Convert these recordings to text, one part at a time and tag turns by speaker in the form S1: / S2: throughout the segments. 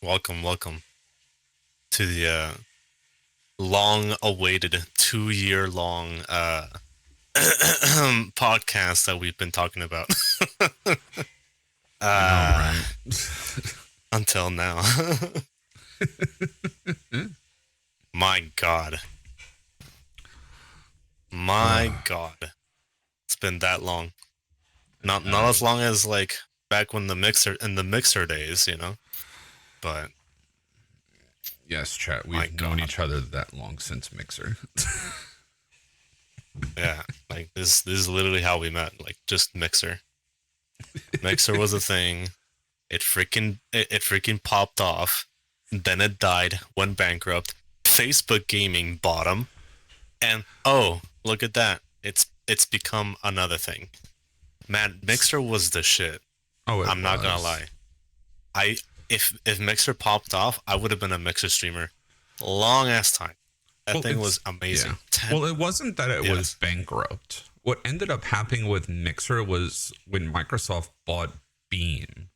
S1: welcome to the long-awaited 2-year-long podcast that we've been talking about
S2: I know, right?
S1: until now. My God, it's been that long. Not as long as like back when the mixer days, but
S2: Yes, chat.
S1: my
S2: We've known
S1: God.
S2: each other that long since Mixer.
S1: Yeah, like this is literally how we met. Like just Mixer. Mixer was a thing. It freaking popped off. Then it died, went bankrupt. Facebook Gaming bought them, and oh, look at that! It's become another thing. Man, Mixer was the shit. I'm not gonna lie. If Mixer popped off, I would have been a Mixer streamer, long ass time. That thing was amazing.
S2: Yeah. Well, it wasn't that it was bankrupt. What ended up happening with Mixer was when Microsoft bought Beam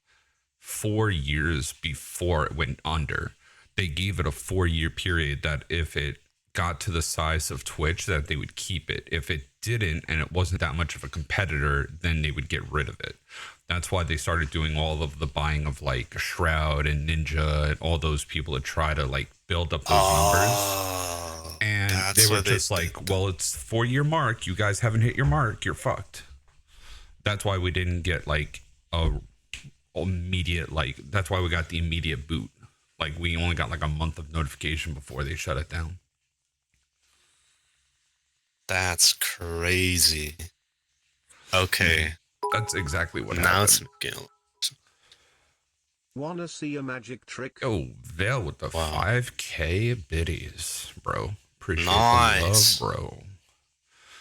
S2: 4 years before it went under, they gave it a 4-year period that if it got to the size of Twitch, that they would keep it. If it didn't, and it wasn't that much of a competitor, then they would get rid of it. That's why they started doing all of the buying of like Shroud and Ninja and all those people to try to like build up those numbers. And they were just like, well, it's 4-year mark. You guys haven't hit your mark. You're fucked. That's why we didn't get like a immediate, like, that's why we got the immediate boot. Like we only got like a month of notification before they shut it down.
S1: That's crazy. Okay.
S2: That's exactly what
S1: now
S2: happened.
S3: Wanna see a magic trick?
S2: Oh, Vale with the 5K biddies, bro. Appreciate
S1: nice.
S2: the love, bro.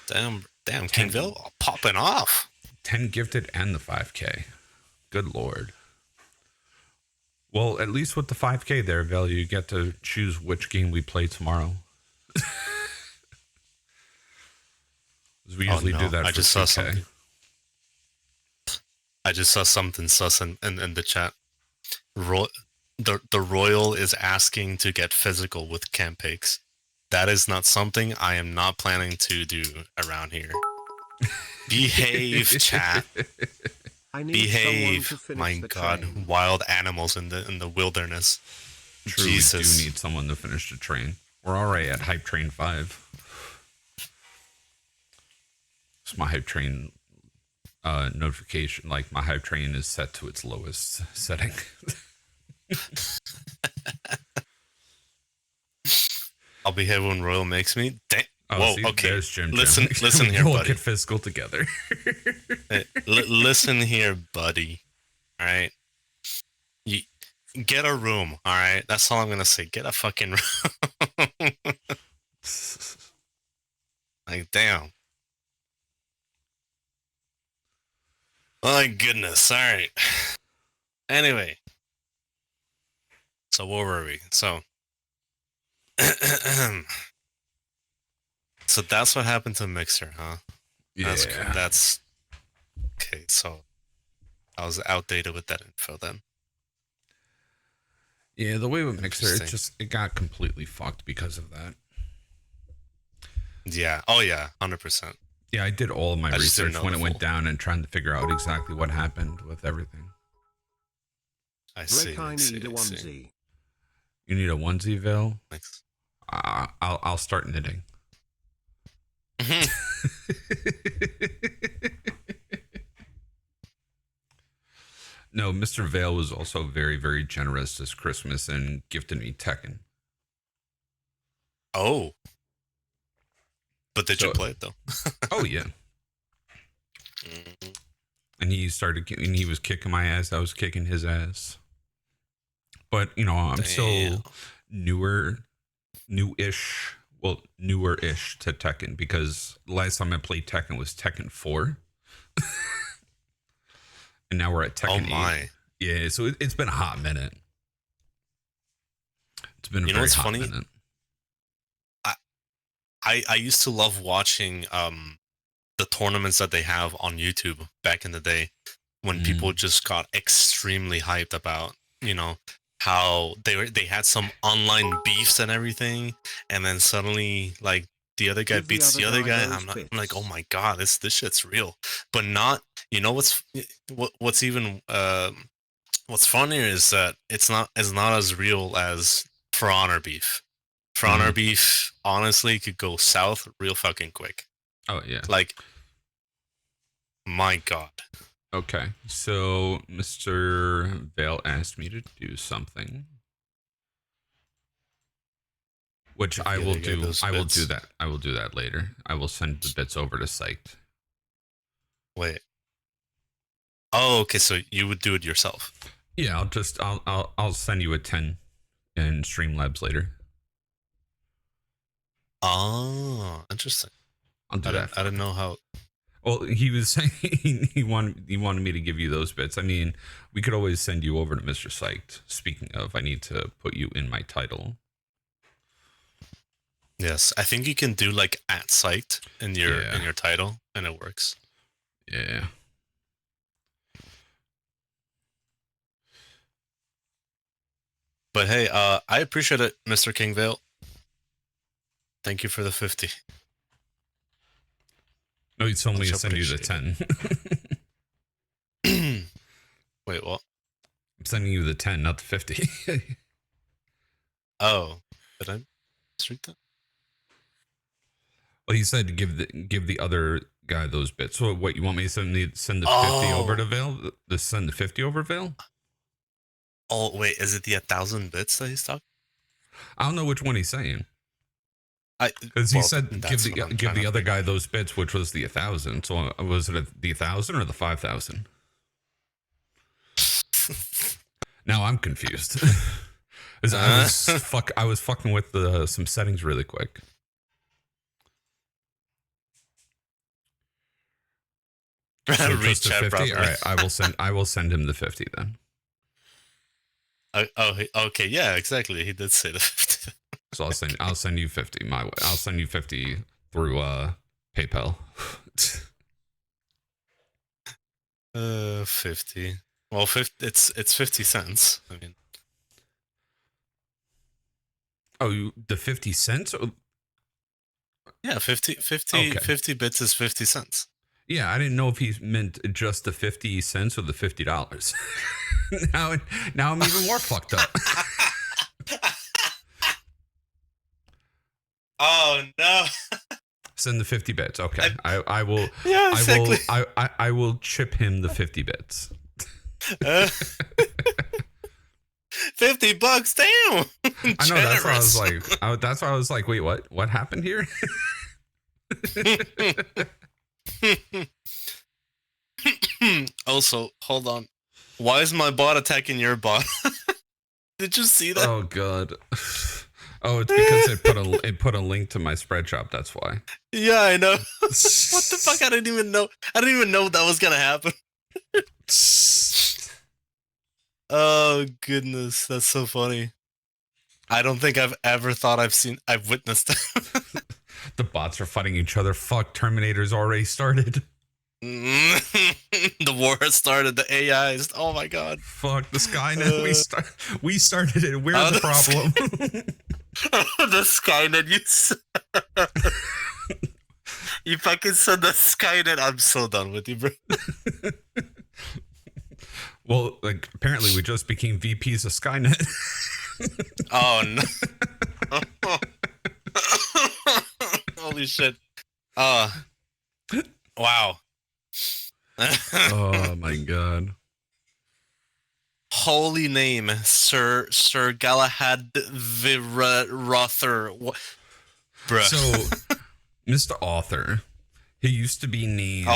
S1: Damn, King Vale popping off.
S2: 10 gifted and the 5K. Good lord. Well, at least with the 5K there, Vale, you get to choose which game we play tomorrow. We usually do that.
S1: I just saw something. I just saw something sus in the chat. The Royal is asking to get physical with Campakes. That is not something I am not planning to do around here. Behave, chat. Behave. My God, wild animals in the wilderness.
S2: True,
S1: Jesus.
S2: We do need someone to finish the train. We're already at Hype Train 5. It's my Hype Train notification. Like my Hype Train is set to its lowest setting.
S1: I'll behave when Royal makes me. Whoa,
S2: see,
S1: okay.
S2: Jim
S1: listen here,
S2: we'll
S1: buddy.
S2: Get physical together.
S1: Hey, listen here, buddy. All right, you get a room. All right, that's all I'm gonna say. Get a fucking room. Like, damn. My goodness. All right. Anyway, so where were we? So that's what happened to Mixer, huh?
S2: Yeah.
S1: That's okay. So I was outdated with that info then.
S2: Yeah, the way with Mixer, it got completely fucked because of that.
S1: Yeah. Oh yeah, 100%.
S2: Yeah, I did all of my research when it went down and trying to figure out exactly what happened with everything.
S1: I see.
S3: I need a onesie.
S2: You need a onesie, Vale?
S1: Thanks.
S2: I'll start knitting. No, Mr. Vale was also very, very generous this Christmas and gifted me Tekken.
S1: Oh. But did you play it though?
S2: Oh yeah. And he was kicking my ass. I was kicking his ass. But you know, I'm still newer-ish to Tekken, because the last time I played Tekken was Tekken 4. And now we're at Tekken 8. Yeah, so it's been a hot minute. It's been a very hot minute.
S1: I used to love watching the tournaments that they have on YouTube back in the day when people just got extremely hyped about, how they had some online beefs and everything, and then suddenly like the other guy
S3: Give the
S1: beats
S3: other
S1: the other
S3: guy
S1: guy.
S3: those
S1: I'm like, oh
S3: bits.
S1: my god, this shit's real. But not, you know what's even what's funnier is that it's not as real as For Honor beef. For Honor
S2: Mhm.
S1: beef honestly could go south real fucking quick.
S2: Oh yeah.
S1: Like, my god.
S2: Okay. So Mr. Vale asked me to do something, which
S1: Give
S2: I
S1: the
S2: will
S1: other guy
S2: do.
S1: those
S2: I will do
S1: bits.
S2: that. I will do that later. I will send the bits over to Psyched.
S1: Wait. Oh, okay, so you would do it yourself.
S2: Yeah, I'll send you a 10 in Streamlabs later.
S1: Oh, interesting.
S2: I'll do that.
S1: I didn't know how.
S2: Well, he was saying he wanted me to give you those bits. I mean, we could always send you over to Mr. Psyched. Speaking of, I need to put you in my title.
S1: Yes, I think you can do like @psyched in your title, and it works.
S2: Yeah.
S1: But hey, I appreciate it, Mr. Kingvale. Thank you for the 50.
S2: No, he told me to
S1: Much
S2: send you the 10.
S1: Wait, what?
S2: I'm sending you the 10, not the 50.
S1: Oh, did I misread that?
S2: Well, he said give the other guy those bits. So what, you want me to send the 50 over to
S1: Oh.
S2: Vale? Send the 50 over Vale?
S1: Oh, wait, is it the 1,000 bits that he's talking?
S2: I don't know which one he's saying. Because he said give the other guy those bits, which was the 1,000. So was it the 1,000 or the 5,000? Now I'm confused. I was fucking with some settings really quick. So just the 50. All right, I will send him the 50 then.
S1: Okay, yeah, exactly. He did say the 50.
S2: So I'll send you 50 my way. I'll send you 50 through PayPal.
S1: 50. Well, 50, it's 50 cents. I mean,
S2: oh, the 50 cents?
S1: yeah, 50
S2: Okay.
S1: 50 bits is 50 cents.
S2: Yeah, I didn't know if he meant just the 50 cents or the $50. now I'm even more fucked up.
S1: Oh no.
S2: Send the 50 bits. Okay. I will
S1: Yeah, exactly.
S2: I will chip him the 50 bits.
S1: $50, damn.
S2: I know, that's why I was like, wait, what happened here?
S1: Also, hold on. Why is my bot attacking your bot? Did you see that?
S2: Oh god. Oh, it's because it put a link to my spread shop, that's why.
S1: Yeah, I know. What the fuck? I didn't even know that was gonna happen. Oh goodness, that's so funny. I don't think I've ever thought I've witnessed that.
S2: The bots are fighting each other. Fuck, Terminator's already started.
S1: The war has started. The AIs. Oh my god.
S2: Fuck the Skynet. We started it. We're the problem.
S1: The Skynet. You fucking said the Skynet. I'm so done with you, bro.
S2: Well, like apparently we just became VPs of Skynet.
S1: Oh no. Holy shit. Wow.
S2: Oh my god.
S1: Holy name, Sir Galahad Rother. Bruh.
S2: So, Mr. Author, he used to be named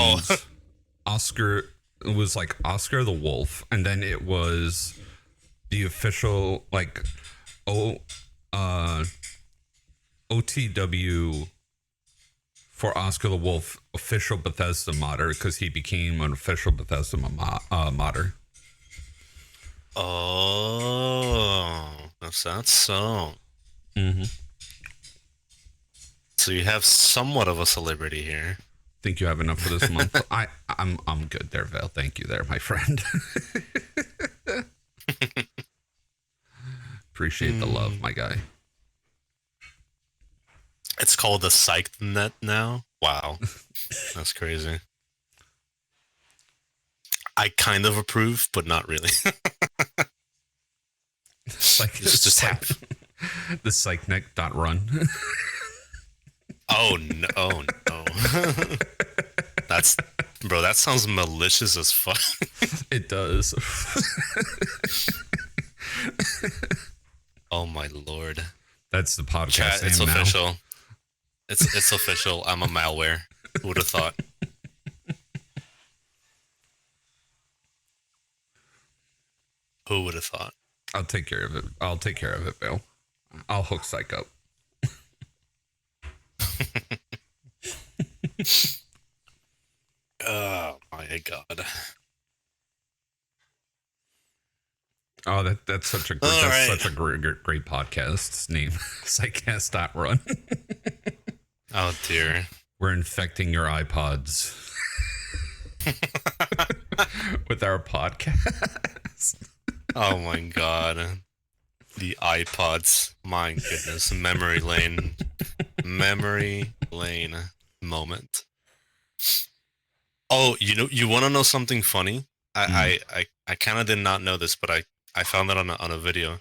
S2: Oscar. It was like Oscar the Wolf, and then it was the official like OTW for Oscar the Wolf official Bethesda modder, because he became an official Bethesda modder.
S1: Oh, that's so.
S2: Mm-hmm.
S1: So you have somewhat of a celebrity here.
S2: Think you have enough for this month? I'm good there, Vale. Thank you there, my friend. Appreciate the love, my guy.
S1: It's called the S1kednet now. Wow, that's crazy. I kind of approve, but not really.
S2: Like
S1: It's just like,
S2: the S1kednet.Run.
S1: oh no, oh no. That's, bro, that sounds malicious as fuck.
S2: It does.
S1: Oh my lord.
S2: That's the podcast
S1: Chat, it's
S2: name now.
S1: official. It's official. I'm a malware. Who would have thought? Who would have thought?
S2: I'll take care of it. I'll take care of it, Bill. I'll hook Psych up.
S1: Oh my god.
S2: Oh, that's such a great, such a great podcast name. S1kednet.Run.
S1: Oh dear.
S2: We're infecting your iPods with our podcast.
S1: Oh my god. The iPods. My goodness. Memory lane. Memory lane moment. Oh, you want to know something funny? I kind of did not know this, but I found it on a video.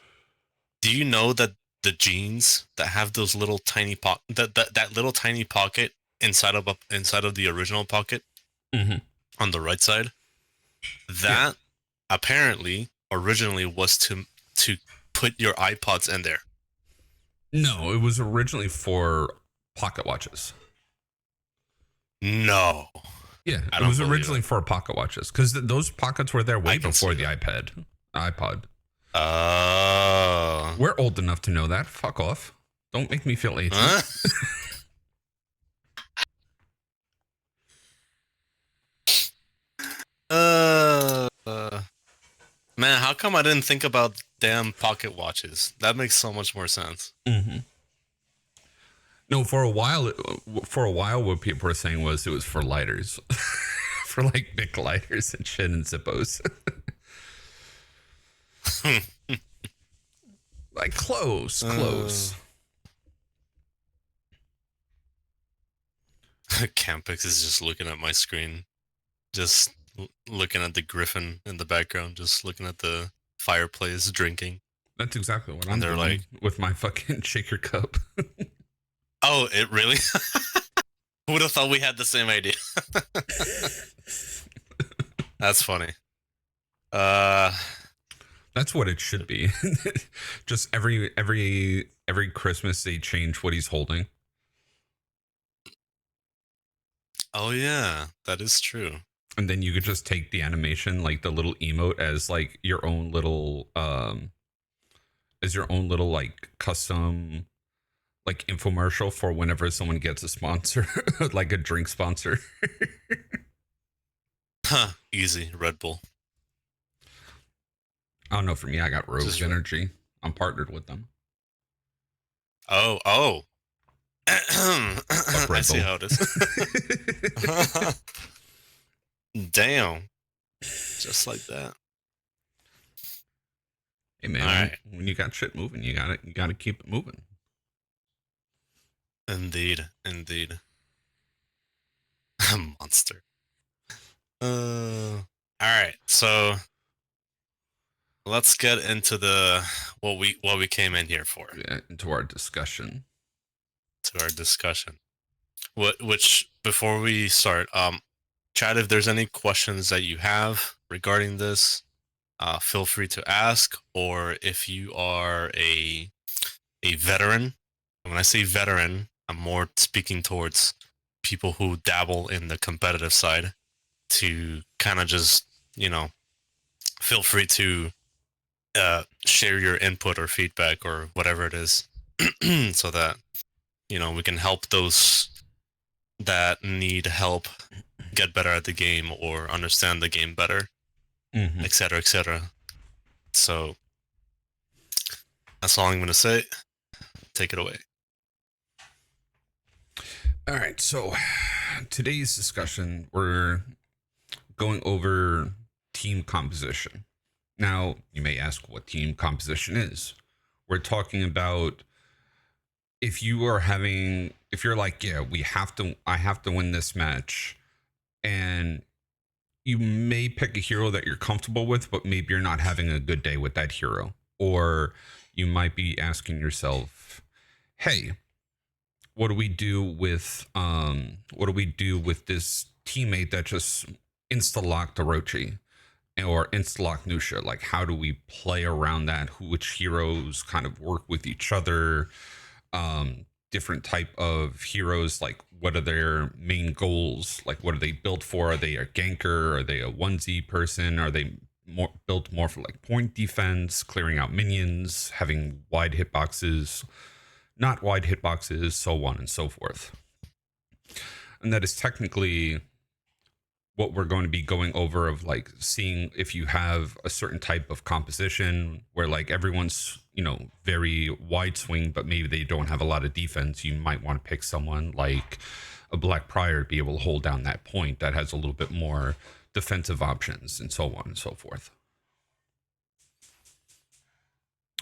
S1: Do you know that the jeans that have those little tiny that little tiny pocket inside of the original pocket on the right side, that apparently originally was to put your iPods in there.
S2: No, it was originally for pocket watches.
S1: No.
S2: Yeah, it was originally for pocket watches because those pockets were there way before the iPod.
S1: Oh.
S2: We're old enough to know that. Fuck off. Don't make me feel 18.
S1: Huh? Man, how come I didn't think about damn pocket watches? That makes so much more sense.
S2: Mm-hmm. No, for a while, what people were saying was it was for lighters, for like Bic lighters and shit and Zippos. Like close.
S1: Campix is just looking at my screen, just looking at the Gryphon in the background, just looking at the fireplace, drinking.
S2: That's exactly what I'm doing
S1: like,
S2: with my fucking shaker cup.
S1: Oh, it really? Who would have thought we had the same idea? That's funny.
S2: That's what it should be. Just every Christmas they change what he's holding.
S1: Oh yeah, that is true.
S2: And then you could just take the animation, like the little emote, as like your own little like custom like infomercial for whenever someone gets a sponsor, like a drink sponsor.
S1: Huh, easy. Red Bull.
S2: I don't know, for me, I got Rose Energy. I'm partnered with them.
S1: Oh. I see how it is. Damn. Just like that.
S2: Hey man, when you got shit moving, you gotta keep it moving.
S1: Indeed. Monster. All right, so let's get into what we came in here for.
S2: Yeah, into our discussion.
S1: Which before we start, chat, if there's any questions that you have regarding this, feel free to ask. Or if you are a veteran, when I say veteran, I'm more speaking towards people who dabble in the competitive side, to kind of just, feel free to share your input or feedback or whatever it is, so that we can help those that need help get better at the game or understand the game better, etc., etc. So that's all I'm going to say. Take it away.
S2: All right, so today's discussion, we're going over team composition. Now, you may ask what team composition is. We're talking about if you're like, yeah, I have to win this match, and you may pick a hero that you're comfortable with, but maybe you're not having a good day with that hero. Or you might be asking yourself, hey, what do we do with this teammate that just insta-locked Orochi or insta-locked Nuxia? Like, how do we play around that? Which heroes kind of work with each other? Different type of heroes, like what are their main goals? Like, what are they built for? Are they a ganker? Are they a 1Z person? Are they built more for like point defense, clearing out minions, having wide hitboxes, not wide hitboxes, so on and so forth? And that is technically what we're going to be going over, of like seeing if you have a certain type of composition where like everyone's, very wide swing, but maybe they don't have a lot of defense. You might want to pick someone like a Black Prior to be able to hold down that point that has a little bit more defensive options, and so on and so forth.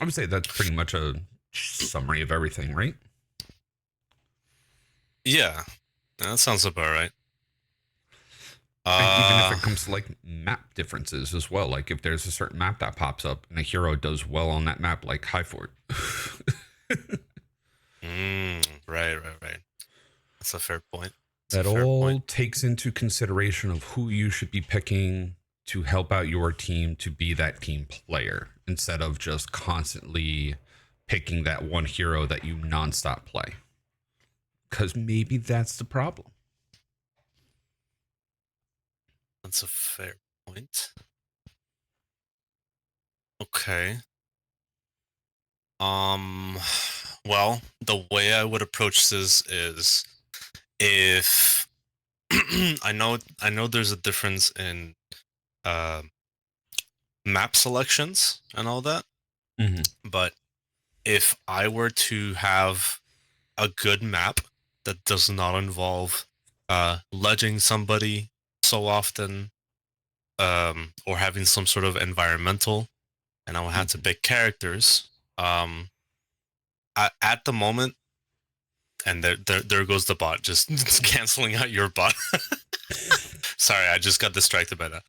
S2: I would say that's pretty much a summary of everything, right?
S1: Yeah, that sounds about right.
S2: And even if it comes to like map differences as well, like if there's a certain map that pops up and a hero does well on that map, like High Fort.
S1: Right. That's a fair point.
S2: That all takes into consideration of who you should be picking to help out your team to be that team player, instead of just constantly picking that one hero that you nonstop play. Because maybe that's the problem.
S1: That's a fair point. Okay. Well, the way I would approach this is, if I know there's a difference in map selections and all that, but if I were to have a good map that does not involve ledging somebody so often, or having some sort of environmental, and I will have to pick characters. At the moment, and there goes the bot, just canceling out your bot. Sorry, I just got distracted by that.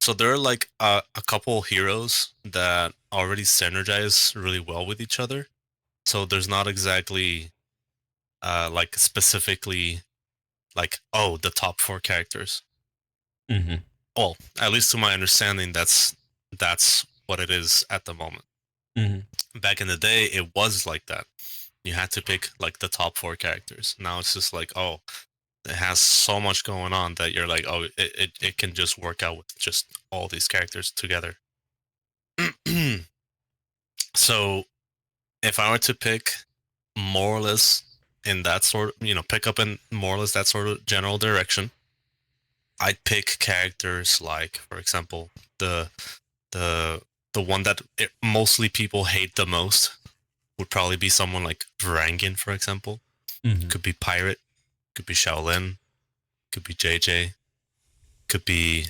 S1: So there are like a couple heroes that already synergize really well with each other. So there's not exactly like specifically like, oh, the top 4 characters. Well, at least to my understanding, that's what it is at the moment. Back in the day, it was like that. You had to pick like the top 4 characters. Now it's just like, oh, it has so much going on that you're like, oh, it can just work out with just all these characters together. So if I were to pick more or less in that sort of, pick up in more or less that sort of general direction, I'd pick characters like, for example, the one that mostly people hate the most would probably be someone like Varangian, for example. Could be Pirate, could be Shaolin, could be JJ, could be,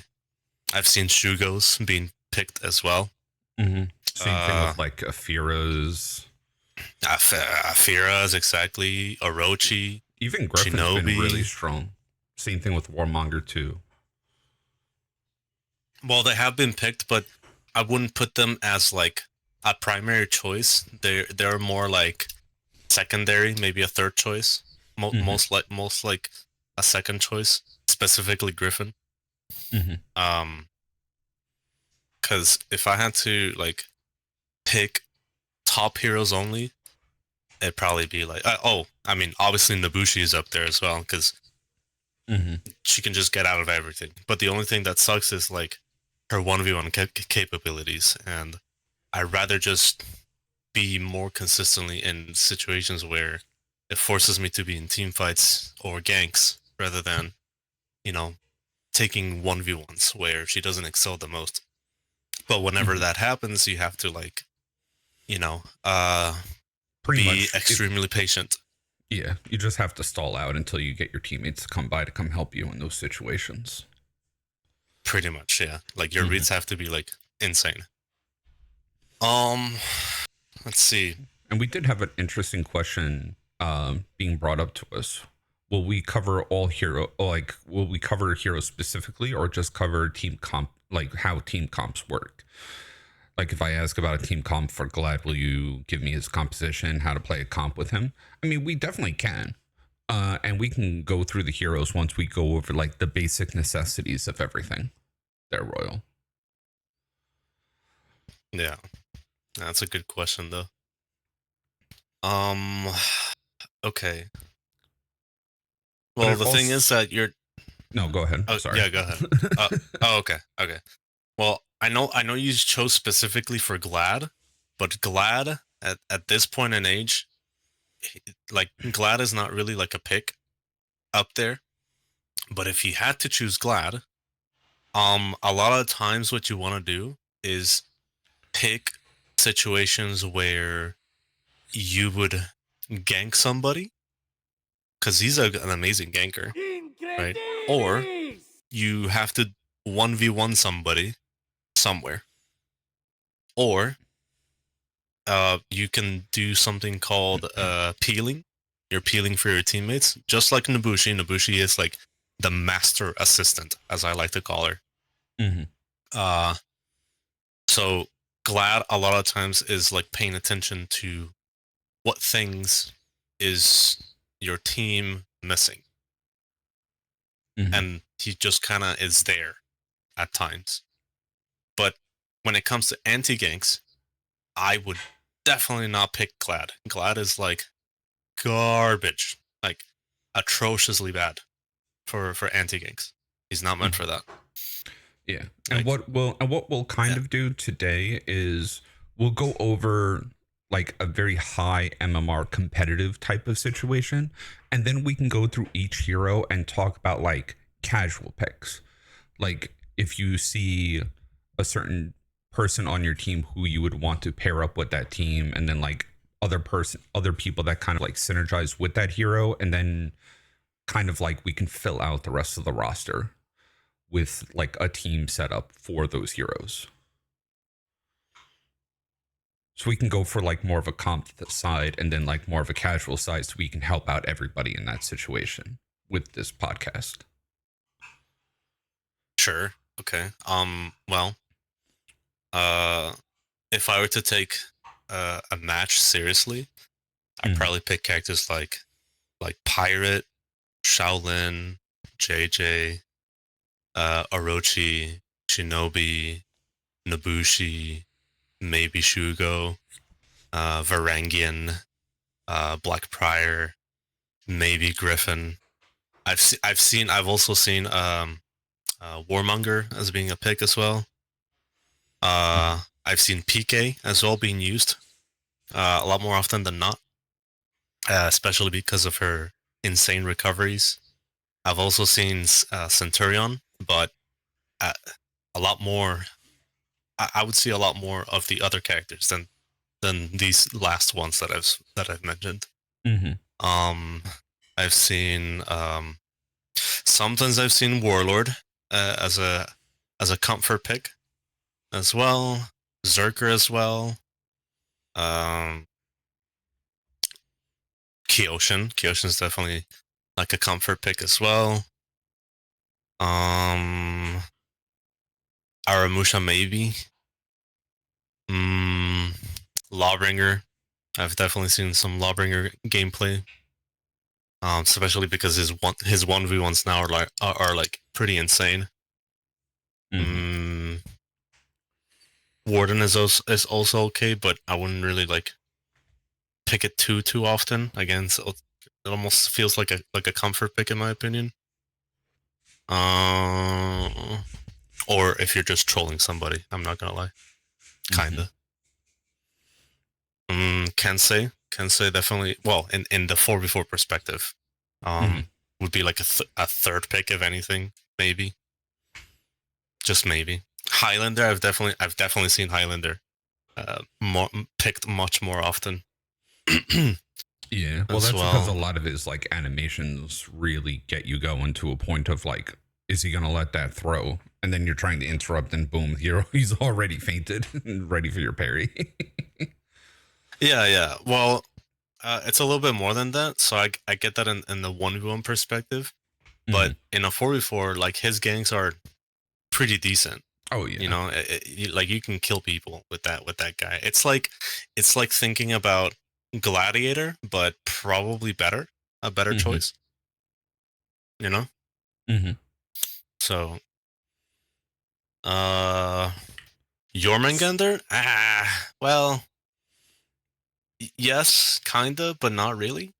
S1: I've seen Shugos being picked as well.
S2: Same thing with like Afira's.
S1: Afira's, exactly. Orochi.
S2: Even Gryphon's been really strong. Same thing with Warmonger too.
S1: Well, they have been picked, but I wouldn't put them as like a primary choice. They're more like secondary, maybe a third choice. Most like a second choice, specifically Gryphon. Because if I had to like pick top heroes only, it'd probably be like, obviously Nobushi is up there as well, because she can just get out of everything. But the only thing that sucks is like her 1v1 capabilities, and I'd rather just be more consistently in situations where it forces me to be in team fights or ganks, rather than, taking 1v1s where she doesn't excel the most. But whenever that happens, you have to like, be extremely patient.
S2: Yeah, you just have to stall out until you get your teammates to come by to come help you in those situations.
S1: Pretty much, yeah. Like your
S2: Mhm.
S1: reads have to be like insane. Let's see.
S2: And we did have an interesting question being brought up to us. Will we cover all hero, like, will we cover heroes specifically or just cover team comp, like how team comps work? Like if I ask about a team comp for Glad, will you give me his composition, how to play a comp with him? I mean, we definitely can. And we can go through the heroes once we go over like the basic necessities of everything. They're royal.
S1: Yeah. That's a good question though. Okay. Well, the thing is that you're
S2: No, go ahead.
S1: oh,
S2: Sorry.
S1: yeah, go ahead. Okay. Okay. Well, I know you chose specifically for Glad, but Glad at this point in age, like Glad is not really like a pick up there. But if you had to choose Glad, a lot of times what you want to do is pick situations where you would gank somebody because he's an amazing ganker, right? Or you have to 1v1 somebody somewhere, or you can do something called peeling. You're peeling for your teammates, just like Nobushi. Nobushi is like the master assistant, as I like to call her.
S2: Mm-hmm.
S1: So Glad a lot of times is like paying attention to what things is your team missing,
S2: Mm-hmm.
S1: and he just kind of is there at times. But when it comes to anti-ganks, I would definitely not pick Glad. Glad is like garbage, like atrociously bad for anti-ganks. He's not meant for that.
S2: Yeah.
S1: Like,
S2: And what we'll kind of do today is we'll go over like a very high MMR competitive type of situation, and then we can go through each hero and talk about like casual picks. Like if you see a certain person on your team who you would want to pair up with that team, and then like other people that kind of like synergize with that hero, and then kind of like we can fill out the rest of the roster with like a team set up for those heroes. So we can go for like more of a comp side and then like more of a casual side so we can help out everybody in that situation with this podcast.
S1: sure, okay. Well, if I were to take a match seriously, I'd probably pick characters like Pirate, Shaolin, JJ, Orochi, Shinobi, Nobushi, maybe Shugo, Varangian, Black Prior, maybe Gryphon. I've also seen Warmonger as being a pick as well. I've seen PK as well being used a lot more often than not, especially because of her insane recoveries. I've also seen Centurion, but a lot more. I would see a lot more of the other characters than these last ones that I've mentioned.
S2: Mm-hmm.
S1: I've seen sometimes I've seen Warlord as a comfort pick as well. Zerker as well. Kyoshin's definitely like a comfort pick as well. Aramusha maybe. Lawbringer. I've definitely seen some Lawbringer gameplay. Especially because his 1v1s now are like pretty insane.
S2: Mm-hmm.
S1: Warden is also okay, but I wouldn't really like pick it too often. Again, so it almost feels like a comfort pick in my opinion. Or if you're just trolling somebody, I'm not gonna lie, kinda. Kensei definitely. Well, in the 4v4 perspective, would be like a third pick if anything, maybe. Just maybe. Highlander, I've definitely seen Highlander more picked much more often.
S2: Yeah, well, that's because a lot of his like animations really get you going to a point of like, is he gonna let that throw? And then you're trying to interrupt, and boom, he's already fainted and ready for your parry.
S1: Yeah. Well, it's a little bit more than that. So I get that in the 1v1 perspective. But in a 4v4, like, his ganks are pretty decent.
S2: Oh yeah.
S1: You know, like, you can kill people with that guy. It's like thinking about Gladiator, but probably better. A better choice. You know? So Jormungandr? Well, yes, kinda, but not really.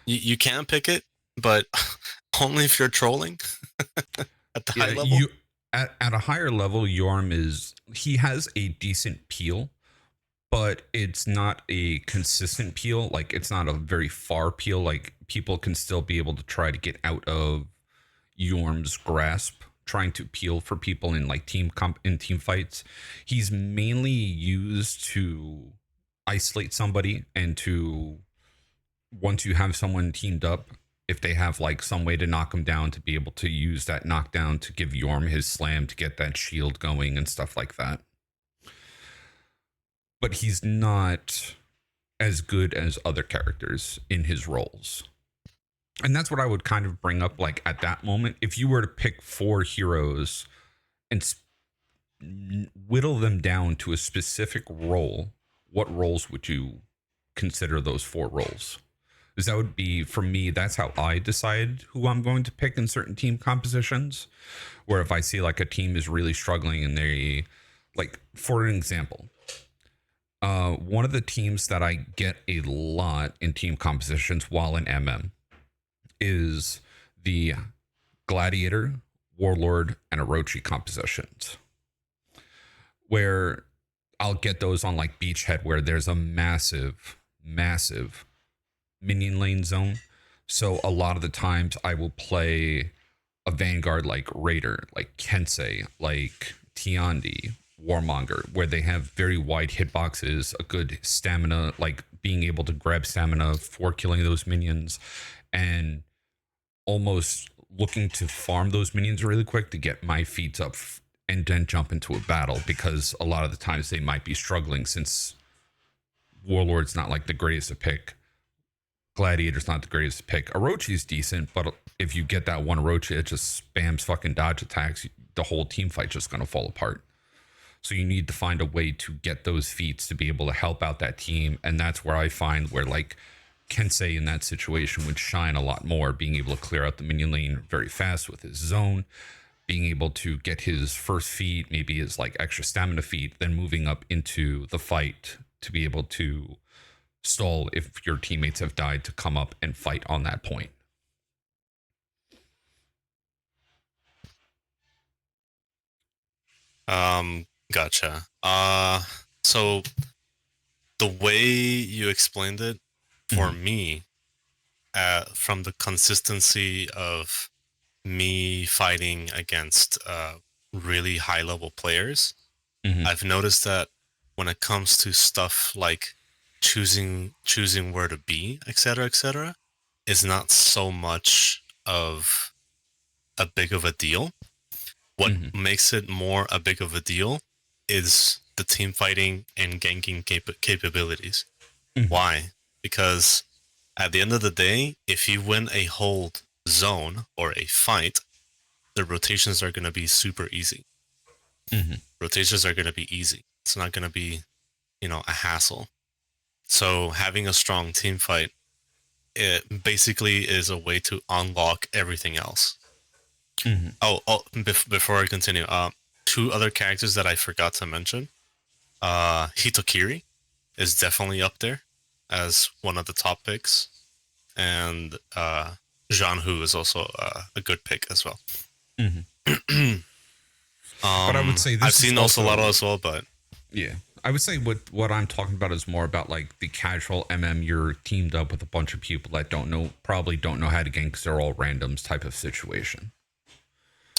S1: You can pick it, but only if you're trolling at the high level.
S2: At a higher level, Yorm he has a decent peel, but it's not a consistent peel. Like, it's not a very far peel. Like, people can still be able to try to get out of Yorm's grasp, trying to peel for people in like team fights. He's mainly used to isolate somebody, and to, once you have someone teamed up, if they have like some way to knock him down, to be able to use that knockdown to give Yorm his slam to get that shield going and stuff like that. But he's not as good as other characters in his roles. And that's what I would kind of bring up, like, at that moment. If you were to pick 4 heroes and whittle them down to a specific role, what roles would you consider those 4 roles? Because that would be, for me, that's how I decide who I'm going to pick in certain team compositions. Where if I see like a team is really struggling and they, like, for an example, one of the teams that I get a lot in team compositions while in MM is the Gladiator, Warlord, and Orochi compositions, where I'll get those on like Beachhead, where there's a massive minion lane zone. So a lot of the times I will play a Vanguard like Raider, like Kensei, like Tiandi, Warmonger, where they have very wide hitboxes, a good stamina, like being able to grab stamina for killing those minions, and almost looking to farm those minions really quick to get my feet up and then jump into a battle, because a lot of the times they might be struggling, since Warlord's not like the greatest to pick. Gladiator's not the greatest to pick. Orochi's decent, but if you get that one Orochi, it just spams fucking dodge attacks. The whole team fight's just going to fall apart. So you need to find a way to get those feats to be able to help out that team. And that's where I find where like Kensei in that situation would shine a lot more, being able to clear out the minion lane very fast with his zone, being able to get his first feat, maybe his like extra stamina feat, then moving up into the fight to be able to stall if your teammates have died, to come up and fight on that point.
S1: Gotcha. So the way you explained it, for me, from the consistency of me fighting against really high level players, I've noticed that when it comes to stuff like choosing where to be, etc., is not so much of a big of a deal. What makes it more a big of a deal is the team fighting and ganking capabilities. Why? Because at the end of the day, if you win a whole zone or a fight, the rotations are going to be super easy. Rotations are going to be easy. It's not going to be, a hassle. So having a strong team fight, it basically is a way to unlock everything else. Before I continue, 2 other characters that I forgot to mention. Hitokiri is definitely up there as one of the top picks, and Zhanhu is also a good pick as well.
S2: But I would say
S1: I've seen also Solado as well, but
S2: yeah, I would say what I'm talking about is more about like the casual MM. You're teamed up with a bunch of people that probably don't know how to gank because they're all randoms type of situation.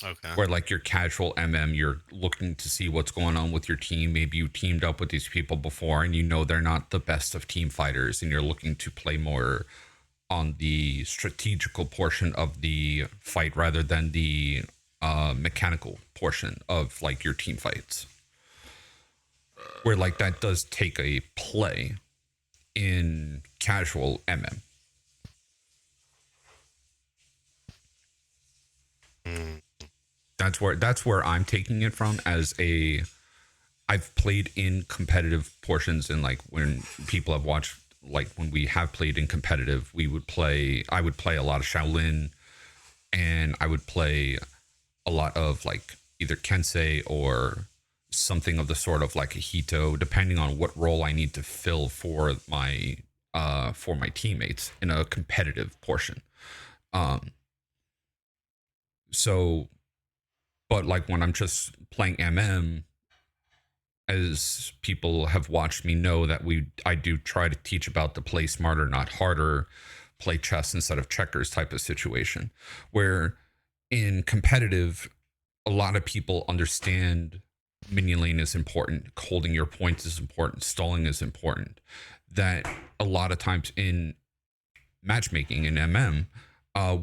S1: Okay.
S2: Where like your casual MM, you're looking to see what's going on with your team. Maybe you teamed up with these people before and they're not the best of team fighters, and you're looking to play more on the strategical portion of the fight rather than the mechanical portion of like your team fights, where like that does take a play in casual MM. That's where I'm taking it from. As a I've played in competitive portions, and like when people have watched, like when we have played in competitive, I would play a lot of Shaolin, and I would play a lot of like either Kensei or something of the sort of like a Hito, depending on what role I need to fill for my teammates in a competitive portion. So, but like when I'm just playing MM, as people have watched me know that I do try to teach about the play smarter, not harder, play chess instead of checkers type of situation, where in competitive, a lot of people understand minion lane is important, holding your points is important, stalling is important. That a lot of times in matchmaking in MM,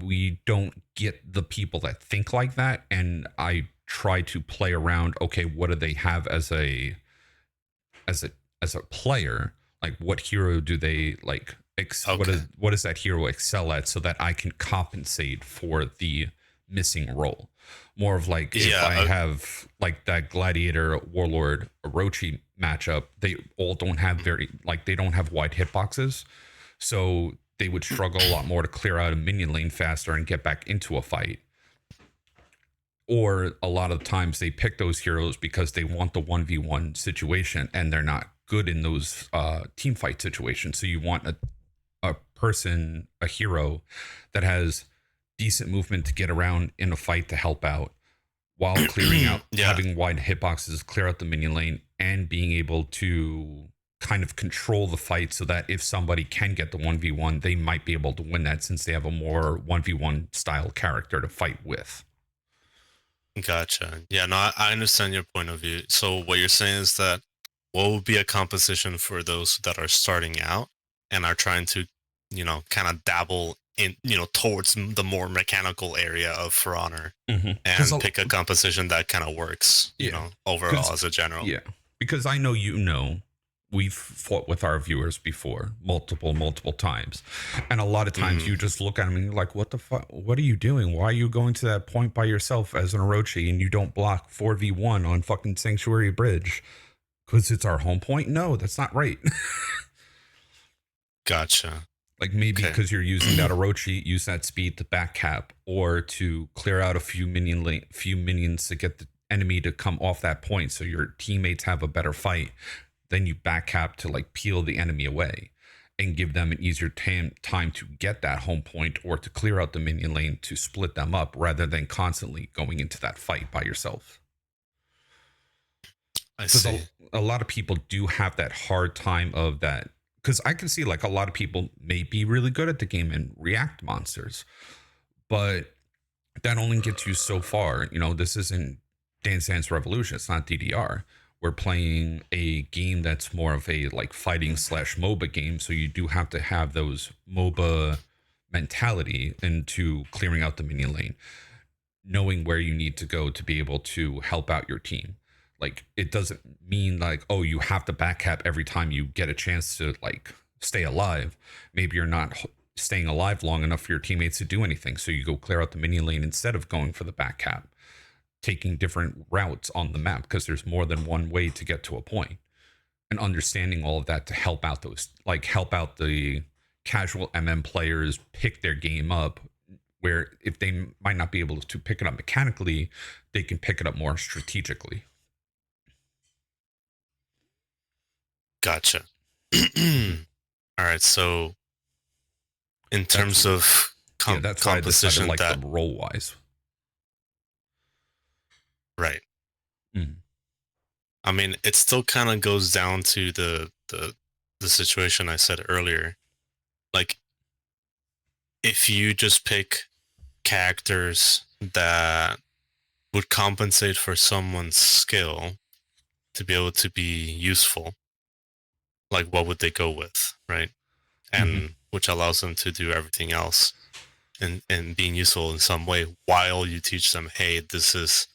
S2: we don't get the people that think like that, and I try to play around. Okay, what do they have as a player? Like, what hero do they like? What does that hero excel at, so that I can compensate for the missing role? More of like, if I have like that gladiator warlord Orochi matchup, they all don't have they don't have wide hitboxes, so they would struggle a lot more to clear out a minion lane faster and get back into a fight. Or a lot of times they pick those heroes because they want the 1v1 situation, and they're not good in those team fight situations. So you want a hero that has decent movement to get around in a fight to help out, while clearing out, having wide hitboxes, clear out the minion lane, and being able to kind of control the fight, so that if somebody can get the 1v1, they might be able to win that, since they have a more 1v1 style character to fight with.
S1: Gotcha. Yeah, no, I understand your point of view. So what you're saying is that what would be a composition for those that are starting out and are trying to, kind of dabble in, towards the more mechanical area of For Honor, and pick a composition that kind of works, overall as a general.
S2: Yeah, because I know we've fought with our viewers before multiple times, and a lot of times you just look at them and you're like, what the fuck, what are you doing? Why are you going to that point by yourself as an Orochi, and you don't block 4v1 on fucking Sanctuary Bridge because it's our home point? No, that's not right.
S1: Gotcha.
S2: Like, maybe because you're using that Orochi, use that speed to back cap, or to clear out a few minions to get the enemy to come off that point, so your teammates have a better fight. Then you back cap to like peel the enemy away and give them an easier time to get that home point, or to clear out the minion lane to split them up, rather than constantly going into that fight by yourself.
S1: I see.
S2: A lot of people do have that hard time of that, because I can see like a lot of people may be really good at the game and react monsters, but that only gets you so far. This isn't Dance Dance Revolution. It's not DDR. We're playing a game that's more of a like fighting / MOBA game, so you do have to have those MOBA mentality into clearing out the minion lane, knowing where you need to go to be able to help out your team. Like, it doesn't mean like, oh, you have to back cap every time you get a chance to like stay alive. Maybe you're not staying alive long enough for your teammates to do anything, so you go clear out the minion lane instead of going for the back cap, taking different routes on the map, because there's more than one way to get to a point, and understanding all of that to help out the casual MM players pick their game up, where if they might not be able to pick it up mechanically, they can pick it up more strategically.
S1: Gotcha. All right, so in terms of
S2: that's why
S1: composition,
S2: I decided, like, the role wise.
S1: Right. I mean, it still kind of goes down to the situation I said earlier. Like, if you just pick characters that would compensate for someone's skill to be able to be useful, like, what would they go with, right? And which allows them to do everything else. and being useful in some way while you teach them, hey, this is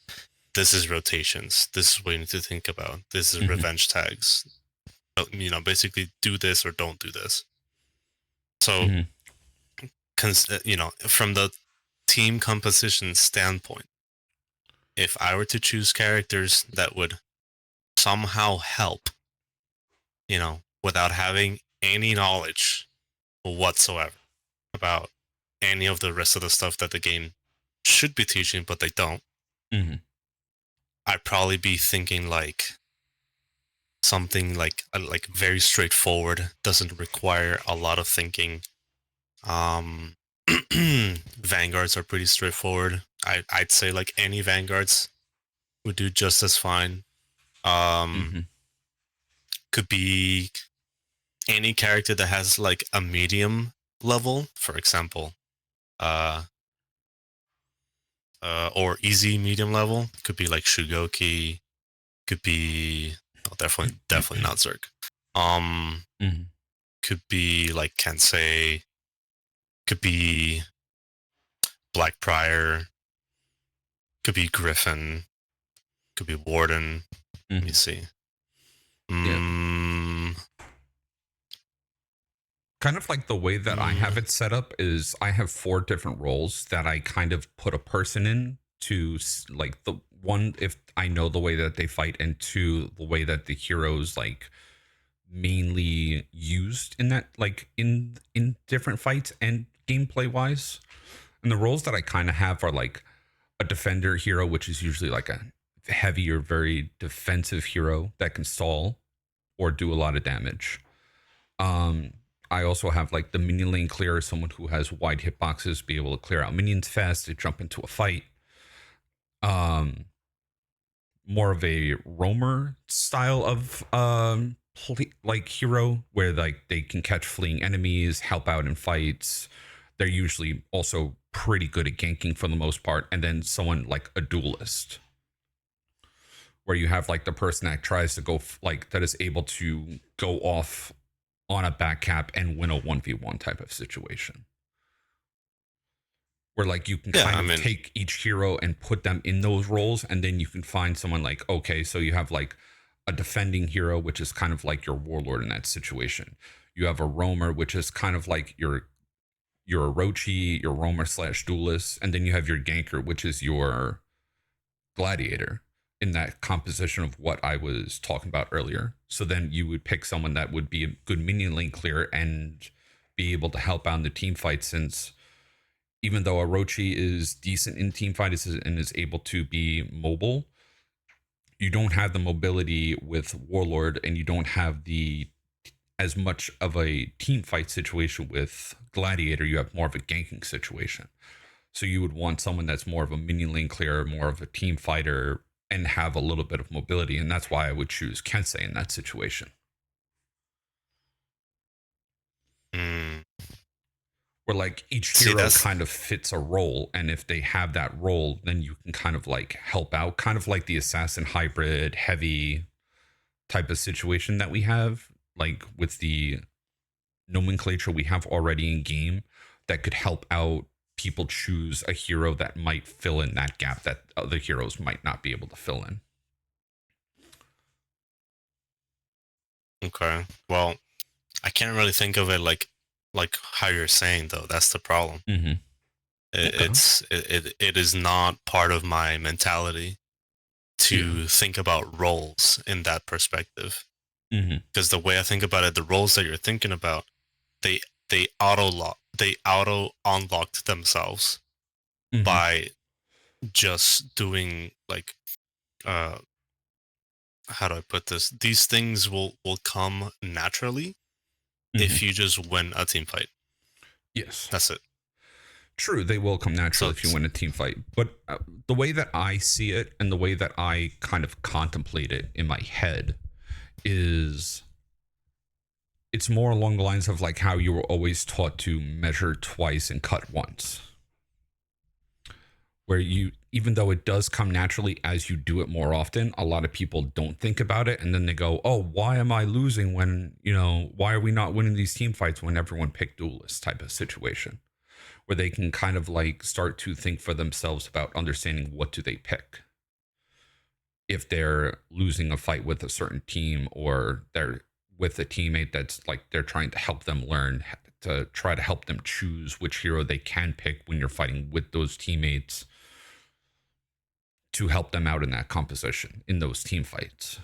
S1: rotations. This is what you need to think about. This is revenge tags. Basically do this or don't do this. So, from the team composition standpoint, if I were to choose characters that would somehow help, without having any knowledge whatsoever about any of the rest of the stuff that the game should be teaching, but they don't, I'd probably be thinking like something like very straightforward, doesn't require a lot of thinking. Vanguards are pretty straightforward. I'd say like any Vanguards would do just as fine. Could be any character that has like a medium level, for example, or easy medium level. Could be like Shugoki. Could be definitely not Zerg. Could be like Kensei. Could be Black Prior. Could be Gryphon. Could be Warden. Let me see.
S2: Kind of like the way that I have it set up is I have 4 different roles that I kind of put a person in to, like, the one, if I know the way that they fight, and 2, the way that the heroes like mainly used in that, like in different fights and gameplay wise. And the roles that I kind of have are like a defender hero, which is usually like a heavy or very defensive hero that can stall or do a lot of damage. I also have like the minion lane clearer, someone who has wide hitboxes, be able to clear out minions fast to jump into a fight. More of a roamer style of like hero, where like they can catch fleeing enemies, help out in fights. They're usually also pretty good at ganking for the most part. And then someone like a duelist, where you have like the person that tries to go that is able to go off on a back cap and win a 1v1 type of situation, where like you can take each hero and put them in those roles, and then you can find someone like, okay, so you have like a defending hero, which is kind of like your warlord in that situation. You have a roamer, which is kind of like your Orochi, your roamer / duelist, and then you have your ganker, which is your gladiator, in that composition of what I was talking about earlier. So then you would pick someone that would be a good minion lane clear and be able to help out in the team fight, since even though Orochi is decent in team fights and is able to be mobile, you don't have the mobility with Warlord, and you don't have as much of a team fight situation with Gladiator. You have more of a ganking situation. So you would want someone that's more of a minion lane clear, more of a team fighter, and have a little bit of mobility. And that's why I would choose Kensei in that situation. Where like each hero kind of fits a role, and if they have that role, then you can kind of like help out, kind of like the assassin hybrid heavy type of situation that we have, like with the nomenclature we have already in game, that could help out people choose a hero that might fill in that gap that other heroes might not be able to fill in.
S1: Okay. Well, I can't really think of it like how you're saying, though. That's the problem. It is not part of my mentality to think about roles in that perspective. Because the way I think about it, the roles that you're thinking about, they auto unlocked themselves by just doing like how do I put this? These things will come naturally if you just win a team fight.
S2: Yes,
S1: that's it.
S2: True, they will come naturally if you win a team fight. But the way that I see it, and the way that I kind of contemplate it in my head, is it's more along the lines of like how you were always taught to measure twice and cut once. Where you, even though it does come naturally as you do it more often, a lot of people don't think about it, and then they go, oh, why am I losing when, why are we not winning these team fights when everyone picked duelist type of situation? where they can kind of like start to think for themselves about understanding what do they pick if they're losing a fight with a certain team, or they're with a teammate that's like they're trying to help them learn to try to help them choose which hero they can pick when you're fighting with those teammates to help them out in that composition in those team fights.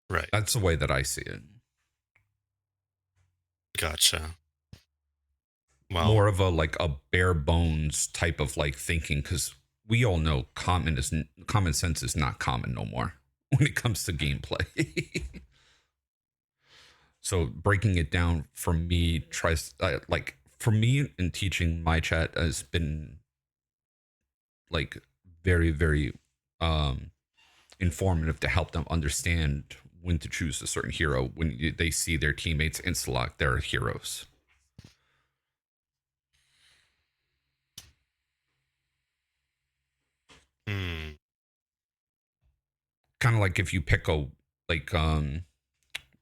S1: Right.
S2: That's the way that I see it.
S1: Gotcha. Well,
S2: More of a like a bare bones type of like thinking, because we all know common sense is not common no more when it comes to gameplay. So breaking it down for me for me in teaching my chat has been like very, very informative to help them understand when to choose a certain hero when they see their teammates insta-lock their heroes. Kind of like if you pick a like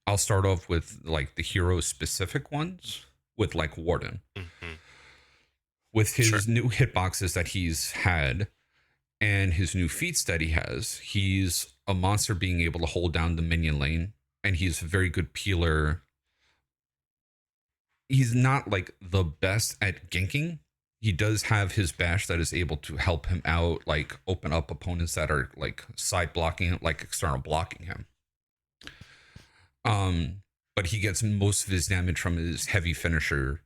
S2: I'll start off with like the hero specific ones with like Warden. With his new hitboxes that he's had and his new feats that he has, he's a monster being able to hold down the minion lane, and he's a very good peeler. He's not like the best at ganking. He does have his bash that is able to help him out, like open up opponents that are like side blocking, like external blocking him. But he gets most of his damage from his heavy finisher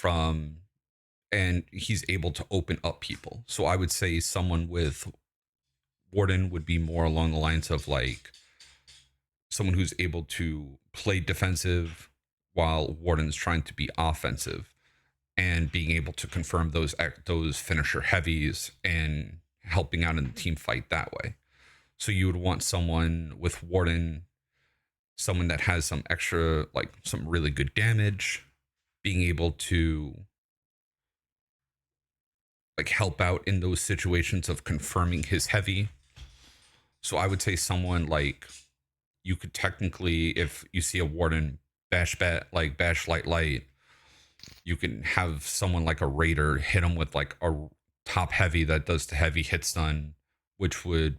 S2: and he's able to open up people. So I would say someone with Warden would be more along the lines of like someone who's able to play defensive while Warden's trying to be offensive, and being able to confirm those finisher heavies and helping out in the team fight that way. So you would want someone with Warden, someone that has some extra, like some really good damage, being able to like help out in those situations of confirming his heavy. So I would say someone like, you could technically, if you see a Warden bash light, you can have someone like a Raider hit him with like a top heavy that does the heavy hit stun, which would,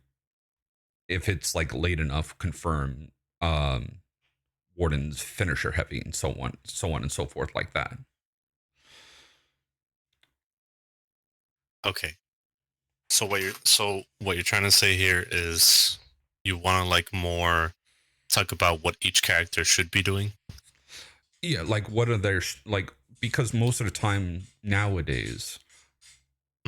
S2: if it's like late enough, confirm Warden's finisher heavy, and so on and so forth like that.
S1: Okay. So what you're trying to say here is you want to like more talk about what each character should be doing?
S2: Yeah, like what are their like, because most of the time nowadays,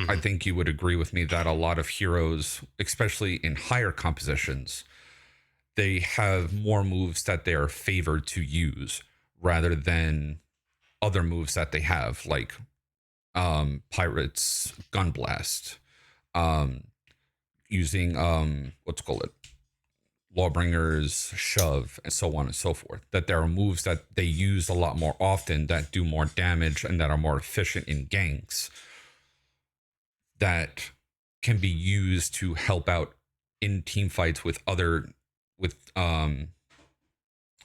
S2: I think you would agree with me that a lot of heroes, especially in higher compositions, they have more moves that they are favored to use rather than other moves that they have, like Pirates Gun Blast, using what's called it, Lawbringer's Shove, and so on and so forth. That there are moves that they use a lot more often that do more damage and that are more efficient in ganks that can be used to help out in team fights with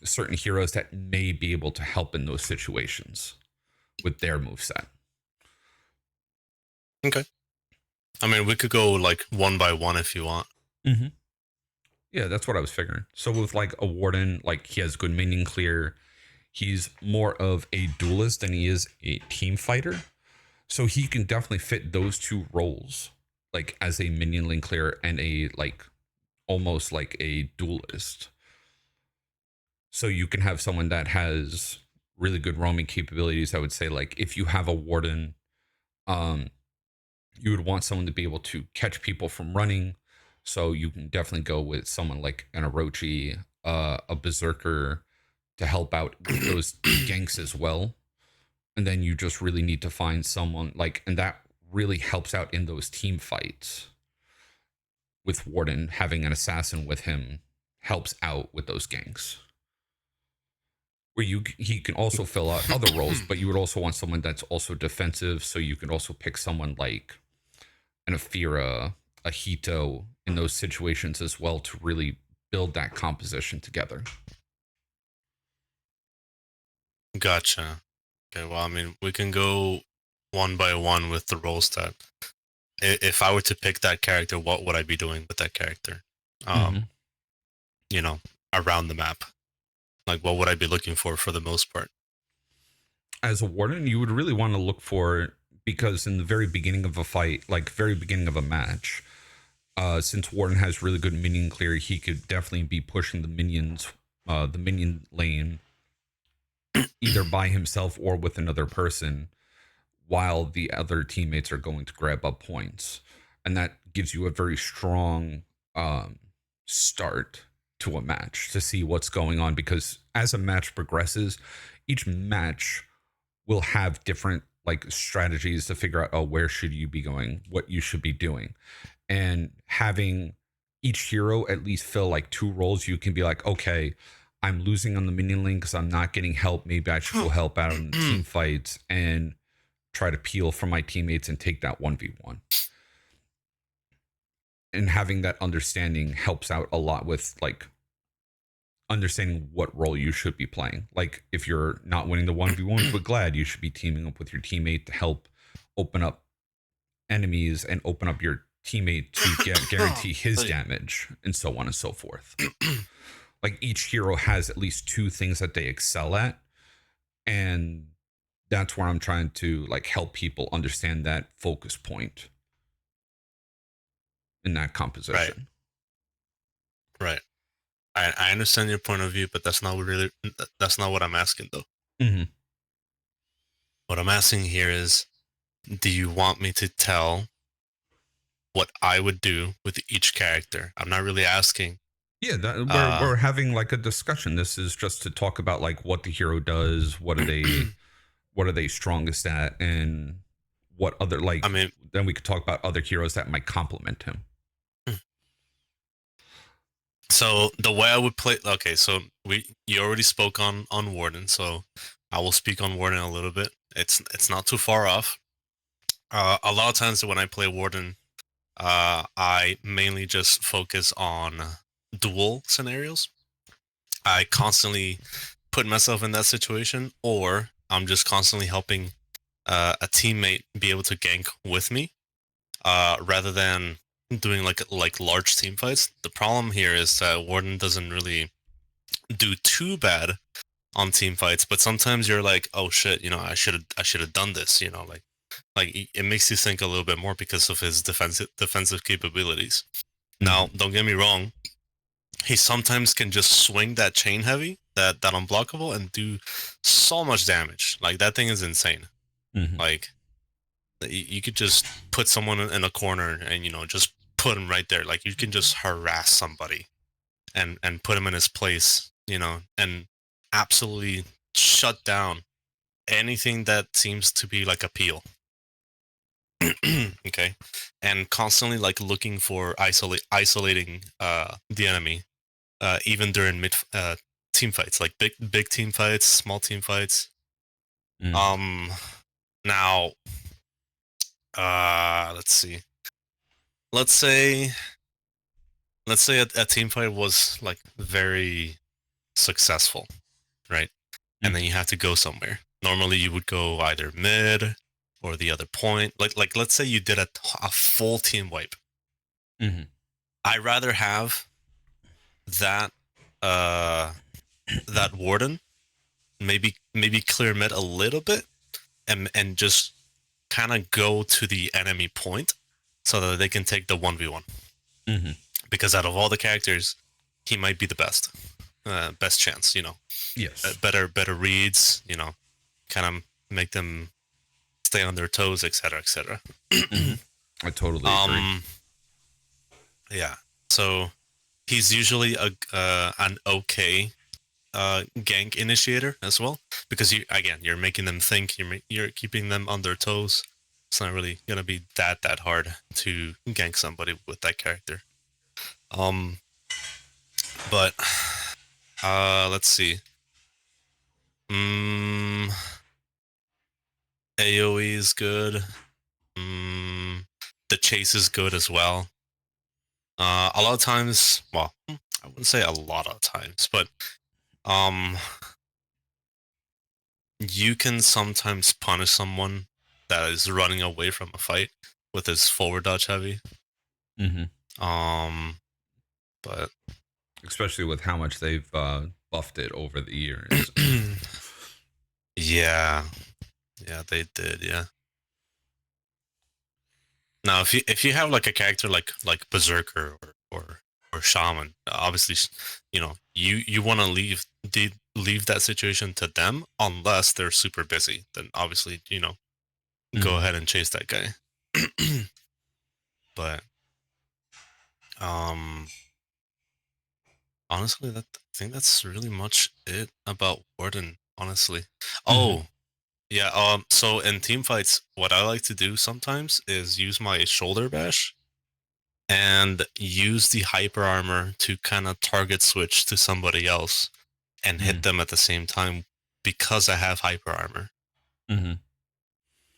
S2: certain heroes that may be able to help in those situations with their moveset.
S1: Okay. I mean, we could go like one by one if you want.
S2: Yeah, that's what I was figuring. So with like a Warden, like he has good minion clear. He's more of a duelist than he is a team fighter. So he can definitely fit those two roles, like as a minion lane clear and a like almost like a duelist. So you can have someone that has really good roaming capabilities. I would say like if you have a Warden, you would want someone to be able to catch people from running. So you can definitely go with someone like an Orochi, a Berserker, to help out with those ganks as well. And then you just really need to find someone like, and that really helps out in those team fights. With Warden, having an assassin with him helps out with those ganks. Where he can also fill out other roles, but you would also want someone that's also defensive. So you can also pick someone like an Aphira, a Hito in those situations as well to really build that composition together.
S1: Gotcha. Okay, well, I mean, we can go one by one with the roles that. If I were to pick that character, what would I be doing with that character?
S2: Mhm.
S1: You know, around the map. Like, what would I be looking for the most part?
S2: As a warden, you would really want to look for, because in the very beginning of a fight, like very beginning of a match, since Warden has really good minion clear, he could definitely be pushing the minions, the minion lane, either by himself or with another person, while the other teammates are going to grab up points, and that gives you a very strong start to a match to see what's going on. Because as a match progresses, each match will have different like strategies to figure out, oh, where should you be going, what you should be doing, and having each hero at least fill like 2 roles. You can be like, okay, I'm losing on the minion lane because I'm not getting help. Maybe I should go help out in team fights and try to peel from my teammates and take that 1v1. And having that understanding helps out a lot with like understanding what role you should be playing. Like if you're not winning the 1v1s with Glad, you should be teaming up with your teammate to help open up enemies and open up your teammate to guarantee his damage, and so on and so forth. Like each hero has at least 2 things that they excel at, and that's where I'm trying to like help people understand that focus point in that composition.
S1: Right. I understand your point of view, but that's not what I'm asking though.
S2: Mm-hmm.
S1: What I'm asking here is, do you want me to tell what I would do with each character? I'm not really asking.
S2: Yeah, we're having like a discussion. This is just to talk about like what the hero does, what are they strongest at, and what other like.
S1: I mean,
S2: then we could talk about other heroes that might complement him.
S1: so the way I would play, okay, so you already spoke on Warden, so I will speak on Warden a little bit. It's not too far off. A lot of times when I play Warden, I mainly just focus on duel scenarios. I constantly put myself in that situation, or I'm just constantly helping a teammate be able to gank with me, rather than doing like large team fights. The problem here is that Warden doesn't really do too bad on team fights, but sometimes you're like, oh shit, I should have done this, like it makes you think a little bit more because of his defensive capabilities. Now, don't get me wrong, he sometimes can just swing that chain heavy, that unblockable, and do so much damage. Like that thing is insane. Like you could just put someone in a corner and just put him right there. Like you can just harass somebody and put him in his place, and absolutely shut down anything that seems to be like appeal. Okay, and constantly like looking for isolating the enemy, even during mid team fights, like big team fights, small team fights. Now, let's see. Let's say a team fight was like very successful, right? And then you have to go somewhere. Normally, you would go either mid or the other point. Like let's say you did a full team wipe. I rather have that that warden maybe clear mid a little bit and just kind of go to the enemy point so that they can take the 1v1. Because out of all the characters, he might be the best chance,
S2: Yes.
S1: Better reads, kind of make them stay on their toes, etc., etc.
S2: I totally agree.
S1: Yeah. So he's usually an okay gank initiator as well, because you're making them think, you're keeping them on their toes. It's not really gonna be that hard to gank somebody with that character. But let's see. AoE is good. The chase is good as well. A lot of times, well, I wouldn't say a lot of times, but you can sometimes punish someone that is running away from a fight with his forward dodge heavy. But
S2: especially with how much they've buffed it over the years.
S1: yeah, they did. Yeah. Now, if you have like a character like Berserker or Shaman, obviously, you want to leave that situation to them unless they're super busy. Then obviously, go ahead and chase that guy. But honestly, I think that's really much it about Warden. Honestly, yeah. So in team fights, what I like to do sometimes is use my shoulder bash and use the hyper armor to kind of target switch to somebody else and hit them at the same time because I have hyper armor.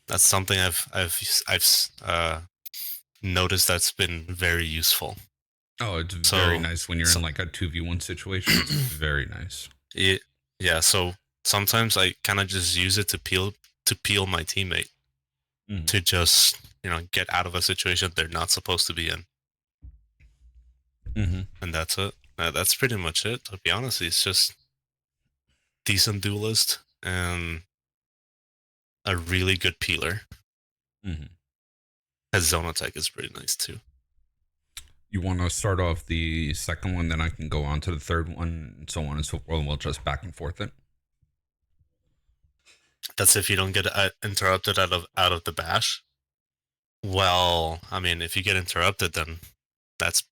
S1: That's something I've noticed that's been very useful.
S2: Oh, it's very nice when you're in like a 2v1 situation. It's very nice.
S1: Yeah. So sometimes I kind of just use it to peel my teammate to just get out of a situation they're not supposed to be in. And that's it. That's pretty much it. To be honest, it's just decent duelist and a really good peeler. His zone attack is pretty nice too.
S2: You want to start off the second one, then I can go on to the third one, and so on and so forth, and we'll just back and forth it.
S1: That's if you don't get interrupted out of the bash. Well, I mean, if you get interrupted, then that's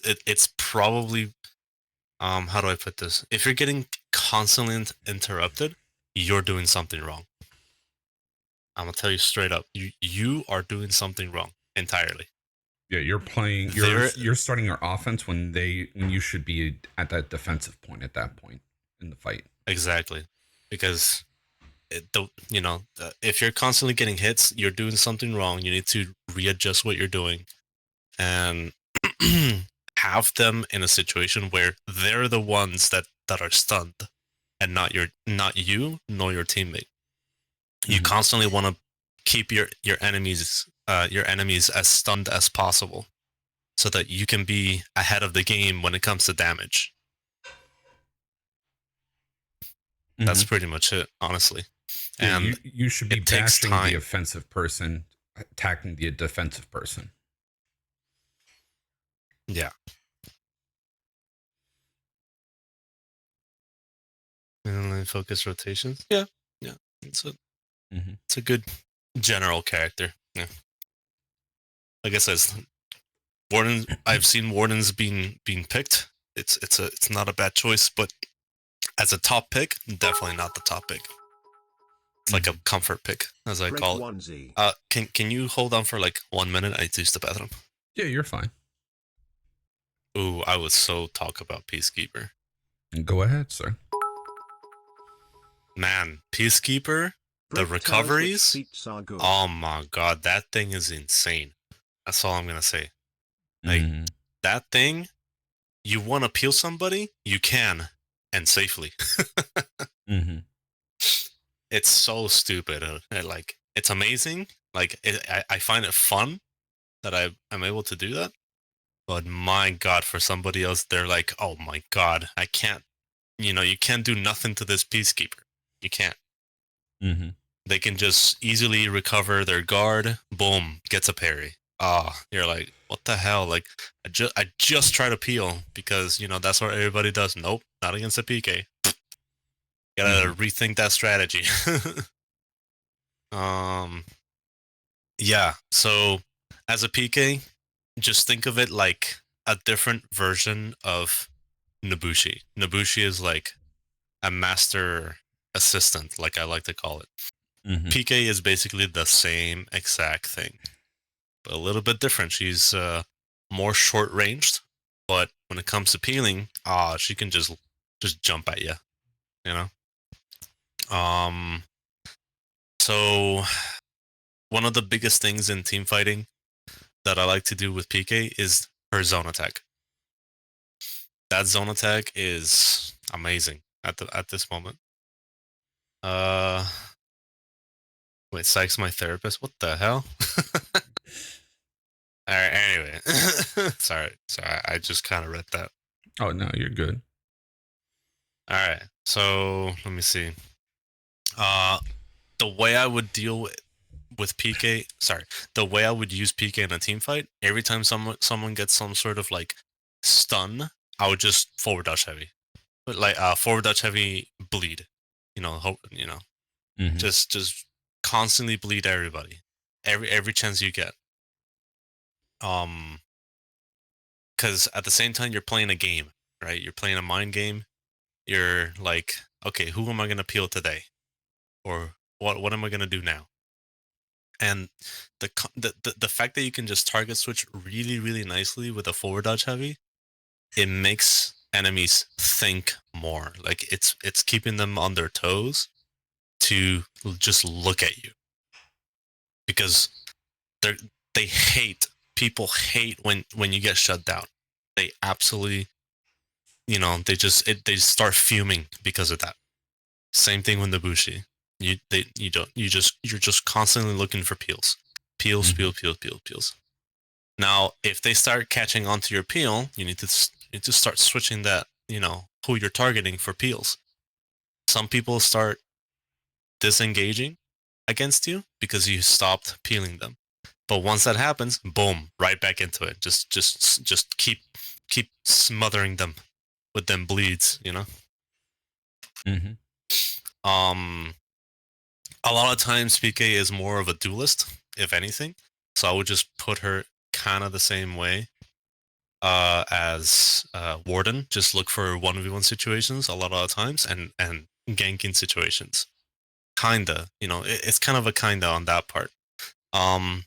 S1: it. It's probably how do I put this? If you're getting constantly interrupted, you're doing something wrong. I'm gonna tell you straight up, you are doing something wrong entirely.
S2: Yeah, you're playing. You're starting your offense when you should be at that defensive point at that point in the fight.
S1: Exactly, because if you're constantly getting hits, you're doing something wrong. You need to readjust what you're doing, and have them in a situation where they're the ones that are stunned, and not you nor your teammate. You constantly want to keep your enemies as stunned as possible, so that you can be ahead of the game when it comes to damage. That's pretty much it, honestly.
S2: Yeah, and you should be bashing the offensive person, attacking the defensive person.
S1: Yeah. And then focus rotations. Yeah. It's a good general character. Yeah. Like I said, Warden. I've seen Wardens being picked. It's not a bad choice, but as a top pick, definitely not the top pick. It's like a comfort pick, as I call it. Can you hold on for like 1 minute? I need to use the bathroom.
S2: Yeah, you're fine.
S1: Ooh, I would so talk about Peacekeeper.
S2: Go ahead, sir.
S1: Man, Peacekeeper, the recoveries. Oh my god, that thing is insane. That's all I'm gonna say. Like that thing, you want to peel somebody, you can, and safely. It's so stupid. Like it's amazing. Like I find it fun that I'm able to do that. But my god, for somebody else, they're like, oh my god, I can't. You can't do nothing to this Peacekeeper. You can't. They can just easily recover their guard. Boom, gets a parry. You're like, what the hell? Like, I just try to peel because that's what everybody does. Nope, not against a PK. Gotta rethink that strategy. Yeah. So, as a PK, just think of it like a different version of Nobushi. Nobushi is like a master assistant, like I like to call it. PK is basically the same exact thing, but a little bit different. She's more short ranged, but when it comes to peeling, she can just jump at you, So one of the biggest things in team fighting that I like to do with PK is her zone attack. That zone attack is amazing at this moment. Uh, wait, Sykes my therapist? What the hell? All right, anyway. sorry, I just kind of read that.
S2: Oh, no, you're good.
S1: All right, so let me see. The way I would deal with PK, the way I would use PK in a team fight, every time someone gets some sort of like stun, I would just forward dodge heavy, but like forward dodge heavy bleed,
S2: Mhm.
S1: just constantly bleed everybody, every chance you get. Because at the same time you're playing a game, right? You're playing a mind game. You're like, okay, who am I gonna peel today, or what am I gonna do now? And the fact that you can just target switch really really nicely with a forward dodge heavy, it makes enemies think more. Like it's keeping them on their toes to just look at you, because they hate people hate when you get shut down. They absolutely, they start fuming because of that. Same thing with the Bushi. You're just constantly looking for peels. Peels, peels. Now, if they start catching onto your peel, you need to start switching that, who you're targeting for peels. Some people start disengaging against you because you stopped peeling them. But once that happens, boom, right back into it. Just keep smothering them with them bleeds,
S2: Mhm.
S1: A lot of times PK is more of a duelist, if anything. So I would just put her kind of the same way as Warden. Just look for 1v1 situations a lot of the times, and ganking situations. Kinda, it's kind of a kinda on that part.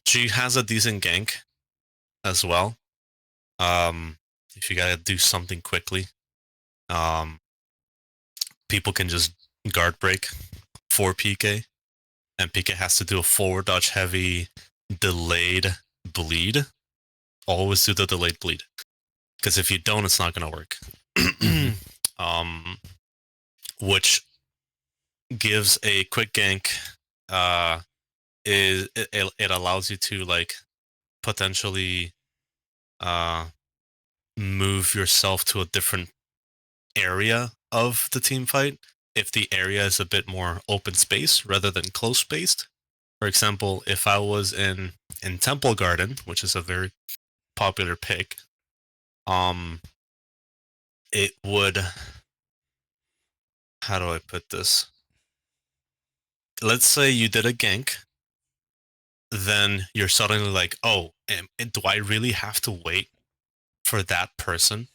S1: She has a decent gank as well. If you gotta do something quickly, um, people can just guard break for PK, and PK has to do a forward dodge heavy delayed bleed. Always do the delayed bleed, because if you don't, it's not gonna work. um, which gives a quick gank. It allows you to like potentially move yourself to a different area of the team fight if the area is a bit more open space rather than close spaced. For example, if I was in Temple Garden, which is a very popular pick, it would, how do I put this? Let's say you did a gank, then you're suddenly like, oh, do I really have to wait for that person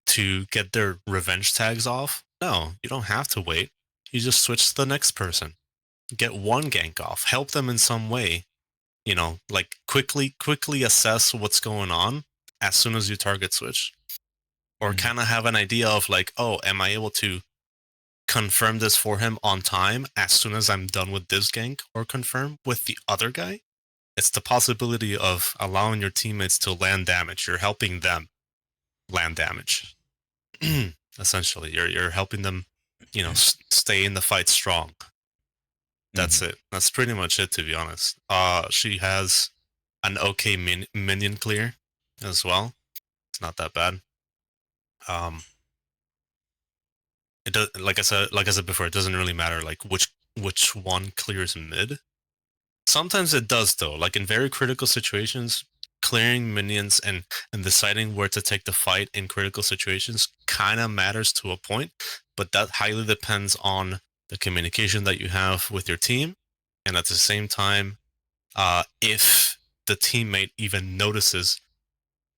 S1: to get their revenge tags off? No, you don't have to wait. You just switch to the next person. Get one gank off. Help them in some way. Like quickly assess what's going on as soon as you target switch. Or kind of have an idea of like, oh, am I able to confirm this for him on time as soon as I'm done with this gank, or confirm with the other guy? It's the possibility of allowing your teammates to land damage. You're helping them land damage. Essentially, you're helping them, stay in the fight strong. That's it. That's pretty much it, to be honest. She has an okay minion clear as well. It's not that bad. It does, like I said before, it doesn't really matter like which one clears mid. Sometimes it does though. Like in very critical situations, clearing minions and deciding where to take the fight in critical situations kind of matters to a point, but that highly depends on the communication that you have with your team, and at the same time, if the teammate even notices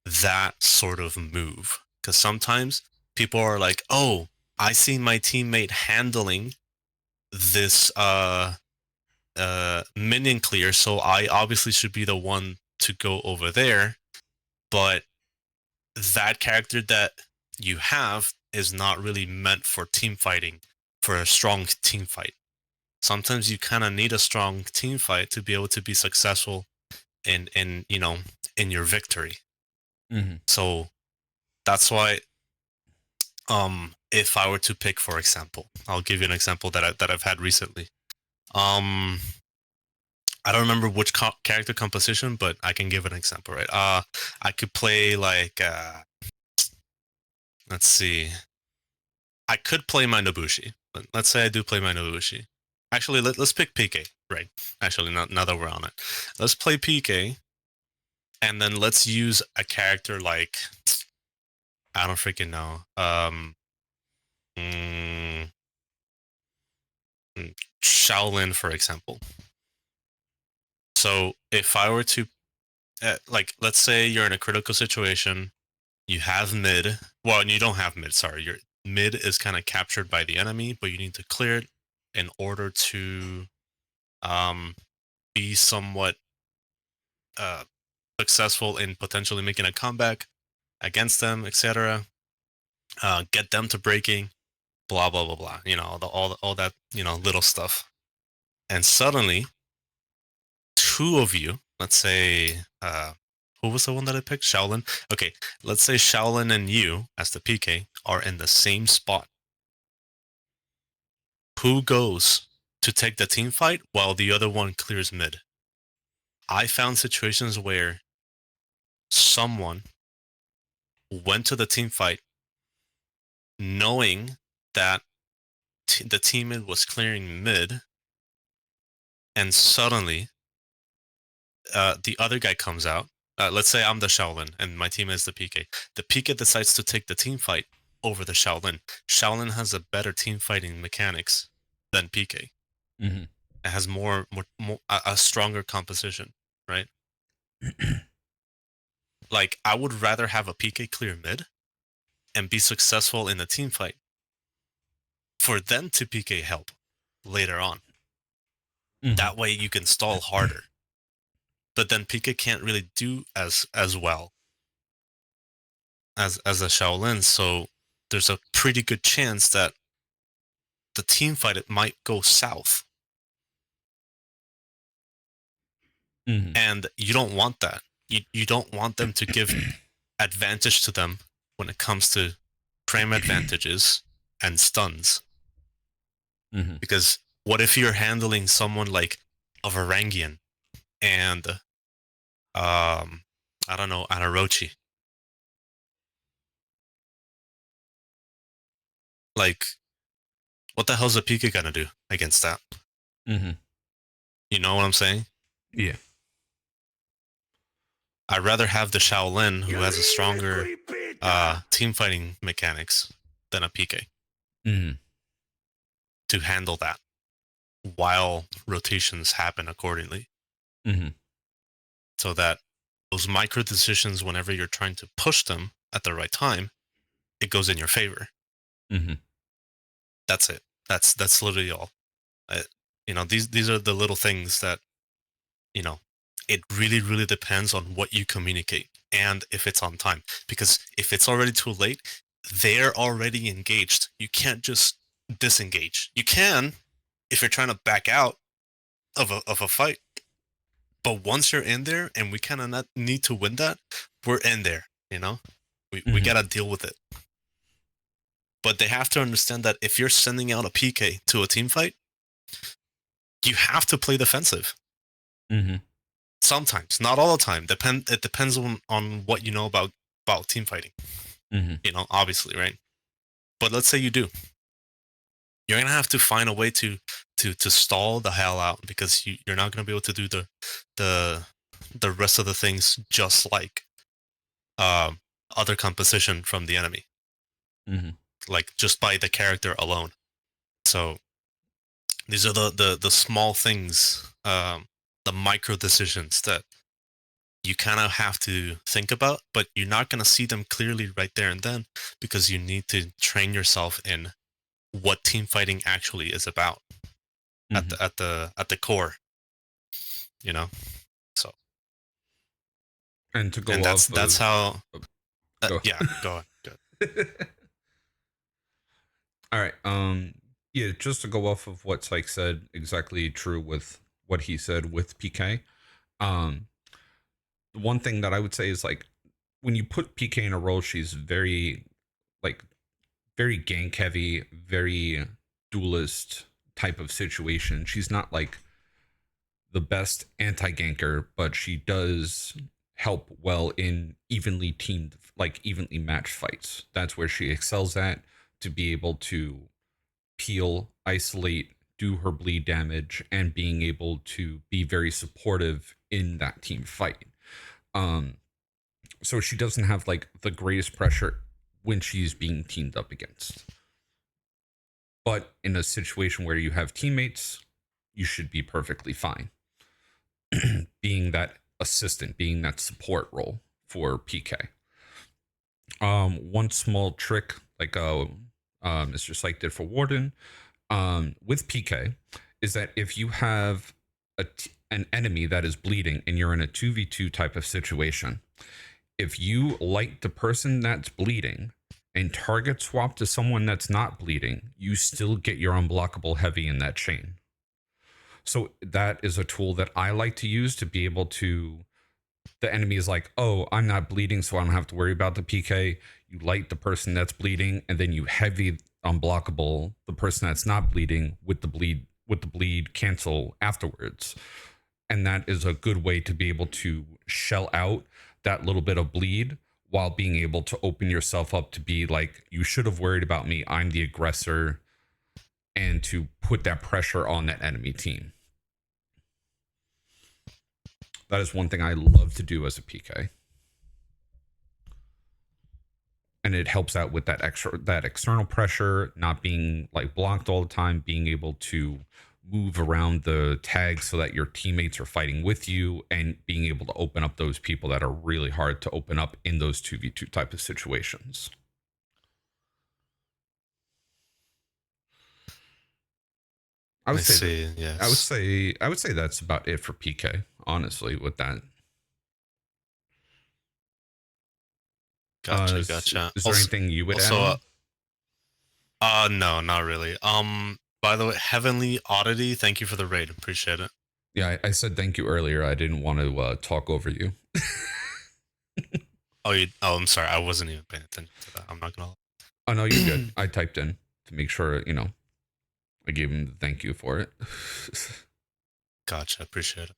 S1: that sort of move. Because sometimes people are like, "Oh, I see my teammate handling this minion clear, so I obviously should be the one to go over there." But that character that you have is not really meant for team fighting, for a strong team fight. Sometimes you kind of need a strong team fight to be able to be successful in your victory. So that's why If I were to pick, for example, I'll give you an example that I've had recently. I don't remember which character composition, but I can give an example, right? I could play like, let's see, I could play my Nobushi. But let's say I do play my Nobushi. Actually, let's pick PK, right? Actually, now that we're on it, let's play PK, and then let's use a character like, I don't freaking know. Mm, Shaolin, for example. So if I were to, like, let's say you're in a critical situation, you have mid. Well, you don't have mid. Sorry, your mid is kind of captured by the enemy, but you need to clear it in order to be somewhat successful in potentially making a comeback against them, etc. Get them to breaking, blah blah blah blah. You know, all that, you know, little stuff. And suddenly, two of you, let's say, who was the one that I picked? Shaolin. Okay, let's say Shaolin and you, as the PK, are in the same spot. Who goes to take the team fight while the other one clears mid? I found situations where someone went to the team fight knowing that the teammate was clearing mid, and suddenly the other guy comes out. Let's say I'm the Shaolin and my team is the PK. The PK decides to take the team fight over the Shaolin. Shaolin has a better team fighting mechanics than PK.
S2: Mm-hmm.
S1: It has more a stronger composition, right? Like, I would rather have a PK clear mid and be successful in the team fight for them to PK help later on.
S2: Mm-hmm.
S1: That way you can stall harder. But then PK can't really do as well as a Shaolin, so there's a pretty good chance that the team fight, it might go south.
S2: Mm-hmm.
S1: And you don't want that. You don't want them to give advantage to them when it comes to frame advantages and stuns.
S2: Mm-hmm.
S1: Because what if you're handling someone like a Varangian and I don't know, an Orochi? Like, what the hell's a PK gonna do against that?
S2: Mm-hmm.
S1: You know what I'm saying?
S2: Yeah.
S1: I'd rather have the Shaolin, who has a stronger team fighting mechanics, than a PK
S2: Mm-hmm.
S1: to handle that while rotations happen accordingly.
S2: Mm-hmm.
S1: So that those micro decisions, whenever you're trying to push them at the right time, it goes in your favor.
S2: Mm-hmm.
S1: That's it. That's literally all. You know, these are the little things that, you know, it really depends on what you communicate and if it's on time. Because if it's already too late, they're already engaged. You can't just disengage. You can if you're trying to back out of a fight. But once you're in there, and we kind of not need to win that, we're in there, you know? We got to deal with it. But they have to understand that if you're sending out a PK to a team fight, you have to play defensive.
S2: Mm-hmm.
S1: Sometimes, not all the time. It depends on what you know about team fighting.
S2: Mm-hmm.
S1: You know, obviously, right? But let's say you do. You're gonna have to find a way to stall the hell out, because you're not gonna be able to do the rest of the things just like other composition from the enemy,
S2: Mm-hmm.
S1: like just by the character alone. So these are the small things, the micro decisions that you kind of have to think about, but you're not going to see them clearly right there and then, because you need to train yourself in what team fighting actually is about.
S2: Mm-hmm.
S1: At the core, you know. So,
S2: And to go
S1: and
S2: off
S1: that's
S2: of,
S1: how
S2: go.
S1: yeah, go on.
S2: All right. Yeah, just to go off of what Syke said, exactly true with what he said with PK. Um, the one thing that I would say is, like, when you put PK in a role, she's very, like, very gank heavy, very duelist type of situation. She's not like the best anti-ganker, but she does help well in evenly teamed, like evenly matched fights. That's where she excels at, to be able to peel, isolate, do her bleed damage, and being able to be very supportive in that team fight. So she doesn't have like the greatest pressure when she's being teamed up against. But in a situation where you have teammates, you should be perfectly fine. Being that assistant, being that support role for PK. One small trick, like Mr. Syke did for Warden, with PK, is that if you have an enemy that is bleeding and you're in a 2v2 type of situation, if you light the person that's bleeding and target swap to someone that's not bleeding, you still get your unblockable heavy in that chain. So that is a tool that I like to use to be able to, the enemy is like, oh, I'm not bleeding, so I don't have to worry about the PK. You light the person that's bleeding, and then you heavy unblockable the person that's not bleeding with the bleed cancel afterwards. And that is a good way to be able to shell out that little bit of bleed while being able to open yourself up to be like, you should have worried about me, I'm the aggressor, and to put that pressure on that enemy team. That is one thing I love to do as a PK. And it helps out with that external pressure, not being like blocked all the time, being able to move around the tag so that your teammates are fighting with you, and being able to open up those people that are really hard to open up in those 2v2 type of situations. I would say that's about it for PK, honestly, with that.
S1: Gotcha.
S2: Is there anything you would add on?
S1: No, not really. By the way, Heavenly Oddity, thank you for the raid. Appreciate it.
S2: Yeah, I said thank you earlier. I didn't want to talk over you.
S1: I'm sorry. I wasn't even paying attention to that. I'm not gonna.
S2: Oh no, you're good. I typed in to make sure, I gave him the thank you for it.
S1: Gotcha. Appreciate it.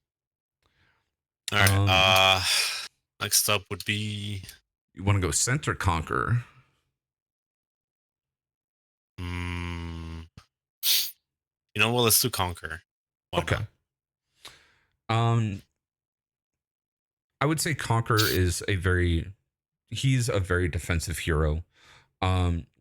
S1: All right. Next up would be.
S2: You want to go center Conqueror?
S1: You know what? Let's do Conqueror. Why
S2: okay.
S1: Not?
S2: I would say Conqueror is he's a very defensive hero.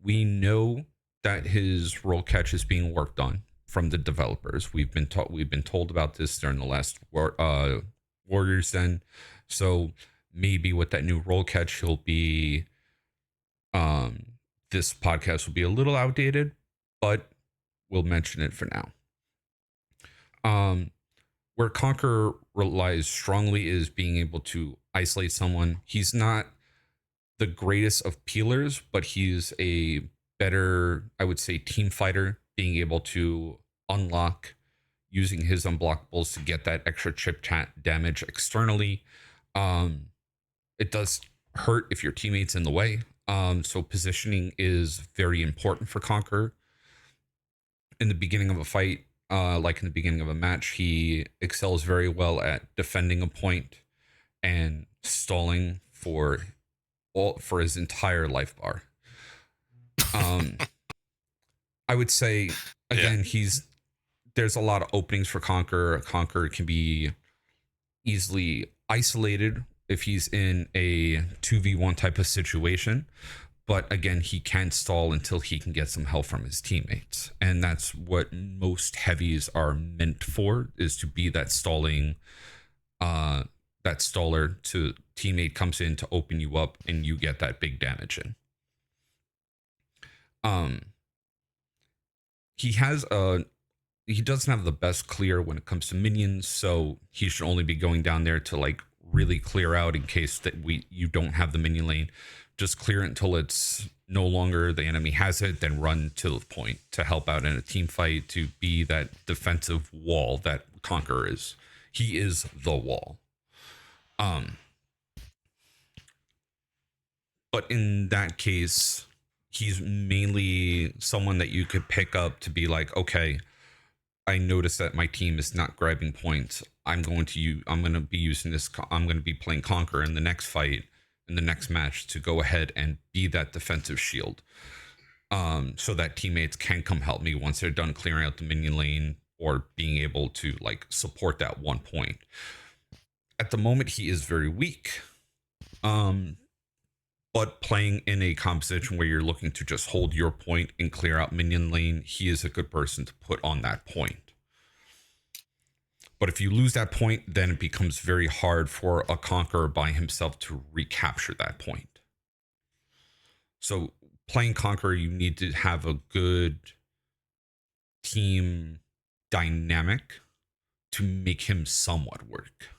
S2: We know that his roll catch is being worked on from the developers. We've been told about this during the last Warriors Den. So maybe with that new roll catch, he'll be this podcast will be a little outdated, but we'll mention it for now. Where Conqueror relies strongly is being able to isolate someone. He's not the greatest of peelers, but he's a better, I would say, team fighter, being able to unlock using his unblockables to get that extra chip damage externally. It does hurt if your teammate's in the way. So positioning is very important for Conqueror. In the beginning of a fight, like in the beginning of a match, he excels very well at defending a point and stalling for his entire life bar. I would say again, there's a lot of openings for Conqueror. Conqueror can be easily isolated if he's in a 2v1 type of situation. But again, he can stall until he can get some help from his teammates. And that's what most heavies are meant for, is to be that stalling, that staller to teammate comes in to open you up and you get that big damage in. He doesn't have the best clear when it comes to minions, so he should only be going down there to like really clear out in case that you don't have the minion lane. Just clear it until it's no longer the enemy has it, then run to the point to help out in a team fight, to be that defensive wall that Conqueror is. He is the wall. But in that case, he's mainly someone that you could pick up to be like, okay, I notice that my team is not grabbing points. I'm going to be using this. I'm going to be playing Conqueror in the next fight, in the next match, to go ahead and be that defensive shield. So that teammates can come help me once they're done clearing out the minion lane or being able to like support that 1 point. At the moment, he is very weak. But playing in a composition where you're looking to just hold your point and clear out minion lane, he is a good person to put on that point. But if you lose that point, then it becomes very hard for a Conqueror by himself to recapture that point. So playing Conqueror, you need to have a good team dynamic to make him somewhat work.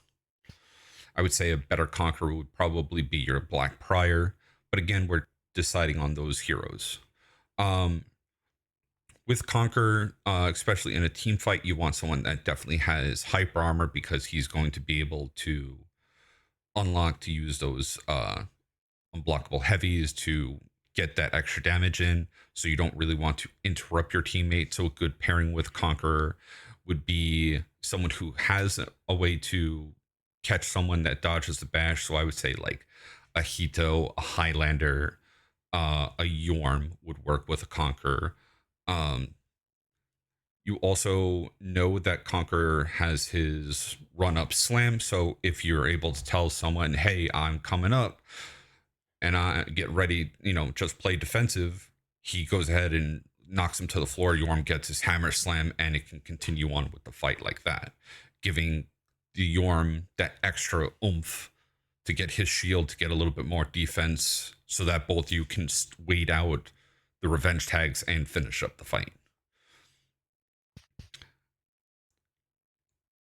S2: I would say a better Conqueror would probably be your Black Prior. But again, we're deciding on those heroes. With Conqueror, especially in a team fight, you want someone that definitely has hyper armor because he's going to be able to unlock to use those unblockable heavies to get that extra damage in. So you don't really want to interrupt your teammate. So a good pairing with Conqueror would be someone who has a way to catch someone that dodges the bash. So I would say like a Hito, a Highlander, a Yorm would work with a Conqueror. You also know that Conqueror has his run-up slam, so if you're able to tell someone, hey, I'm coming up, and I get ready, just play defensive, he goes ahead and knocks him to the floor, Yorm gets his hammer slam, and it can continue on with the fight like that, giving the Yorm that extra oomph to get his shield, to get a little bit more defense, so that both you can wait out the revenge tags and finish up the fight.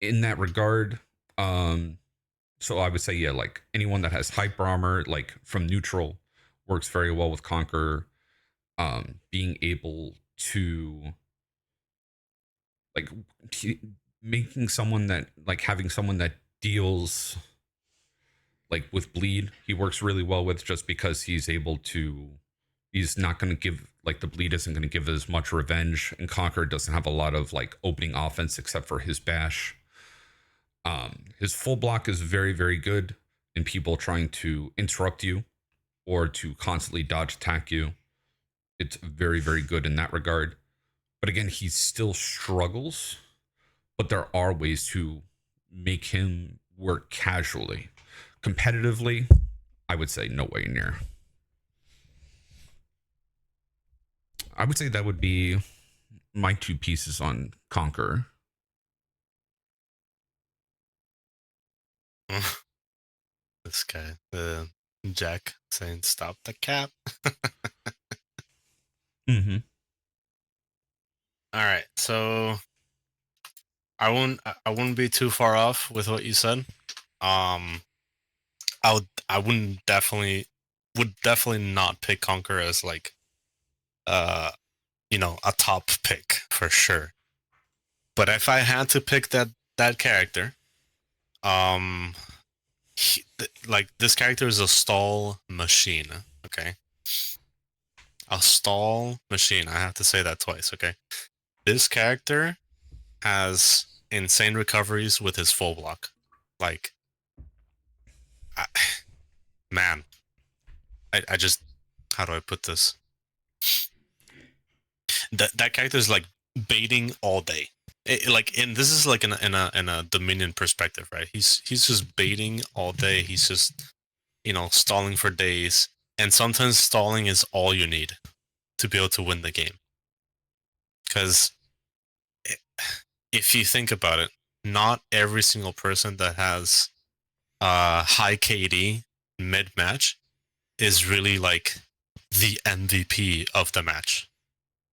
S2: In that regard, so I would say, yeah, like anyone that has hyper armor, like from neutral, works very well with Conqueror. Being able to like making someone that like having someone that deals like with bleed, he works really well with, just because he's not going to give, like, the bleed isn't going to give as much revenge, and Conqueror doesn't have a lot of like opening offense except for his bash. His full block is very, very good in people trying to interrupt you or to constantly dodge attack you. It's very, very good in that regard. But again, he still struggles, but there are ways to make him work casually. Competitively, I would say no way near. I would say that would be my 2 pieces on Conqueror.
S1: This guy, the Jack saying, "Stop the cap."
S2: Mm-hmm.
S1: All right, so I wouldn't be too far off with what you said. I would definitely not pick Conqueror as like a top pick for sure. But if I had to pick that character, this character is a stall machine. Okay, a stall machine. I have to say that twice. Okay, this character has insane recoveries with his full block. Like, man, I just, how do I put this? That character is like baiting all day. This is like in a Dominion perspective, right? He's just baiting all day. He's just stalling for days, and sometimes stalling is all you need to be able to win the game. Because if you think about it, not every single person that has high KD mid match is really like the MVP of the match.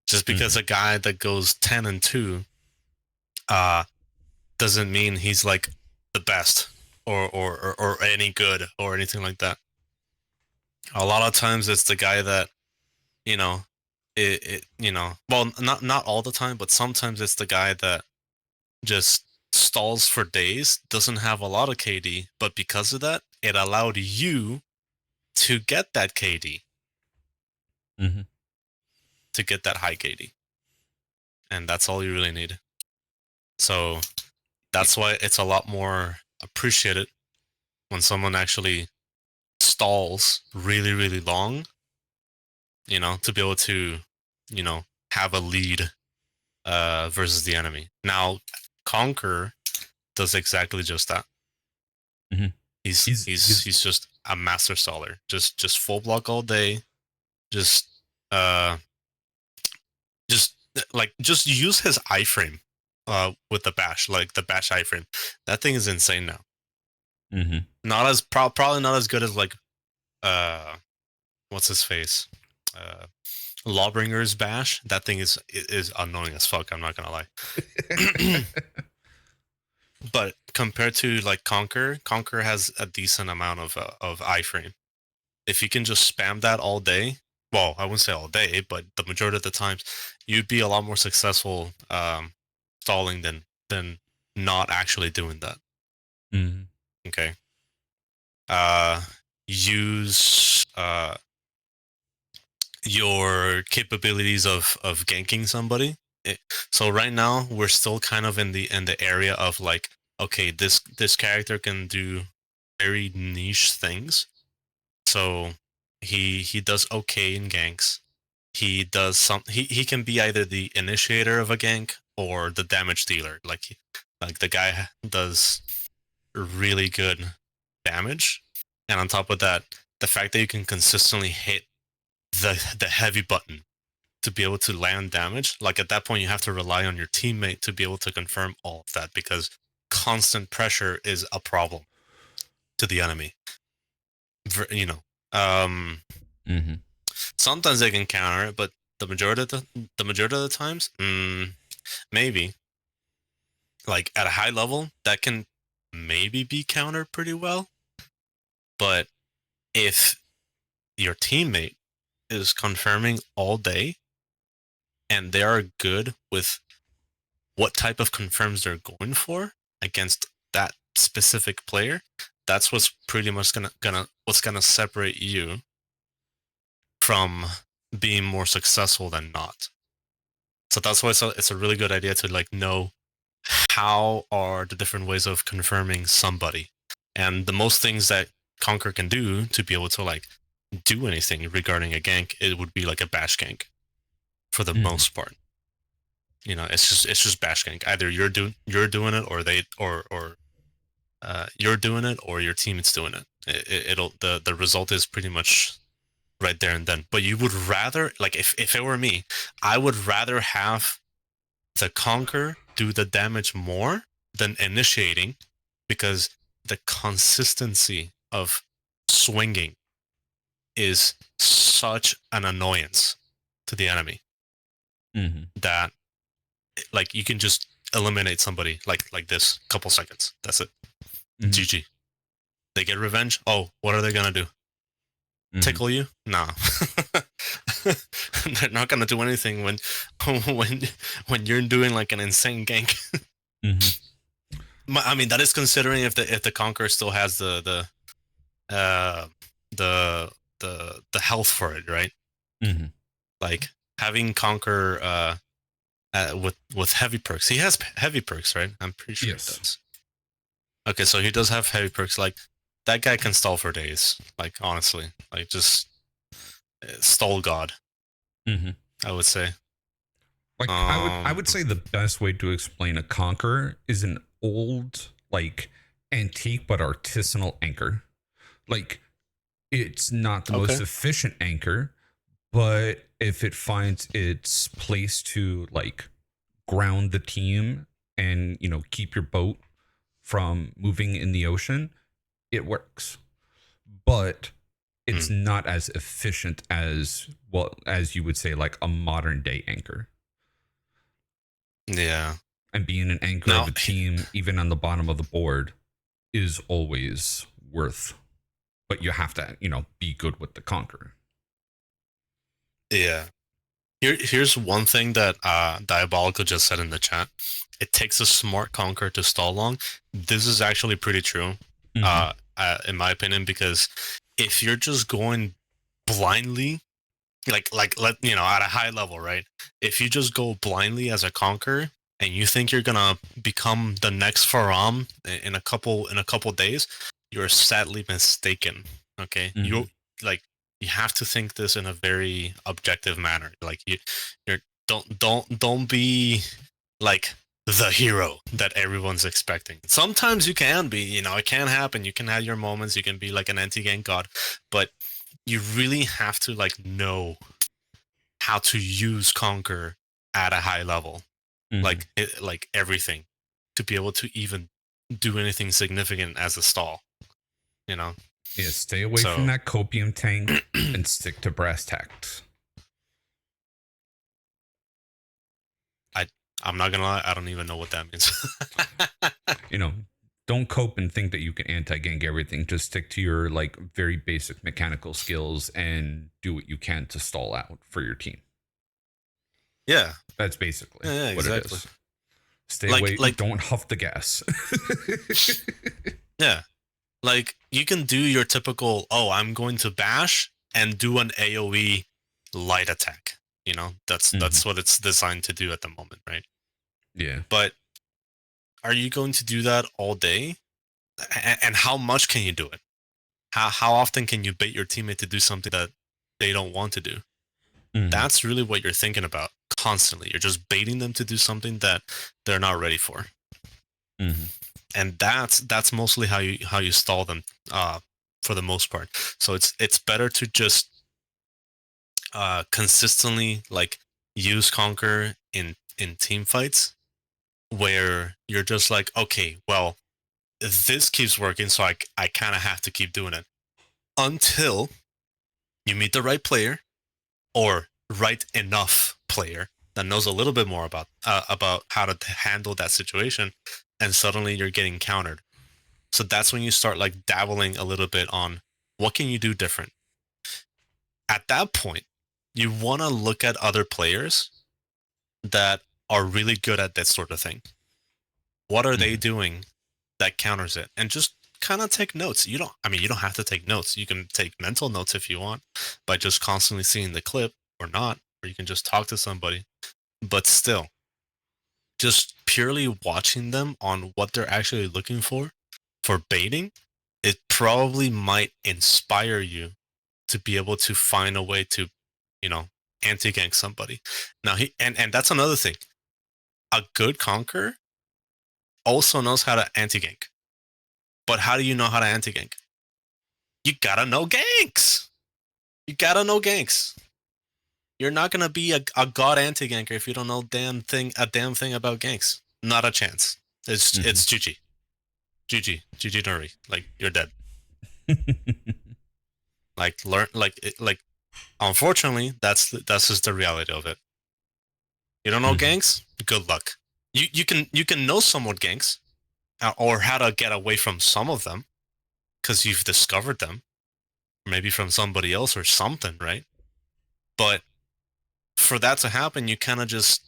S1: Just because a guy that goes 10-2 doesn't mean he's like the best or any good or anything like that. A lot of times it's the guy that, well, not all the time, but sometimes it's the guy that just stalls for days, doesn't have a lot of KD, but because of that, it allowed you to get that KD.
S2: Mm-hmm.
S1: to get that high KD. And that's all you really need. So that's why it's a lot more appreciated when someone actually stalls really, really long, to be able to, have a lead versus the enemy. Now, Conqueror does exactly just that.
S2: Mm-hmm.
S1: He's just a master staller. Just full block all day. Just use his iframe with the bash, like the bash iframe. That thing is insane now.
S2: Mm-hmm.
S1: Not as probably not as good as like what's his face? Lawbringer's bash. That thing is annoying as fuck, I'm not gonna lie. But compared to like Conqueror has a decent amount of iframe. If you can just spam that all day, well, I wouldn't say all day, but the majority of the times, you'd be a lot more successful stalling than not actually doing that.
S2: Mm-hmm.
S1: Okay. Use your capabilities of ganking somebody. So right now we're still kind of in the area of like, okay, this character can do very niche things. So he does okay in ganks. He does he can be either the initiator of a gank or the damage dealer. Like the guy does really good damage, and on top of that, the fact that you can consistently hit the heavy button to be able to land damage, like at that point you have to rely on your teammate to be able to confirm all of that, because constant pressure is a problem to the enemy.
S2: Mm-hmm.
S1: Sometimes they can counter it, but the majority of the times, maybe. Like at a high level, that can maybe be countered pretty well. But if your teammate is confirming all day and they are good with what type of confirms they're going for against that specific player, that's what's pretty much gonna separate you from being more successful than not. So that's why it's a really good idea to like know how are the different ways of confirming somebody. And the most things that Conqueror can do to be able to like do anything regarding a gank, it would be like a bash gank for the most part. It's just bash gank. Either you're doing it, or you're doing it, or your teammate's doing it. It'll the result is pretty much right there and then. But you would rather, like, if it were me, I would rather have the Conqueror do the damage more than initiating, because the consistency of swinging is such an annoyance to the enemy that like you can just eliminate somebody like this couple seconds. That's it. GG. They get revenge. Oh, what are they gonna do? Tickle you? Nah. They're not gonna do anything when you're doing like an insane gank. I mean, that is considering if the Conqueror still has the health for it, right? Like having Conqueror with heavy perks. He has heavy perks, right? I'm pretty sure he does. Okay, so he does have heavy perks. Like that guy can stall for days. Like honestly, like just stall god. I would say.
S2: Like I would say the best way to explain a Conqueror is an old, like, antique but artisanal anchor. Like, it's not the most efficient anchor, but if it finds its place to like ground the team and keep your boat from moving in the ocean, it works. But it's not as efficient as, well, as you would say, like a modern day anchor.
S1: Yeah.
S2: And being an anchor of a team, even on the bottom of the board, is always worth. But you have to, be good with the Conqueror.
S1: Yeah. Here's one thing that Diabolical just said in the chat. It takes a smart Conqueror to stall long. This is actually pretty true, in my opinion, because if you're just going blindly let at a high level, right? If you just go blindly as a conqueror and you think you're gonna become the next Faram in a couple days, you're sadly mistaken. Okay, you have to think this in a very objective manner. Like you're don't be like the hero that everyone's expecting. Sometimes you can be, it can happen. You can have your moments. You can be like an anti-gank god, but you really have to like know how to use Conquer at a high level, like everything, to be able to even do anything significant as a stall.
S2: Yeah, stay away from that copium tank and stick to brass tacks.
S1: I'm not gonna lie, I don't even know what that means.
S2: Don't cope and think that you can anti-gank everything. Just stick to your like very basic mechanical skills and do what you can to stall out for your team.
S1: Yeah,
S2: that's basically what
S1: exactly.
S2: it is. Stay away. Don't huff the gas.
S1: Yeah, like you can do your typical, I'm going to bash and do an AoE light attack. That's what it's designed to do at the moment, right?
S2: Yeah.
S1: But are you going to do that all day? And how much can you do it? How often can you bait your teammate to do something that they don't want to do? That's really what you're thinking about constantly. You're just baiting them to do something that they're not ready for. And that's mostly how you stall them for the most part. So it's better to just consistently like use Conquer in team fights where you're just like, okay, well, this keeps working, so I kind of have to keep doing it until you meet the right player or right enough player that knows a little bit more about how to handle that situation, and suddenly you're getting countered. So that's when you start like dabbling a little bit on what can you do different. At that point, you want to look at other players that are really good at that sort of thing. What are they doing that counters it? And just kind of take notes. You don't have to take notes. You can take mental notes if you want by just constantly seeing the clip or not, or you can just talk to somebody. But still, just purely watching them on what they're actually looking for baiting, it probably might inspire you to be able to find a way to, anti-gank somebody. Now and that's another thing. A good conqueror also knows how to anti-gank. But how do you know how to anti-gank? You gotta know ganks. You're not gonna be a god anti-ganker if you don't know a damn thing about ganks. Not a chance. It's GG. GG Nuri. Like, you're dead. Unfortunately, that's just the reality of it. You don't know ganks? Good luck. You can know somewhat ganks, or how to get away from some of them, because you've discovered them, maybe from somebody else or something, right? But for that to happen, you kind of just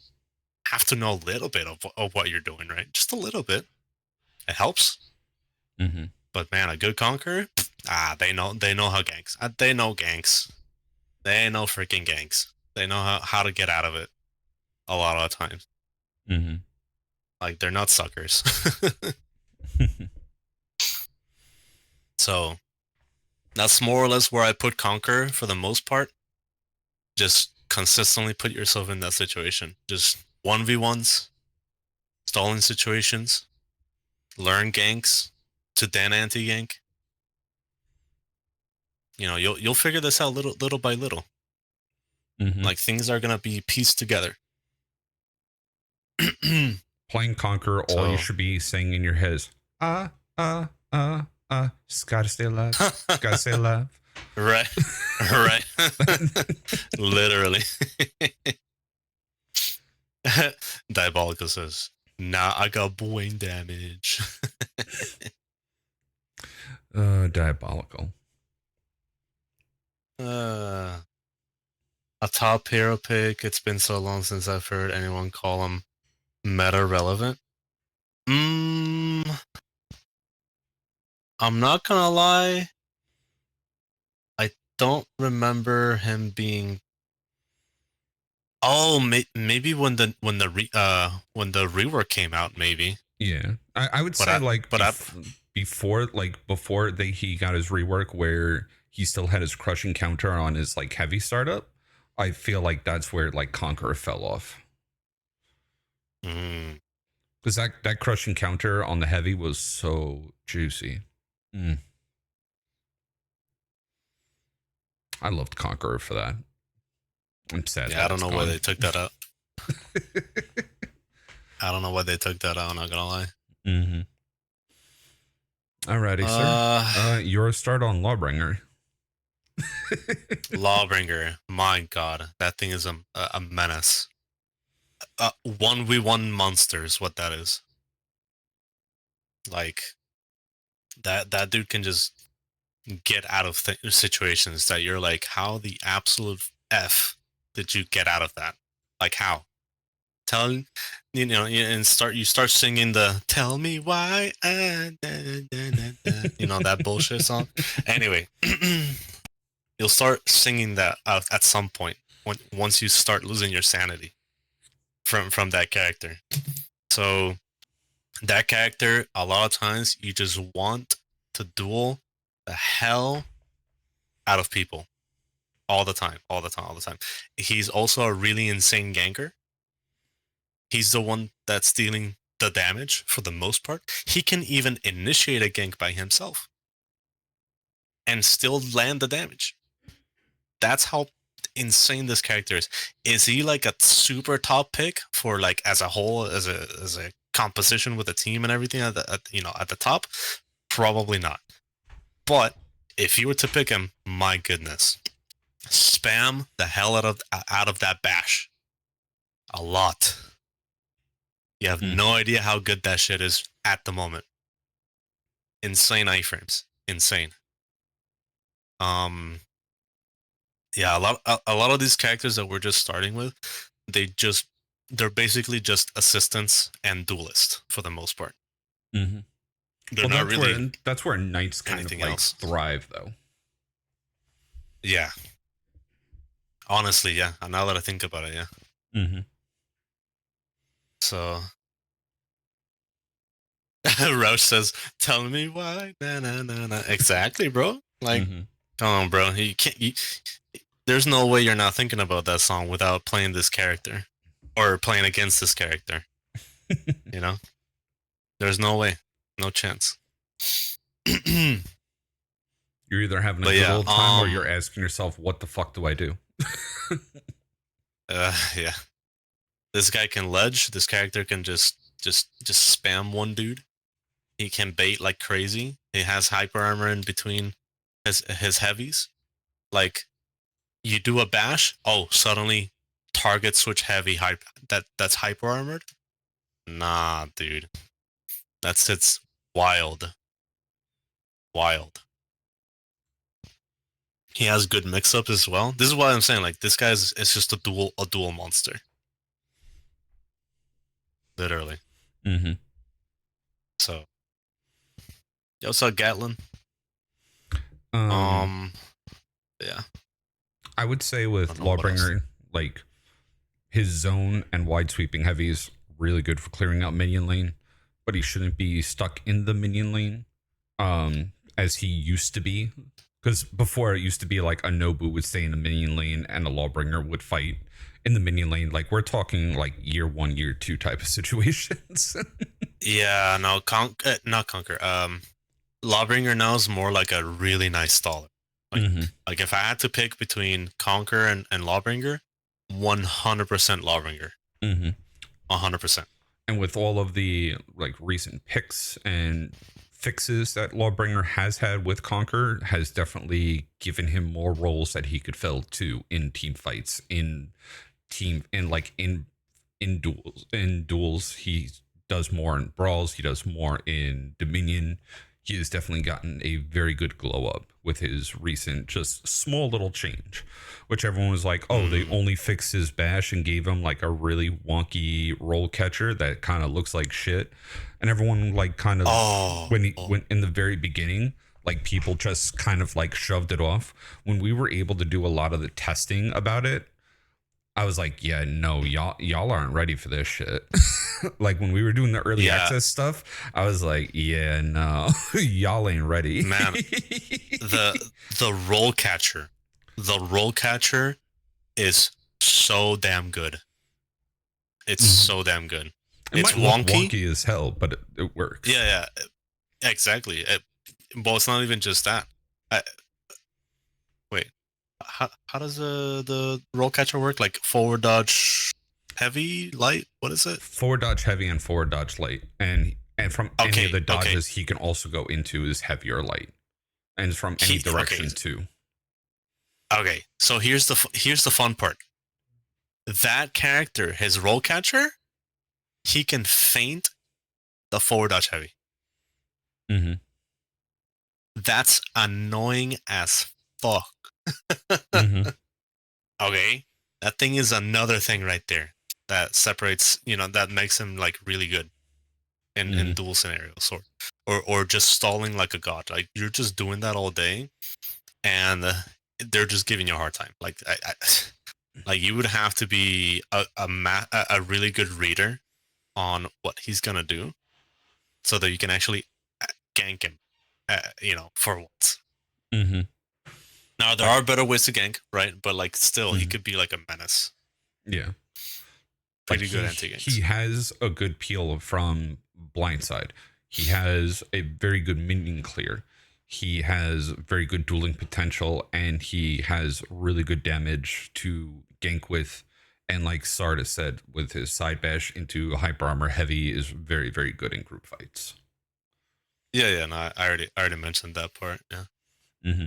S1: have to know a little bit of what you're doing, right? Just a little bit. It helps. But man, a good conqueror, they know how ganks. They know ganks. They know freaking ganks. They know how to get out of it a lot of times. Like, they're not suckers. So that's more or less where I put Conqueror for the most part. Just consistently put yourself in that situation. Just 1v1s, stalling situations, learn ganks to then anti-gank. You'll figure this out little by little. Like, things are gonna be pieced together.
S2: Playing Conqueror, all you should be saying in your head is just gotta stay alive. Just gotta stay alive.
S1: Right. Literally. Diabolical says, nah, I got brain damage.
S2: Diabolical.
S1: A top hero pick. It's been so long since I've heard anyone call him meta relevant. I'm not gonna lie. I don't remember him being Oh, maybe when the rework came out, maybe.
S2: Yeah, I would say before he got his rework where he still had his crushing counter on his like heavy startup. I feel like that's where like Conqueror fell off. Because that crushing counter on the heavy was so juicy. I loved Conqueror for that. I'm sad.
S1: Yeah, I don't know why they took that out. I don't know why they took that out. I'm not gonna lie.
S2: Alrighty, sir. Your start on Lawbringer.
S1: Lawbringer, my god, that thing is a menace. 1v1 monster is what that is. Like that dude can just get out of situations that you're like, how the absolute f did you get out of that? Like how? And you start singing the "Tell Me Why," that bullshit song. Anyway, you'll start singing that at some point once you start losing your sanity from that character. So that character, a lot of times you just want to duel the hell out of people all the time. He's also a really insane ganker. He's the one that's dealing the damage for the most part. He can even initiate a gank by himself and still land the damage. That's how insane this character is. Is he like a super top pick for like as a whole, as a composition with a team and everything at the top? Probably not. But if you were to pick him, my goodness, spam the hell out of that bash a lot. You have no idea how good that shit is at the moment. Insane iframes. Insane. Yeah, a lot of these characters that we're just starting with, they're basically just assistants and duelists for the most part. They're not really.
S2: That's where knights kind of like thrive, though.
S1: Yeah. Honestly, yeah. Now that I think about it, yeah. So, Roush says, "Tell me why." Nah. Exactly, bro. Like, come on, bro. You can't. There's no way you're not thinking about that song without playing this character or playing against this character. There's no way, no chance.
S2: You're either having a good old time or you're asking yourself, "What the fuck do I do?"
S1: Yeah. This guy can ledge. This character can just spam one dude. He can bait like crazy. He has hyper armor in between his heavies. Like, you do a bash, suddenly target switch heavy that's hyper armored. Nah, dude, it's wild. He has good mix-ups as well. This is why I'm saying, like, this guy is just a dual monster. Literally. So, yo, what's up, Gatlin? Yeah.
S2: I would say with Lawbringer, like, his zone and wide sweeping heavies really good for clearing out minion lane, but he shouldn't be stuck in the minion lane as he used to be. Because before it used to be like a Nobu would stay in the minion lane and a Lawbringer would fight in the minion lane. Like, we're talking like year 1, year 2 type of situations.
S1: Yeah, no, not Conqueror. Lawbringer now is more like a really nice staller. Like if I had to pick between Conqueror and Lawbringer, 100% Lawbringer. 100%.
S2: And with all of the like recent picks and fixes that Lawbringer has had with Conqueror, has definitely given him more roles that he could fill too in team fights, in duels. He does more in brawls. He does more in Dominion. He has definitely gotten a very good glow up with his recent just small little change, which everyone was like, oh, they only fixed his bash and gave him like a really wonky roll catcher that kind of looks like shit. And everyone like kind of when in the very beginning, like people just kind of like shoved it off. When we were able to do a lot of the testing about it, I was like, yeah, no, y'all aren't ready for this shit. Like when we were doing the early access stuff, I was like, yeah, no, y'all ain't ready.
S1: Man, the roll catcher, is so damn good. It's so damn good.
S2: It
S1: It's
S2: might look
S1: wonky.
S2: wonky as hell, but it works.
S1: Yeah, exactly. Well, it's not even just that. Wait, how does the roll catcher work? Like forward dodge, heavy, light. What is it?
S2: Forward dodge heavy and forward dodge light, and from any of the dodges he can also go into is heavy or light, and from any direction too.
S1: Okay, so here's the fun part. That character, his roll catcher, he can feint the forward dodge heavy.
S2: Mm-hmm.
S1: That's annoying as fuck.
S2: Mm-hmm.
S1: Okay, that thing is another thing right there that separates, that makes him like really good in dual scenarios, or just stalling like a god. Like you're just doing that all day, and they're just giving you a hard time. Like like you would have to be a really good reader on what he's gonna do, so that you can actually gank him, for once.
S2: Mm-hmm.
S1: Now there are better ways to gank, right? But like still, he could be like a menace.
S2: Yeah,
S1: pretty good anti-ganks.
S2: He has a good peel from blindside. He has a very good minion clear. He has very good dueling potential, and he has really good damage to gank with. And like Sarda said, with his side bash into hyper armor heavy is very, very good in group fights.
S1: Yeah, no, I already mentioned that part. Yeah.
S2: Mm-hmm.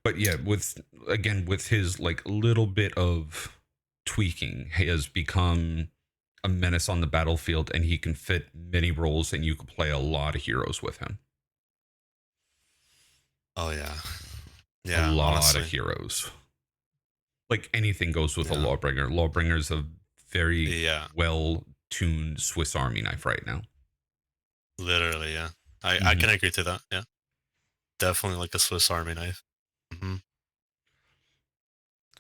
S2: But yeah, with his like little bit of tweaking, he has become a menace on the battlefield, and he can fit many roles, and you can play a lot of heroes with him.
S1: Oh yeah,
S2: a lot
S1: honestly.
S2: of heroes. Like anything goes with a Lawbringer. Lawbringer's a very well-tuned Swiss Army knife right now.
S1: Literally, yeah. I can agree to that. Yeah, definitely like a Swiss Army knife. Mm-hmm.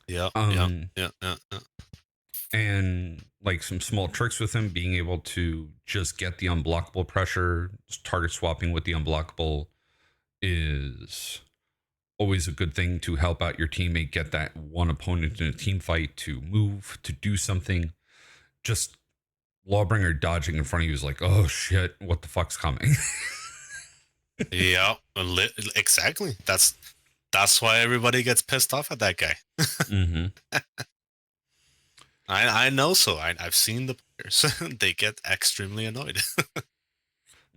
S1: Yeah.
S2: And like some small tricks with him, being able to just get the unblockable pressure, target swapping with the unblockable is always a good thing to help out your teammate get that one opponent in a team fight to move, to do something. Just Lawbringer dodging in front of you is like, oh shit, what the fuck's coming?
S1: Yeah, exactly. That's why everybody gets pissed off at that guy.
S2: Mm-hmm.
S1: I know, so I've seen the players. They get extremely annoyed.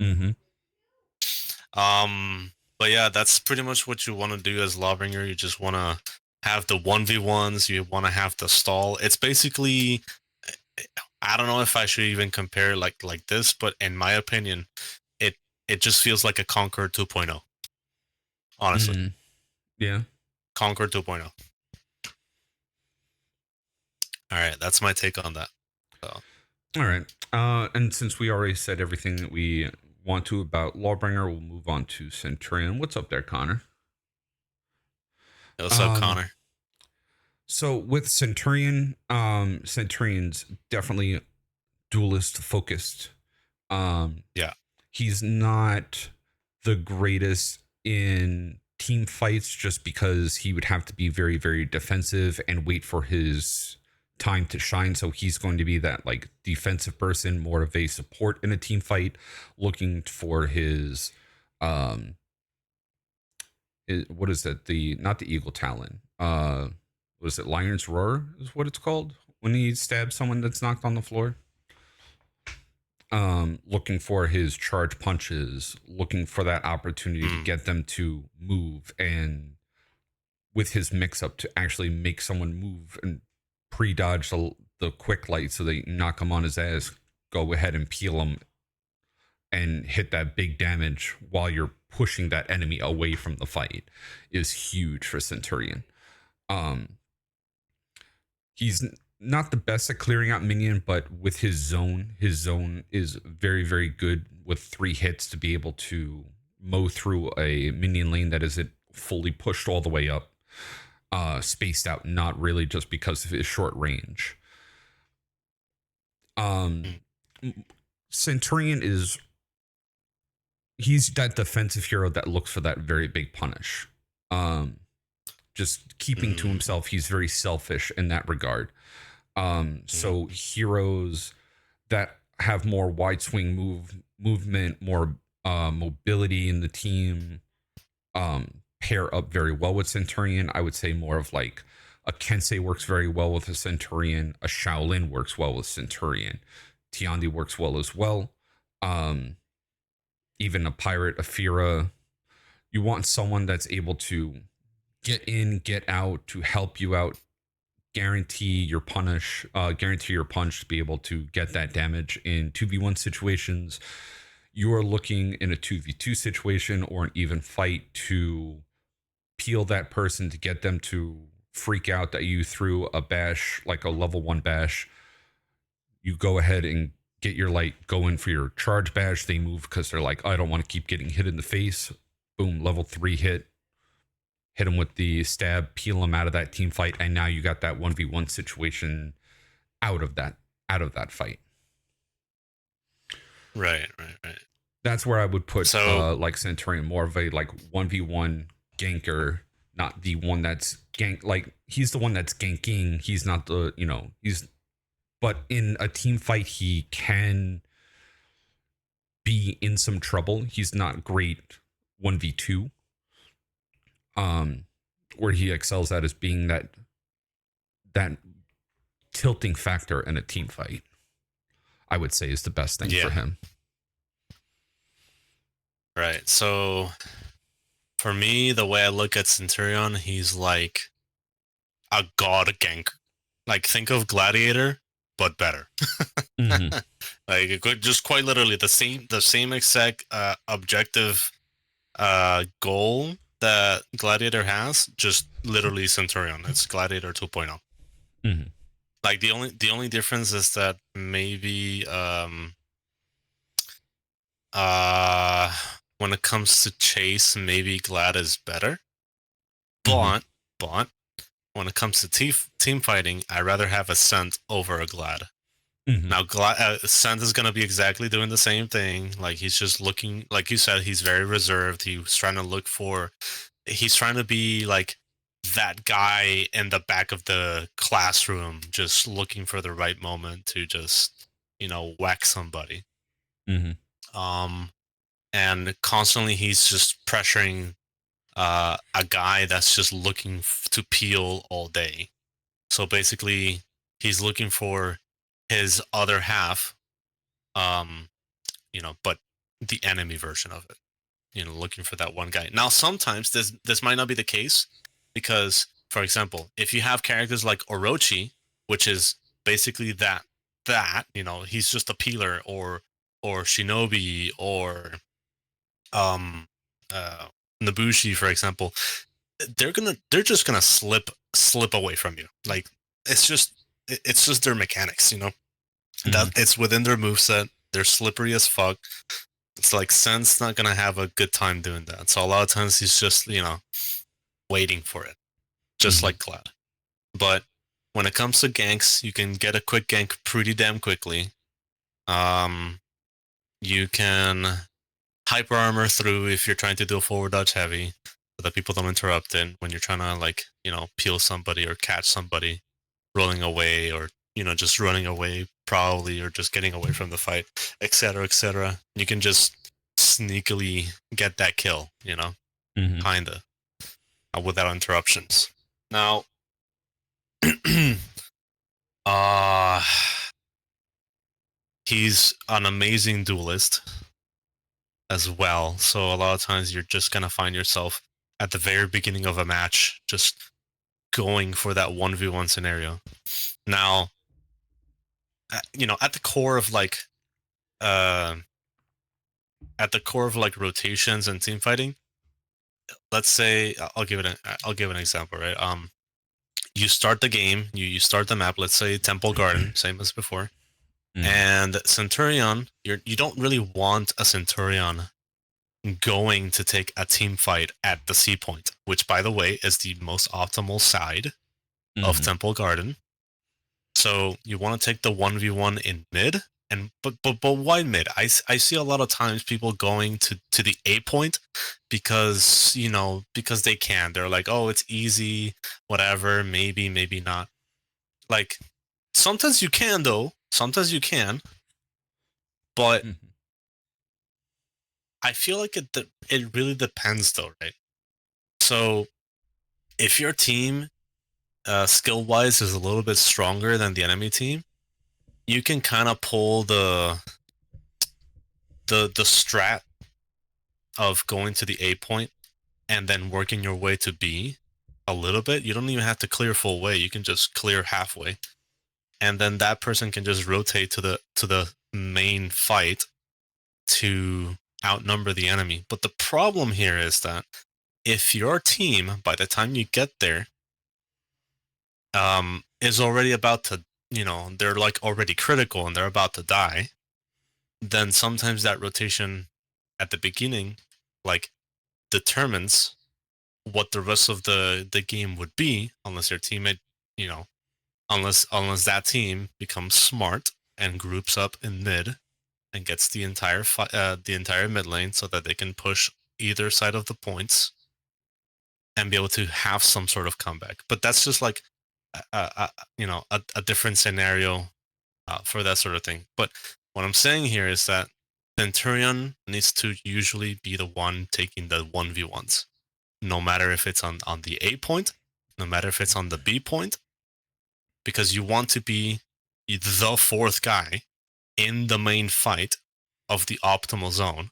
S2: Mm-hmm.
S1: But yeah, that's pretty much what you want to do as Lawbringer. You just want to have the 1v1s. You want to have the stall. It's basically, I don't know if I should even compare like this, but in my opinion, it just feels like a Conqueror 2.0. Honestly.
S2: Yeah.
S1: Conqueror 2.0. All right, that's my take on that. So.
S2: All right. And since we already said everything that we want to about Lawbringer, we'll move on to Centurion. What's up there, Connor?
S1: Hey, what's up, Connor?
S2: So with Centurion, Centurion's definitely duelist focused.
S1: Yeah.
S2: He's not the greatest in team fights just because he would have to be very, very defensive and wait for his time to shine. So he's going to be that like defensive person, more of a support in a team fight, looking for his what is it? Not the Eagle Talon. What is it? Lion's Roar is what it's called when he stabs someone that's knocked on the floor. Looking for his charge punches, looking for that opportunity to get them to move, and with his mix up to actually make someone move and pre-dodge the quick light so they knock him on his ass, go ahead and peel him and hit that big damage while you're pushing that enemy away from the fight is huge for Centurion. He's not the best at clearing out minion, but with his zone is very, very good with 3 hits to be able to mow through a minion lane that isn't fully pushed all the way up. spaced out, not really just because of his short range. Centurion he's that defensive hero that looks for that very big punish. Just keeping to himself, he's very selfish in that regard. So heroes that have more wide swing movement, more mobility in the team, pair up very well with Centurion. I would say more of like a Kensei works very well with a Centurion. A Shaolin works well with Centurion. Tiandi works well as well. Even a Pirate, a Fira. You want someone that's able to get in, get out, to help you out, guarantee your punch to be able to get that damage in 2v1 situations. You are looking in a 2v2 situation or an even fight to peel that person, to get them to freak out that you threw a bash, like a level 1 bash. You go ahead and get your go in for your charge bash. They move because they're like, I don't want to keep getting hit in the face. Boom, level 3 hit them with the stab, peel them out of that team fight, and now you got that 1v1 situation out of that fight.
S1: Right.
S2: That's where I would put like Centurion, more of a like 1v1 ganker, not the one that's gank. Like he's the one that's ganking. He's not the, but in a team fight, he can be in some trouble. He's not great 1v2. Where he excels at is being that tilting factor in a team fight, I would say is the best thing for him.
S1: Right. So for me, the way I look at Centurion, he's like a god gank. Like think of Gladiator, but better. Like it could just quite literally the same exact objective goal that Gladiator has, just literally Centurion. It's Gladiator 2.0. Like the only difference is that maybe when it comes to chase, maybe Glad is better. But when it comes to team fighting, I'd rather have a Scent over a Glad. Now, Scent is going to be exactly doing the same thing. Like, he's just looking, like you said, he's very reserved. He's trying to be like that guy in the back of the classroom, just looking for the right moment to just, whack somebody. And constantly he's just pressuring a guy that's just looking to peel all day. So basically, he's looking for his other half, but the enemy version of it, looking for that one guy. Now, sometimes this might not be the case because, for example, if you have characters like Orochi, which is basically that, he's just a peeler, or Shinobi, or Nabushi, for example, they're just gonna slip away from you. Like it's just their mechanics, that it's within their moveset. They're slippery as fuck. It's like Sen's not gonna have a good time doing that. So a lot of times he's just waiting for it, just like Glad. But when it comes to ganks, you can get a quick gank pretty damn quickly. You can hyper armor through if you're trying to do a forward dodge heavy, so that people don't interrupt it when you're trying to peel somebody or catch somebody rolling away, or just running away probably, or just getting away from the fight, etc. You can just sneakily get that kill, kinda, without interruptions. Now he's an amazing duelist as well. So a lot of times you're just going to find yourself at the very beginning of a match just going for that 1v1 scenario. Now, at the core of rotations and team fighting, let's say I'll give an example, right? You start the game, you start the map, let's say Temple Garden, same as before. And Centurion, you don't really want a Centurion going to take a team fight at the C point, which, by the way, is the most optimal side of Temple Garden. So you want to take the 1v1 in mid, but why mid? I see a lot of times people going to the A point because because they can. They're like, oh, it's easy, whatever, maybe not. Like sometimes you can though. Sometimes you can, but I feel like it really depends though, right? So if your team skill wise is a little bit stronger than the enemy team, you can kind of pull the strat of going to the A point and then working your way to B a little bit. You don't even have to clear full way. You can just clear halfway, and then that person can just rotate to the main fight to outnumber the enemy. But the problem here is that if your team, by the time you get there, is already about to, they're like already critical and they're about to die, then sometimes that rotation at the beginning, like, determines what the rest of the game would be, unless your teammate, unless that team becomes smart and groups up in mid and gets the entire mid lane so that they can push either side of the points and be able to have some sort of comeback. But that's just like a different scenario for that sort of thing. But what I'm saying here is that Centurion needs to usually be the one taking the 1v1s, no matter if it's on the A point, no matter if it's on the B point, because you want to be the fourth guy in the main fight of the optimal zone.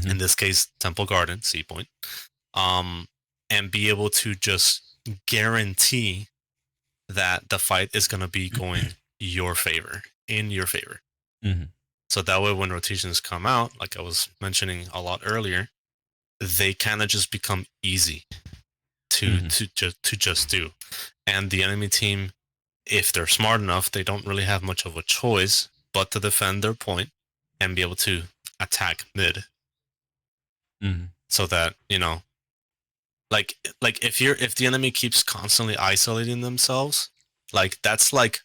S1: In this case, Temple Garden, C point, and be able to just guarantee that the fight is going to be going in your favor. So that way, when rotations come out, like I was mentioning a lot earlier, they kind of just become easy to just do. And the enemy team, if they're smart enough, they don't really have much of a choice but to defend their point and be able to attack mid. So that, like if the enemy keeps constantly isolating themselves, like that's like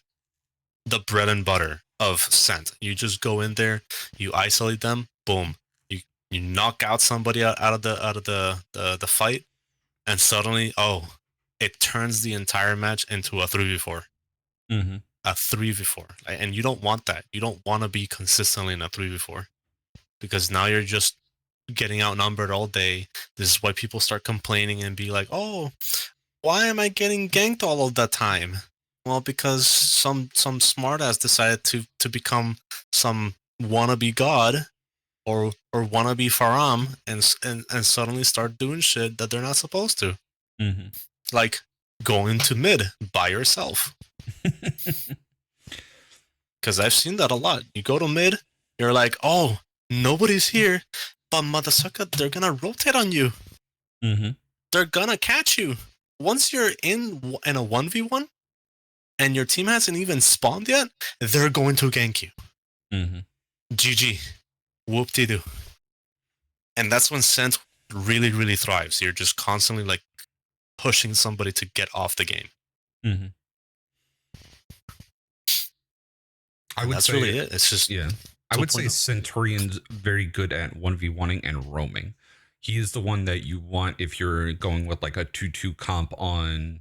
S1: the bread and butter of Scent. You just go in there, you isolate them, boom, you knock out somebody out of the fight, and suddenly, it turns the entire match into a 3v4. A 3v4. And you don't want that. You don't want to be consistently in a 3v4, because now you're just getting outnumbered all day. This is why people start complaining and be like, oh, why am I getting ganked all of the time? Well, because some smartass decided to become some wannabe god or wannabe Faram and suddenly start doing shit that they're not supposed to. Like going to mid by yourself. Because I've seen that a lot. You go to mid, you're like, oh, nobody's here, but motherfucker, they're gonna rotate on you. They're gonna catch you. Once you're in a 1v1 and your team hasn't even spawned yet, they're going to gank you. GG. Whoop-de-doo. And that's when Scent really, really thrives. You're just constantly like pushing somebody to get off the game. That's really it. It's just,
S2: yeah. I would say Centurion's very good at 1v1ing and roaming. He is the one that you want if you're going with like a 2-2 comp on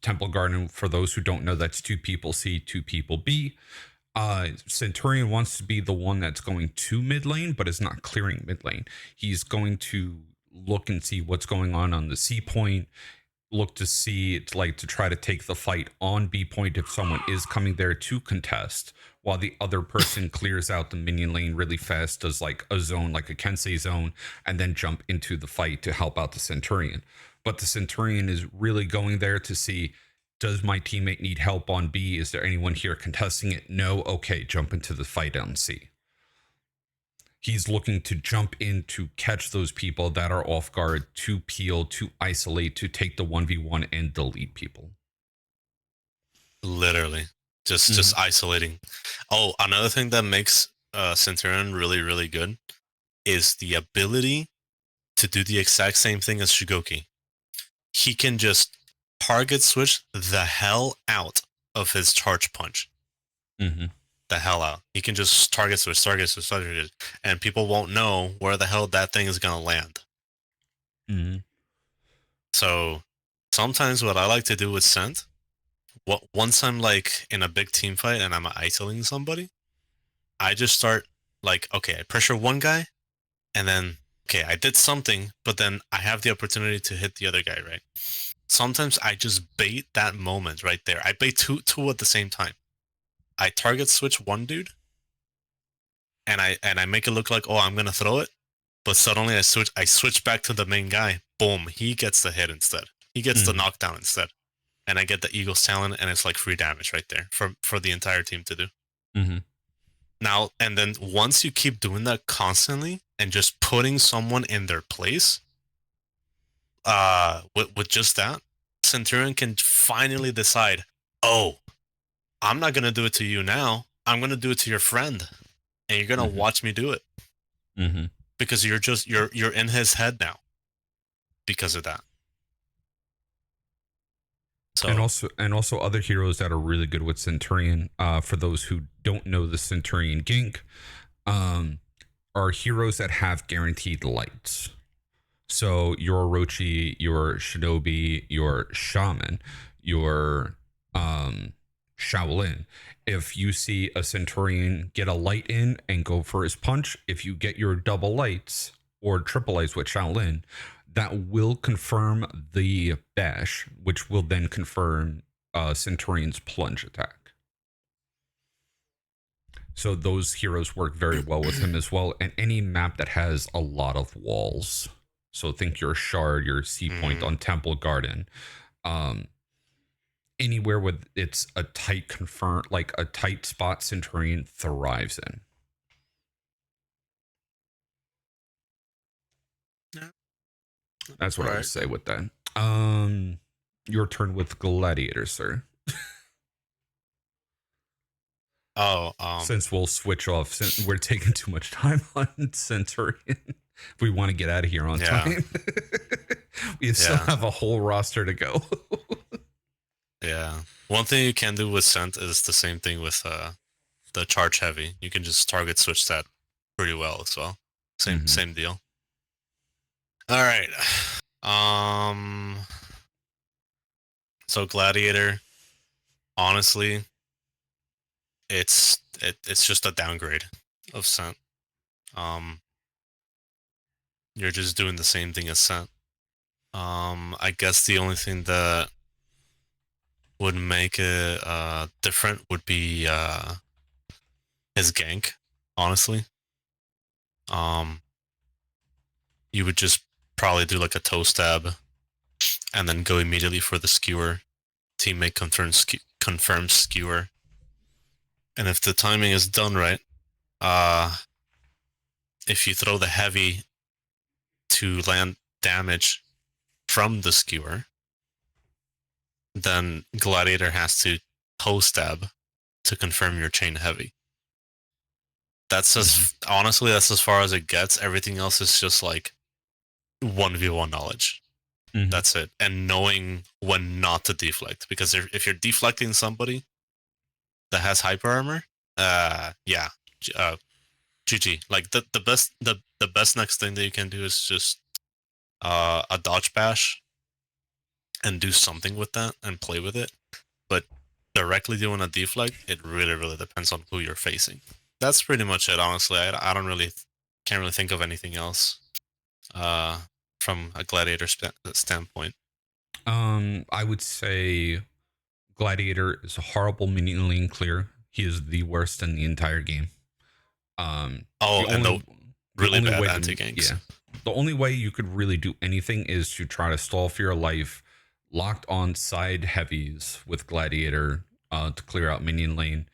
S2: Temple Garden. For those who don't know, that's 2 people C, 2 people B. Centurion wants to be the one that's going to mid lane, but is not clearing mid lane. He's going to look and see what's going on the C point, look to see it's like to try to take the fight on B point if someone is coming there to contest, while the other person clears out the minion lane really fast, does like a zone, like a Kensei zone, and then jump into the fight to help out the Centurion. But the Centurion is really going there to see, does my teammate need help on B? Is there anyone here contesting it? No? Okay, jump into the fight on C. He's looking to jump in to catch those people that are off guard, to peel, to isolate, to take the 1v1 and delete people.
S1: Literally. Just isolating. Oh, another thing that makes Centurion really, really good is the ability to do the exact same thing as Shugoki. He can just target switch the hell out of his charge punch.
S2: Mm-hmm.
S1: The hell out. He can just target switch, and people won't know where the hell that thing is going to land.
S2: Mm-hmm.
S1: So sometimes what I like to do with Scent, once I'm like in a big team fight and I'm isolating somebody, I just start like, okay, I pressure one guy, and then, okay, I did something, but then I have the opportunity to hit the other guy, right? Sometimes I just bait that moment right there. I bait two at the same time. I target switch one dude, and I make it look like, oh, I'm gonna throw it, but suddenly I switch back to the main guy. Boom, he gets the hit instead. He gets the knockdown instead, and I get the Eagle's Talon, and it's like free damage right there for the entire team to do.
S2: Mm-hmm.
S1: Now, and then once you keep doing that constantly and just putting someone in their place, with just that, Centurion can finally decide, oh, I'm not gonna do it to you now. I'm gonna do it to your friend, and you're gonna watch me do it.
S2: Mm-hmm.
S1: Because you're in his head now. Because of that. So
S2: And also other heroes that are really good with Centurion. For those who don't know the Centurion gank, are heroes that have guaranteed lights. So your Orochi, your Shinobi, your Shaman, your Shaolin. If you see a Centurion get a light in and go for his punch, if you get your double lights or triple lights with Shaolin, that will confirm the bash, which will then confirm Centurion's plunge attack. So those heroes work very well with him as well. And any map that has a lot of walls. So think your Shard, your Sea Point on Temple Garden. Anywhere with it's a tight like a tight spot, Centurion thrives in.
S1: Yeah.
S2: That's what I would say with that. Your turn with Gladiator, sir.
S1: Oh,
S2: since we'll switch off, since we're taking too much time on Centurion, we want to get out of here on time. We still have a whole roster to go.
S1: Yeah. One thing you can do with Scent is the same thing with the charge heavy. You can just target switch that pretty well as well. Same deal. All right. So Gladiator, honestly, it's just a downgrade of Scent. You're just doing the same thing as Scent. I guess the only thing that would make it different would be his gank, honestly. You would just probably do like a toe stab and then go immediately for the skewer. Teammate confirms skewer. And if the timing is done right, if you throw the heavy to land damage from the skewer, then Gladiator has to toe stab to confirm your chain heavy. That's honestly, that's as far as it gets. Everything else is just like 1v1 knowledge. That's it. And knowing when not to deflect. Because if you're deflecting somebody that has hyper armor, GG. Like the best next thing that you can do is just a dodge bash and do something with that and play with it. But directly doing a deflect, it really, really depends on who you're facing. That's pretty much it, honestly. I can't really think of anything else from a Gladiator standpoint.
S2: I would say Gladiator is a horrible minion lane clear. He is the worst in the entire game.
S1: Really bad anti-ganks.
S2: Yeah. The only way you could really do anything is to try to stall for your life, locked on side heavies with Gladiator to clear out minion lane.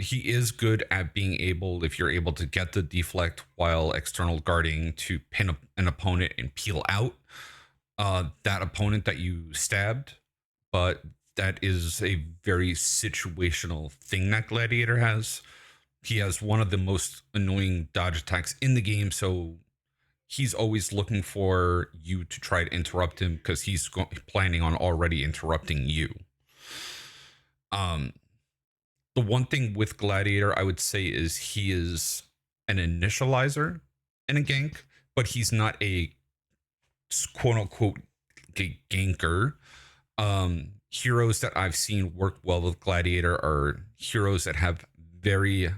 S2: He is good at being able, if you're able to get the deflect while external guarding, to pin an opponent and peel out that opponent that you stabbed. But that is a very situational thing that Gladiator has. He has one of the most annoying dodge attacks in the game, so he's always looking for you to try to interrupt him because he's planning on already interrupting you. The one thing with Gladiator I would say is he is an initializer in a gank, but he's not a quote unquote ganker. Heroes that I've seen work well with Gladiator are heroes that have very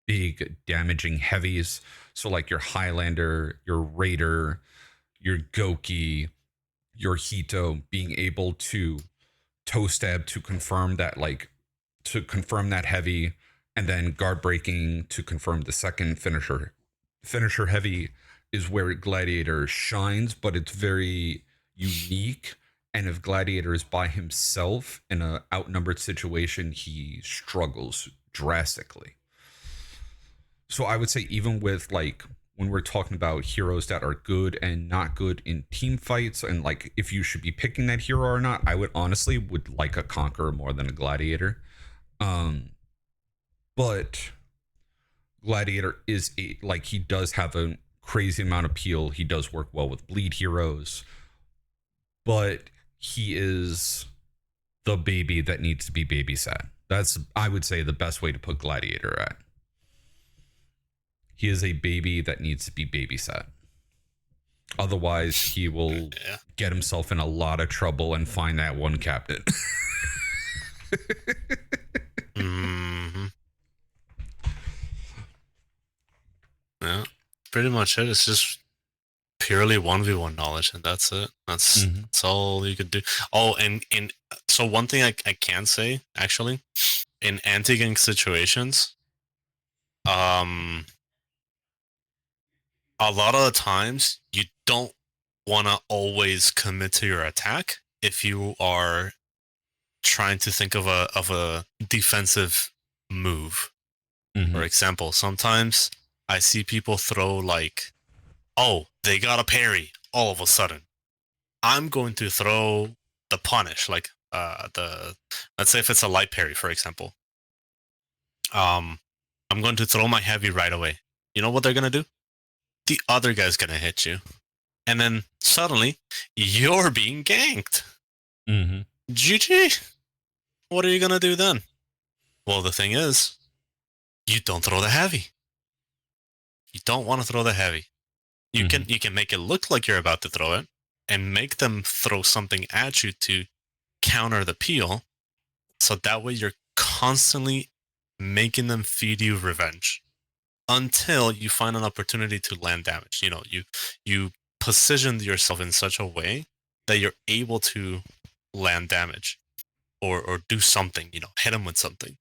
S2: big damaging heavies. So like your Highlander, your Raider, your Goki, your Hito being able to toe stab to confirm that heavy, and then guard breaking to confirm the second finisher. Finisher heavy is where Gladiator shines, but it's very unique. And if Gladiator is by himself in an outnumbered situation, he struggles drastically. So I would say even with like when we're talking about heroes that are good and not good in team fights, and like if you should be picking that hero or not, I would honestly like a Conqueror more than a Gladiator. But Gladiator is he does have a crazy amount of peel. He does work well with bleed heroes, but he is the baby that needs to be babysat. That's, I would say, the best way to put Gladiator at. He is a baby that needs to be babysat. Otherwise, he will get himself in a lot of trouble and find that one captain.
S1: Mm-hmm. Yeah, pretty much it. It's just purely 1v1 knowledge, and that's it. That's all you could do. Oh, and so one thing I can say, actually, in anti-gank situations, a lot of the times you don't want to always commit to your attack if you are trying to think of a defensive move. For example, sometimes I see people throw like, oh, they got a parry all of a sudden. I'm going to throw the punish, like let's say if it's a light parry, for example. I'm going to throw my heavy right away. You know what they're gonna do? The other guy's gonna hit you, and then suddenly you're being ganked. GG. What are you gonna do then? Well, the thing is, you don't throw the heavy. You don't want to throw the heavy. You can make it look like you're about to throw it, and make them throw something at you to counter the peel. So that way you're constantly making them feed you revenge until you find an opportunity to land damage. You know, you positioned yourself in such a way that you're able to land damage or do something, you know, hit them with something.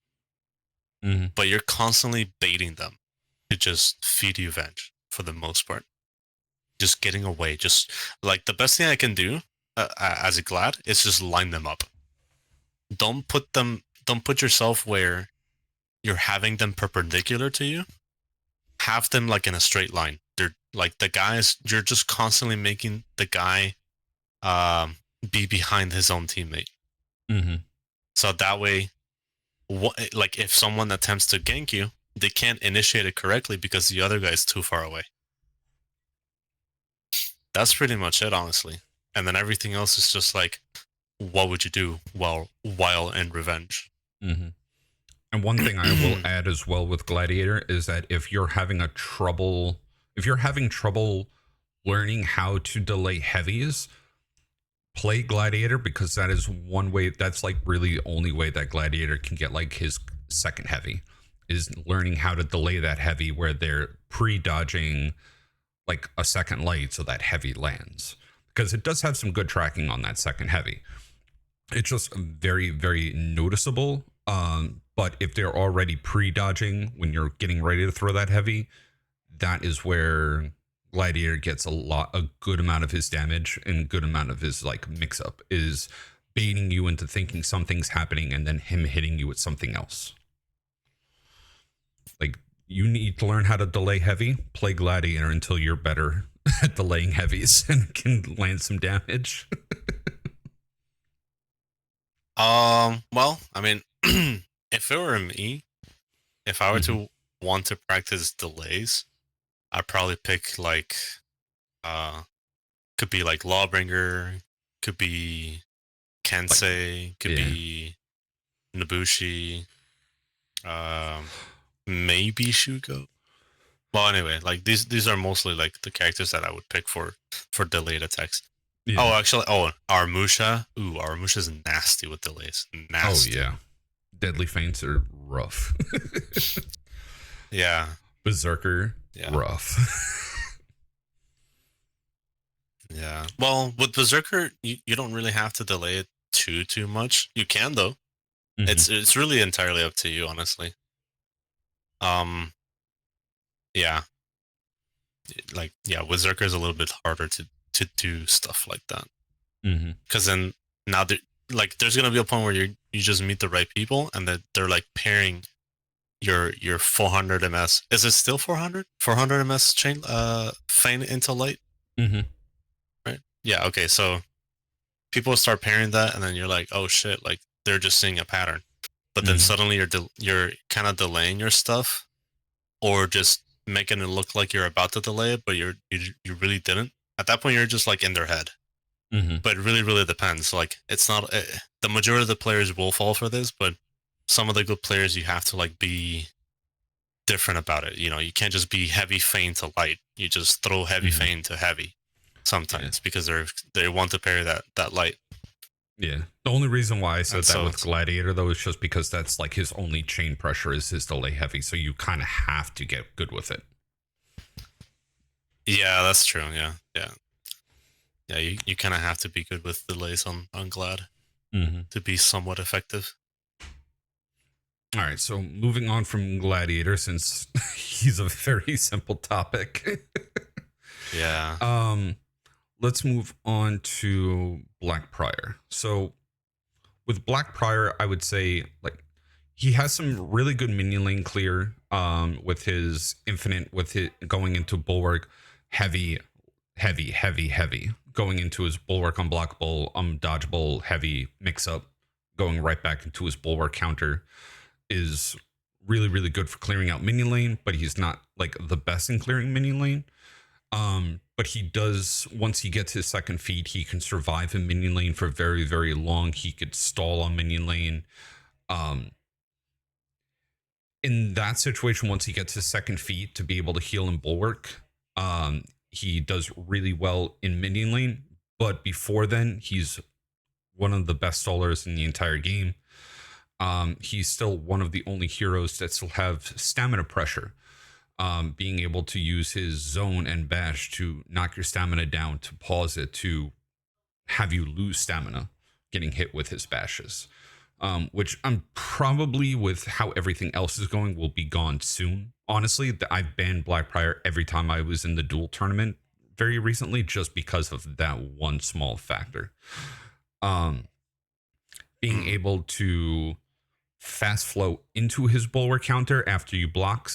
S1: But you're constantly baiting them to just feed you revenge for the most part. Just getting away. Just like the best thing I can do as a Glad is just line them up. Don't put yourself where you're having them perpendicular to you. Have them like in a straight line. They're like the guys, you're just constantly making the guy be behind his own teammate. So that way, like if someone attempts to gank you, they can't initiate it correctly because the other guy's too far away. That's pretty much it, honestly. And then everything else is just like, what would you do while in revenge?
S2: And one thing I will add as well with Gladiator is that if you're having trouble learning how to delay heavies, play Gladiator, because that is one way. That's like really the only way that Gladiator can get like his second heavy, is learning how to delay that heavy where they're pre-dodging like a second light so that heavy lands, because it does have some good tracking on that second heavy. It's just very, very noticeable. But if they're already pre-dodging when you're getting ready to throw that heavy, that is where Gladiator gets a good amount of his damage and good amount of his like mix-up, is baiting you into thinking something's happening and then him hitting you with something else. Like, you need to learn how to delay heavy. Play Gladiator until you're better at delaying heavies and can land some damage.
S1: Well, I mean, if it were me, if I were to want to practice delays, I'd probably pick like could be like Lawbringer, could be Kensei, could be Nobushi, maybe Shugo. Well, anyway, like these are mostly like the characters that I would pick for delayed attacks.
S2: Yeah.
S1: Oh, actually, Armusha. Ooh, Armusha's nasty with delays. Nasty.
S2: Oh yeah, deadly feints are rough.
S1: Yeah.
S2: Berserker, rough.
S1: Yeah. Well, with Berserker, you don't really have to delay it too much. You can though.
S2: Mm-hmm.
S1: It's really entirely up to you, honestly. Yeah. Like Berserker is a little bit harder to do stuff like that. Because then now there's gonna be a point where you just meet the right people and that they're like pairing your 400 ms. Is it still 400 ms chain feint into light? Right. Yeah. Okay. So people start pairing that, and then you're like, oh shit! Like they're just seeing a pattern, but then suddenly you're kind of delaying your stuff, or just making it look like you're about to delay it, but you really didn't. At that point, you're just like in their head. But it really depends. Like it's not the majority of the players will fall for this, but some of the good players you have to like be different about it. You know, you can't just be heavy feint to light. You just throw heavy feint to heavy sometimes because they want to parry that light.
S2: Yeah. The only reason why I said that with Gladiator though is just because that's like his only chain pressure is his delay heavy, so you kind of have to get good with it.
S1: Yeah, that's true. Yeah. Yeah, you kind of have to be good with delays on Glad to be somewhat effective.
S2: All right, so moving on from Gladiator, since he's a very simple topic.
S1: Yeah.
S2: Let's move on to Black Prior. So with Black Prior, I would say like he has some really good minion lane clear with his infinite, with it going into Bulwark, heavy, going into his Bulwark unblockable, dodgeable, heavy mix up, going right back into his Bulwark counter is really good for clearing out minion lane, but he's not like the best in clearing minion lane. But he does, once he gets his second feed, he can survive in minion lane for very long. He could stall on minion lane. In that situation, once he gets his second feed to be able to heal and Bulwark, he does really well in minion lane. But before then, he's one of the best stallers in the entire game. He's still one of the only heroes that still have stamina pressure. Being able to use his zone and bash to knock your stamina down, to pause it, to have you lose stamina, getting hit with his bashes. Which I'm probably, with how everything else is going, will be gone soon. Honestly, I've banned Black Prior every time I was in the duel tournament very recently, just because of that one small factor. Being able to fast flow into his Bulwark counter after you block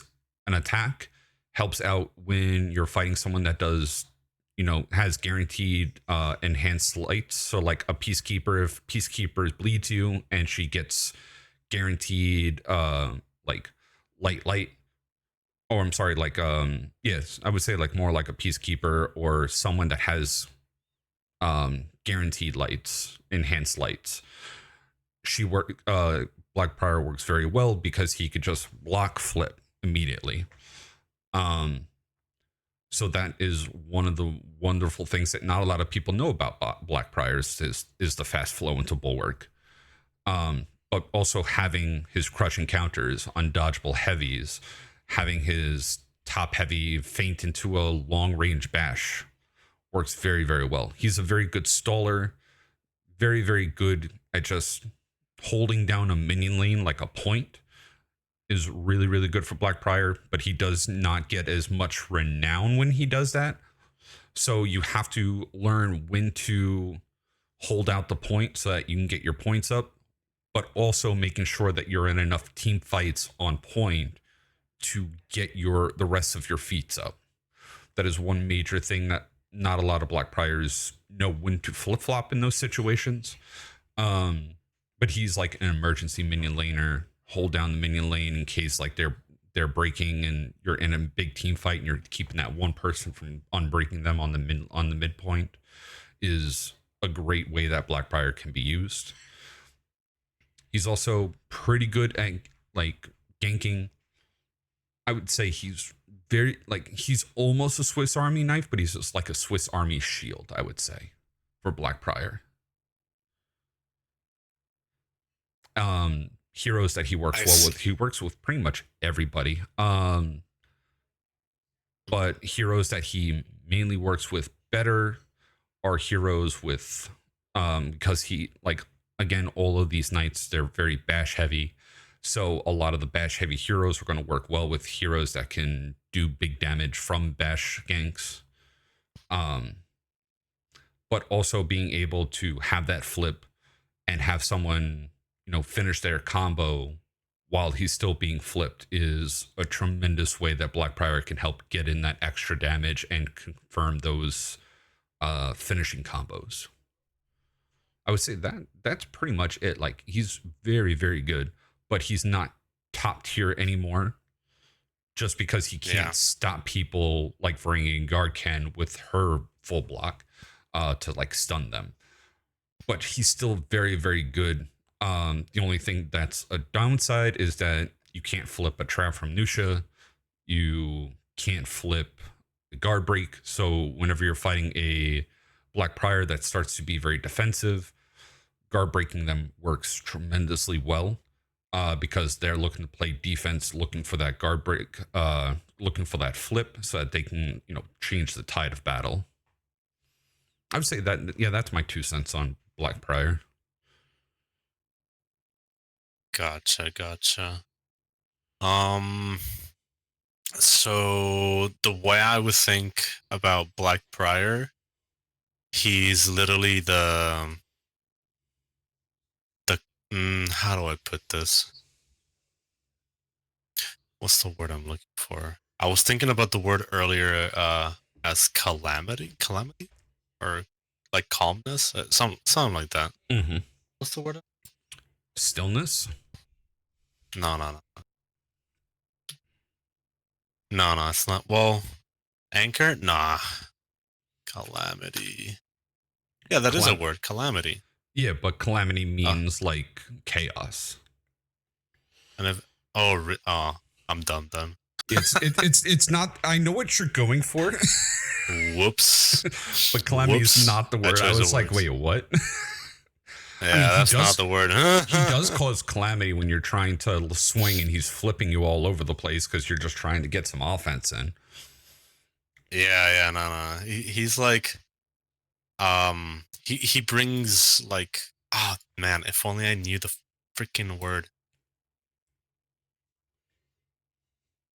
S2: an attack helps out when you're fighting someone that does, has guaranteed enhanced lights. So like a Peacekeeper, if Peacekeeper bleeds you and she gets guaranteed like light, or I'm sorry, like yes, I would say like more like a Peacekeeper or someone that has guaranteed lights, enhanced lights. Black Prior works very well because he could just block flip immediately. So that is one of the wonderful things that not a lot of people know about Black Priors is the fast flow into Bulwark. But also having his crushing counters, undodgeable heavies, having his top heavy feint into a long range bash works very well. He's a very good staller, very good at just holding down a minion lane like a point. Is really good for Black Prior, but he does not get as much renown when he does that. So you have to learn when to hold out the point so that you can get your points up, but also making sure that you're in enough team fights on point to get the rest of your feats up. That is one major thing that not a lot of Black Priors know when to flip-flop in those situations. But he's like an emergency minion laner, hold down the minion lane in case like they're breaking and you're in a big team fight and you're keeping that one person from unbreaking them on the midpoint is a great way that Blackbriar can be used. He's also pretty good at like ganking. I would say he's very like he's almost a Swiss Army knife, but he's just like a Swiss Army shield, I would say, for Blackbriar. Heroes that he works well with. He works with pretty much everybody. But heroes that he mainly works with better are heroes with because he like again, all of these knights, they're very bash heavy. So a lot of the bash heavy heroes are going to work well with heroes that can do big damage from bash ganks. But also being able to have that flip and have someone, finish their combo while he's still being flipped is a tremendous way that Blackbriar can help get in that extra damage and confirm those finishing combos. I would say that's pretty much it. Like, he's very, very good, but he's not top tier anymore just because he can't stop people like Varangian can with her full block to like stun them. But he's still very, very good. The only thing that's a downside is that you can't flip a trap from Nuxia. You can't flip the guard break. So whenever you're fighting a Blackbriar that starts to be very defensive, guard breaking them works tremendously well because they're looking to play defense, looking for that guard break, looking for that flip so that they can, change the tide of battle. I would say that, that's my 2 cents on Blackbriar.
S1: Gotcha. So the way I would think about Blackbriar, he's literally the how do I put this? What's the word I'm looking for? I was thinking about the word earlier as calamity, or like calmness, something like that.
S2: Mm-hmm.
S1: What's the word?
S2: Stillness?
S1: No, it's not. Well, anchor? Nah. Calamity. Yeah, that is a word. Calamity.
S2: Yeah, but calamity means like chaos.
S1: And if I'm dumb then.
S2: It's not. I know what you're going for.
S1: Whoops.
S2: But calamity is not the word. I was like, wait, what?
S1: Yeah, that's not the word.
S2: He does cause calamity when you're trying to swing and he's flipping you all over the place because you're just trying to get some offense in.
S1: Yeah, no. He's like, he brings like, man, if only I knew the freaking word.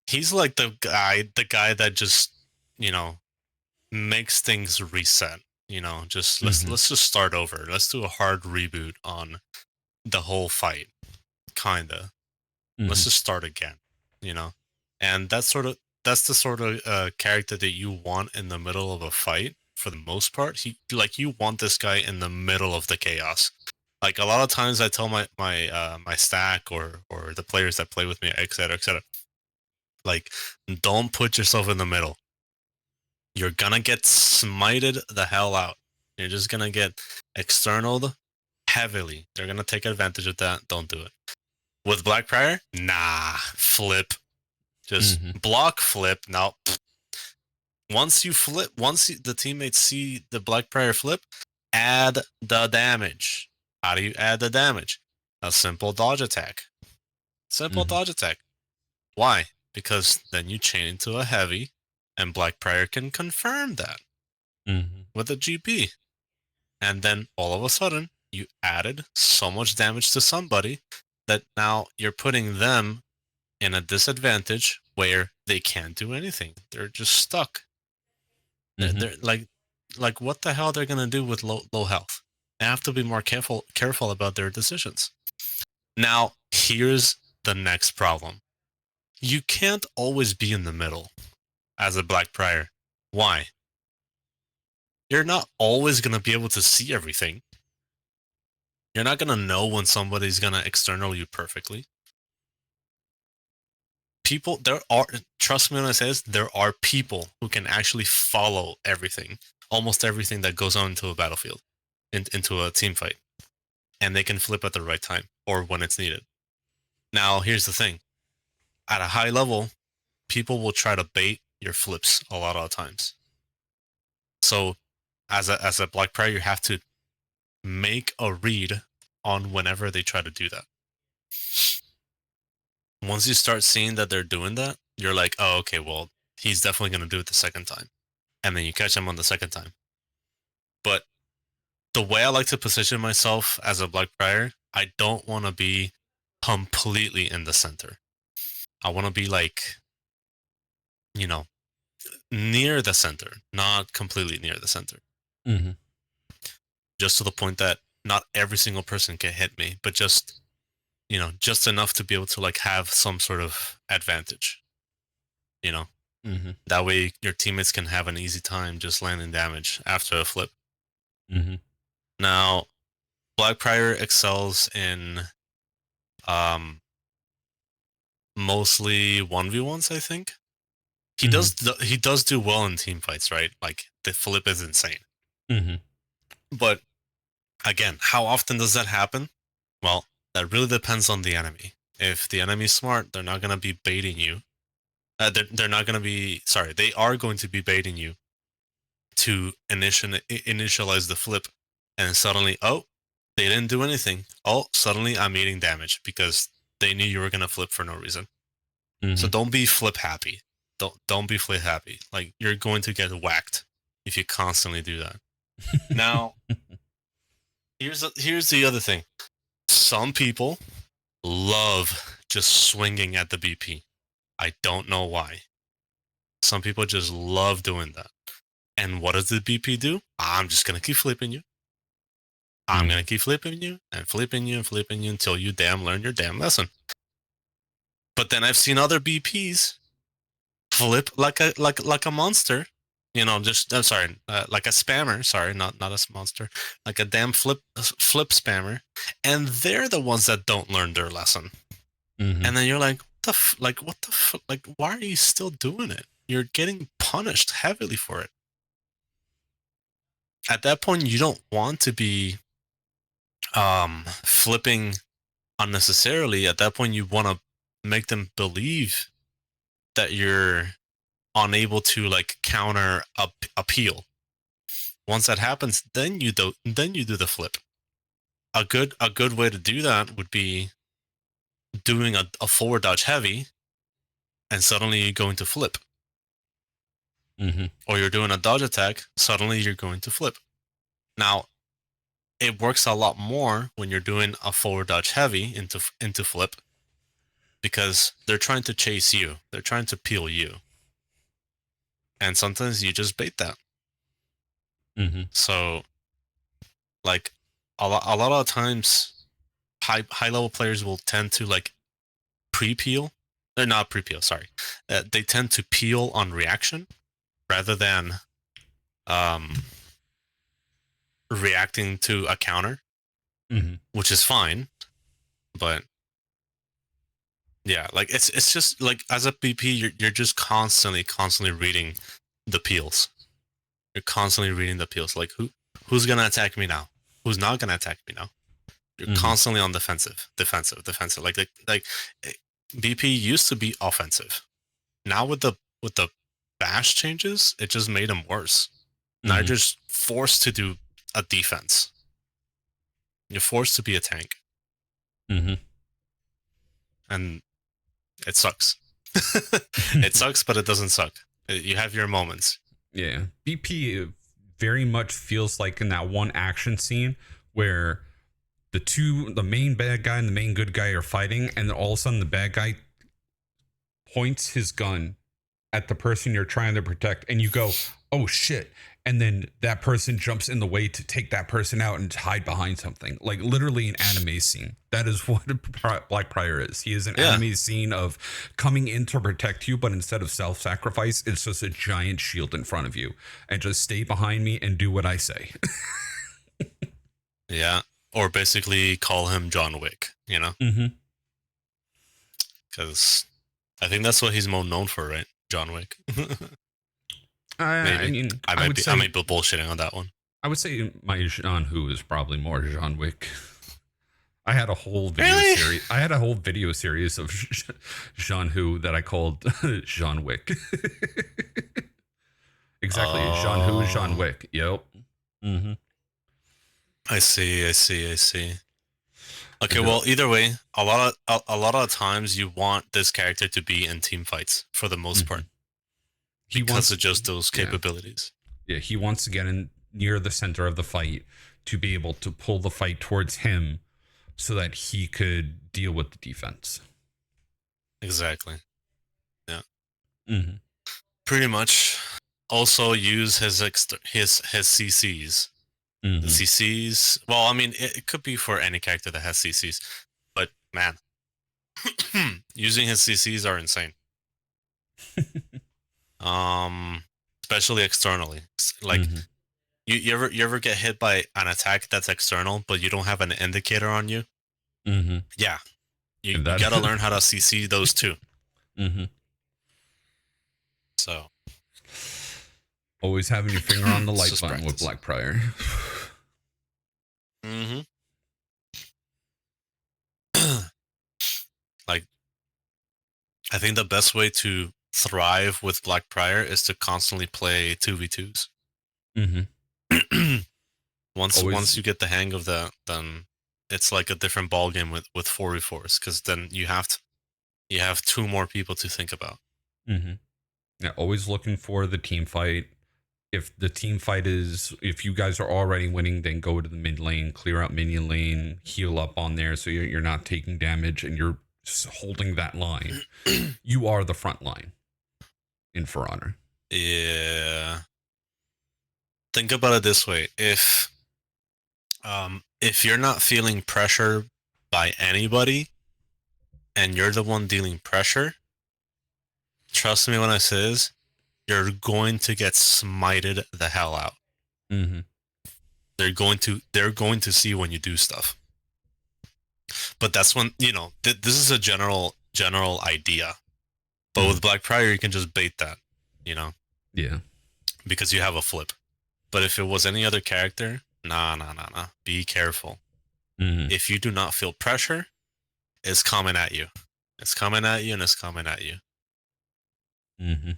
S1: He's like the guy that just, makes things reset. Just let's just start over. Let's do a hard reboot on the whole fight, kinda. Let's just start again, and that's the sort of character that you want in the middle of a fight. For the most part, you want this guy in the middle of the chaos. Like, a lot of times I tell my stack or the players that play with me, etc., like, don't put yourself in the middle. You're gonna get smited the hell out. You're just gonna get externaled heavily. They're gonna take advantage of that. Don't do it. With Blackbriar, nah, flip. Just block, flip. Now, once the teammates see the Blackbriar flip, add the damage. How do you add the damage? A simple dodge attack. Dodge attack. Why? Because then you chain into a heavy, and Blackbriar can confirm that with a GP. And then all of a sudden, you added so much damage to somebody that now you're putting them in a disadvantage where they can't do anything. They're just stuck. They're like what the hell they're gonna do with low health? They have to be more careful about their decisions. Now, here's the next problem. You can't always be in the middle as a Blackbriar. Why? You're not always gonna be able to see everything. You're not gonna know when somebody's gonna external you perfectly. people, trust me when I say this, there are people who can actually follow everything, almost everything that goes on into a battlefield, into a team fight. And they can flip at the right time or when it's needed. Now, here's the thing. At a high level, people will try to bait your flips a lot of times. So as a Black Prior, you have to make a read on whenever they try to do that. Once you start seeing that they're doing that, you're like, oh, okay, well, he's definitely going to do it the second time. And then you catch him on the second time. But the way I like to position myself as a Black Prior, I don't want to be completely in the center. I want to be like, you know, near the center, not completely near the center.
S4: Mm-hmm.
S1: Just to the point that not every single person can hit me, but just, you know, just enough to be able to like have some sort of advantage, you know.
S4: Mm-hmm.
S1: That way your teammates can have an easy time just landing damage after a flip.
S4: Mm-hmm.
S1: Now, Black Prior excels in mostly 1v1s, I think. He does do well in team fights, right? Like the flip is insane.
S4: Mm-hmm.
S1: But again, how often does that happen? Well, that really depends on the enemy. If the enemy's smart, they're not going to be baiting you. They're not going to be, sorry, they are going to be baiting you to initialize the flip, and suddenly, oh, they didn't do anything. Oh, suddenly I'm eating damage because they knew you were going to flip for no reason.
S4: Mm-hmm.
S1: So don't be flip happy. Don't be flip happy. Like, you're going to get whacked if you constantly do that. Now, here's the other thing. Some people love just swinging at the BP. I don't know why. Some people just love doing that. And what does the BP do? I'm just going to keep flipping you. I'm going to keep flipping you and flipping you and flipping you until you learn your damn lesson. But then I've seen other BPs flip like a monster. You know, just I'm sorry, like a spammer. Sorry, not a monster. Like a damn flip spammer, and they're the ones that don't learn their lesson.
S4: Mm-hmm.
S1: And then you're like, like, why are you still doing it? You're getting punished heavily for it. At that point, you don't want to be flipping unnecessarily. At that point, you want to make them believe that you're unable to like counter appeal. Once that happens, then you do the flip. A good way to do that would be doing a forward dodge heavy, and suddenly you're going to flip.
S4: Mm-hmm.
S1: Or you're doing a dodge attack, suddenly you're going to flip. Now, it works a lot more when you're doing a forward dodge heavy into flip, because they're trying to chase you. They're trying to peel you. And sometimes you just bait that.
S4: Mm-hmm.
S1: So, like, a lot of times, high level players will tend to like pre-peel. They're not pre-peel, sorry. They tend to peel on reaction rather than reacting to a counter,
S4: Mm-hmm.
S1: which is fine. But yeah, like it's just like as a BP, you're just constantly reading the peels. You're constantly reading the peels. Like who's gonna attack me now? Who's not gonna attack me now? You're constantly on defensive. Like BP used to be offensive. Now with the bash changes, it just made them worse. Now you're just forced to do a defense. You're forced to be a tank.
S4: Mm-hmm.
S1: And it sucks. It sucks, but it doesn't suck. You have your moments.
S2: Yeah. BP very much feels like in that one action scene where the main bad guy and the main good guy are fighting, and then all of a sudden the bad guy points his gun at the person you're trying to protect, and you go, oh shit. And then that person jumps in the way to take that person out and hide behind something. Like literally an anime scene. That is what Black Prior is. He is an anime scene of coming in to protect you, but instead of self-sacrifice, it's just a giant shield in front of you. And just stay behind me and do what I say.
S1: Yeah. Or basically call him John Wick, you know?
S4: Mm-hmm.
S1: Because I think that's what he's more known for, right? John Wick.
S2: I
S1: Maybe.
S2: mean,
S1: I might be bullshitting on that one.
S2: I would say my Zhanhu is probably more John Wick. I had a whole video
S1: Really?
S2: series. I had a whole video series of Zhanhu that I called John Wick. Exactly, Zhanhu, John Wick. Yep.
S4: Mm-hmm.
S1: I see. Okay, well, either way, a lot of times you want this character to be in team fights for the most part. Because of just those capabilities.
S2: Yeah, he wants to get in near the center of the fight to be able to pull the fight towards him so that he could deal with the defense.
S1: Exactly. Yeah.
S2: Mm-hmm.
S1: Pretty much. Also use his CCs.
S2: Mm-hmm.
S1: The CCs. Well, I mean, it could be for any character that has CCs, but man, using his CCs are insane. Especially externally. Like, you ever get hit by an attack that's external, but you don't have an indicator on you?
S2: Mm-hmm.
S1: Yeah, you gotta learn how to CC those too.
S2: Mm-hmm.
S1: So,
S2: always having your finger on the light button with Blackbriar.
S1: Mm-hmm. Like, I think the best way to thrive with Blackbriar is to constantly play 2v2s.
S2: Mm-hmm.
S1: Once you get the hang of that, then it's like a different ballgame with 4v4s, because then you have two more people to think about.
S2: Mm-hmm. Yeah, always looking for the team fight. If the team fight is, if you guys are already winning, then go to the mid lane, clear out minion lane, heal up on there so you're not taking damage and you're holding that line. You are the front line in For Honor.
S1: Yeah. Think about it this way: if you're not feeling pressure by anybody, and you're the one dealing pressure, trust me when I say this, you're going to get smited the hell out.
S2: Mm-hmm.
S1: They're going to see when you do stuff. But that's when, this is a general idea. But with Blackbriar, you can just bait that,
S2: Yeah.
S1: because you have a flip. But if it was any other character, nah. Be careful.
S2: Mm-hmm.
S1: If you do not feel pressure, it's coming at you. It's coming at you, and it's coming at you.
S2: Mm-hmm.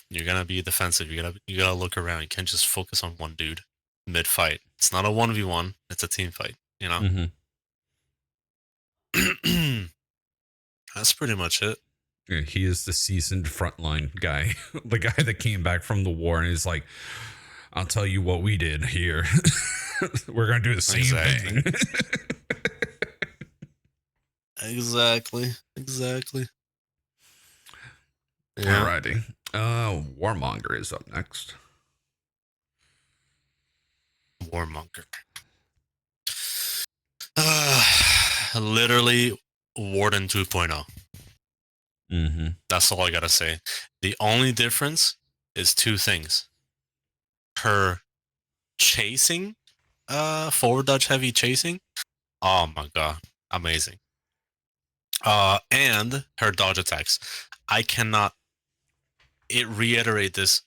S1: You're gonna be defensive. You gotta look around. You can't just focus on one dude mid fight. It's not a 1v1. It's a team fight.
S2: Mm-hmm.
S1: That's pretty much it.
S2: Yeah, he is the seasoned frontline guy, the guy that came back from the war and is like, "I'll tell you what we did here. We're gonna do the same thing."
S1: Exactly.
S2: Yeah. Alrighty. Warmonger is up next.
S1: Warmonger. Literally Warden 2.0.
S2: Mm-hmm.
S1: That's all I gotta say. The only difference is two things. Her chasing, forward dodge heavy chasing. Oh my god, amazing. And her dodge attacks. I cannot reiterate this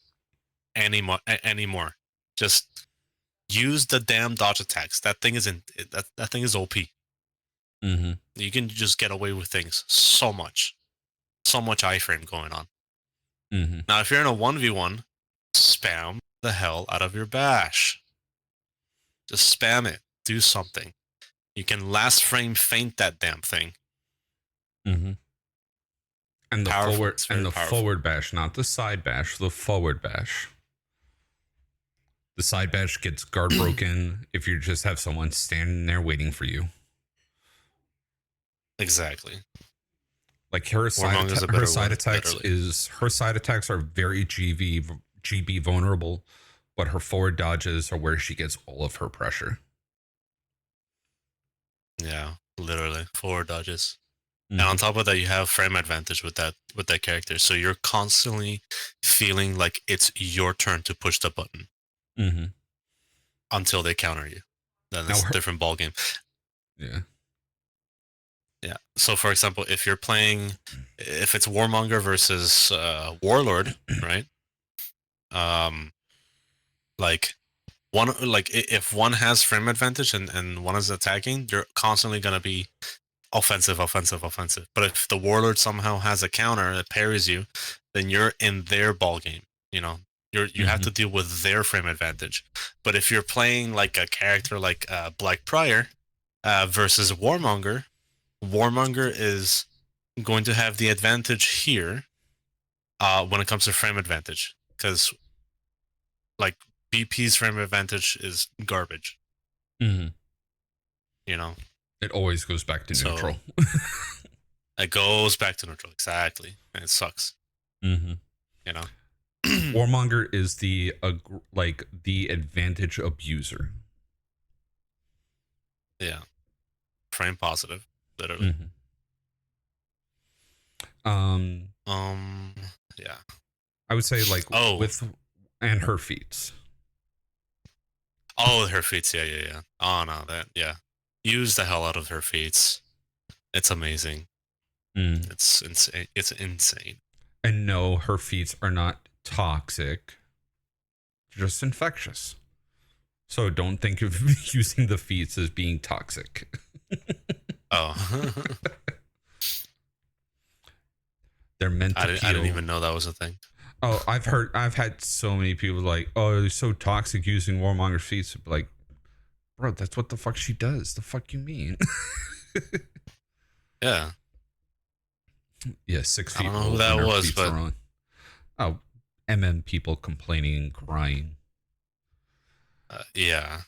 S1: anymore. Just use the damn dodge attacks. That thing is that thing is OP.
S2: Mm-hmm.
S1: You can just get away with things so much iframe going on.
S2: Mm-hmm.
S1: Now, if you're in a 1v1, spam the hell out of your bash. Just spam it. Do something. You can last frame feint that damn thing.
S2: Mm-hmm. And the
S1: Powerful.
S2: forward bash, not the side bash, the forward bash. The side bash gets guard broken if you just have someone standing there waiting for you.
S1: Exactly.
S2: Like her side attacks are very GB vulnerable, but her forward dodges are where she gets all of her pressure.
S1: Yeah, literally forward dodges.
S2: Mm-hmm.
S1: And on top of that, you have frame advantage with that character, so you're constantly feeling like it's your turn to push the button.
S2: Mm-hmm.
S1: Until they counter you. Then it's a different ballgame.
S2: Yeah.
S1: Yeah. So, for example, if it's Warmonger versus Warlord, right? Like if one has frame advantage and one is attacking, you're constantly gonna be offensive, offensive, offensive. But if the Warlord somehow has a counter that parries you, then you're in their ball game. You know, you have to deal with their frame advantage. But if you're playing like a character like Black Prior versus Warmonger, Warmonger is going to have the advantage here when it comes to frame advantage, because like BP's frame advantage is garbage.
S2: Mm-hmm.
S1: You know,
S2: it always goes back to neutral.
S1: It goes back to neutral, exactly, and it sucks.
S2: Mm-hmm.
S1: You know,
S2: Warmonger is the advantage abuser.
S1: Yeah, frame positive, literally. Yeah.
S2: I would say with and her feats.
S1: Oh, her feats, yeah. Oh no, use the hell out of her feats. It's amazing. It's insane. It's insane.
S2: And no, her feats are not toxic, just infectious. So don't think of using the feats as being toxic.
S1: Oh.
S2: They're meant to
S1: I didn't even know that was a thing.
S2: Oh, I've had so many people like, oh, you're so toxic using Warmonger feats. Like, bro, that's what the fuck she does. The fuck you mean?
S1: Yeah.
S2: Yeah, 6 feet.
S1: I don't know who that was, but
S2: people complaining and crying.
S1: Yeah.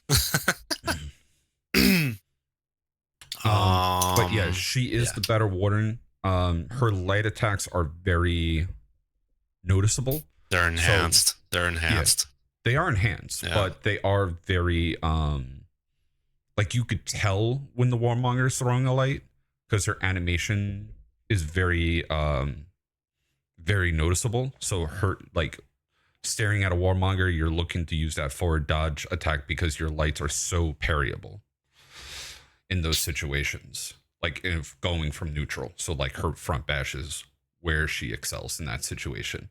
S2: But yeah, she is the better warden. Her light attacks are very noticeable.
S1: They're enhanced. They're enhanced.
S2: Yeah, they are enhanced, but they are very like you could tell when the Warmonger is throwing a light because her animation is very very noticeable. So her like staring at a Warmonger, you're looking to use that forward dodge attack because your lights are so parryable in those situations, like if going from neutral. So like her front bash is where she excels in that situation.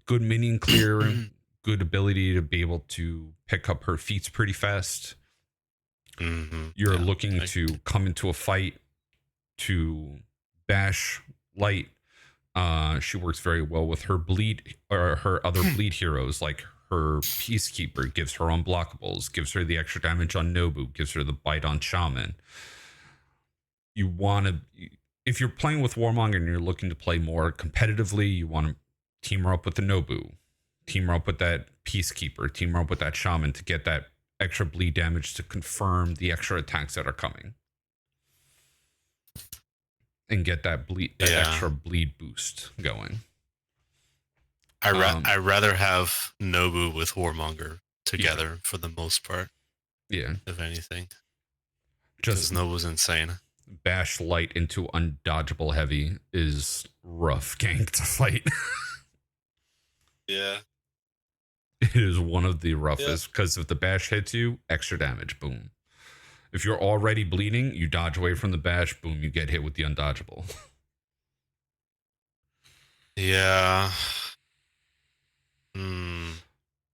S2: Good minion clear, good ability to be able to pick up her feats pretty fast. You're looking to come into a fight to bash light. She works very well with her bleed or her other bleed heroes, like her Peacekeeper gives her unblockables, gives her the extra damage on Nobu, gives her the bite on Shaman. You want to, if you're playing with Warmonger and you're looking to play more competitively, you want to team her up with the Nobu, team her up with that Peacekeeper, team her up with that Shaman to get that extra bleed damage to confirm the extra attacks that are coming. And get that extra bleed boost going.
S1: I'd rather have Nobu with Warmonger together for the most part.
S2: Yeah.
S1: If anything.
S2: Just
S1: Nobu's insane.
S2: Bash light into undodgeable heavy is rough gank to fight.
S1: Yeah.
S2: It is one of the roughest because if the bash hits you, extra damage, boom. If you're already bleeding, you dodge away from the bash, boom, you get hit with the undodgeable.
S1: Yeah.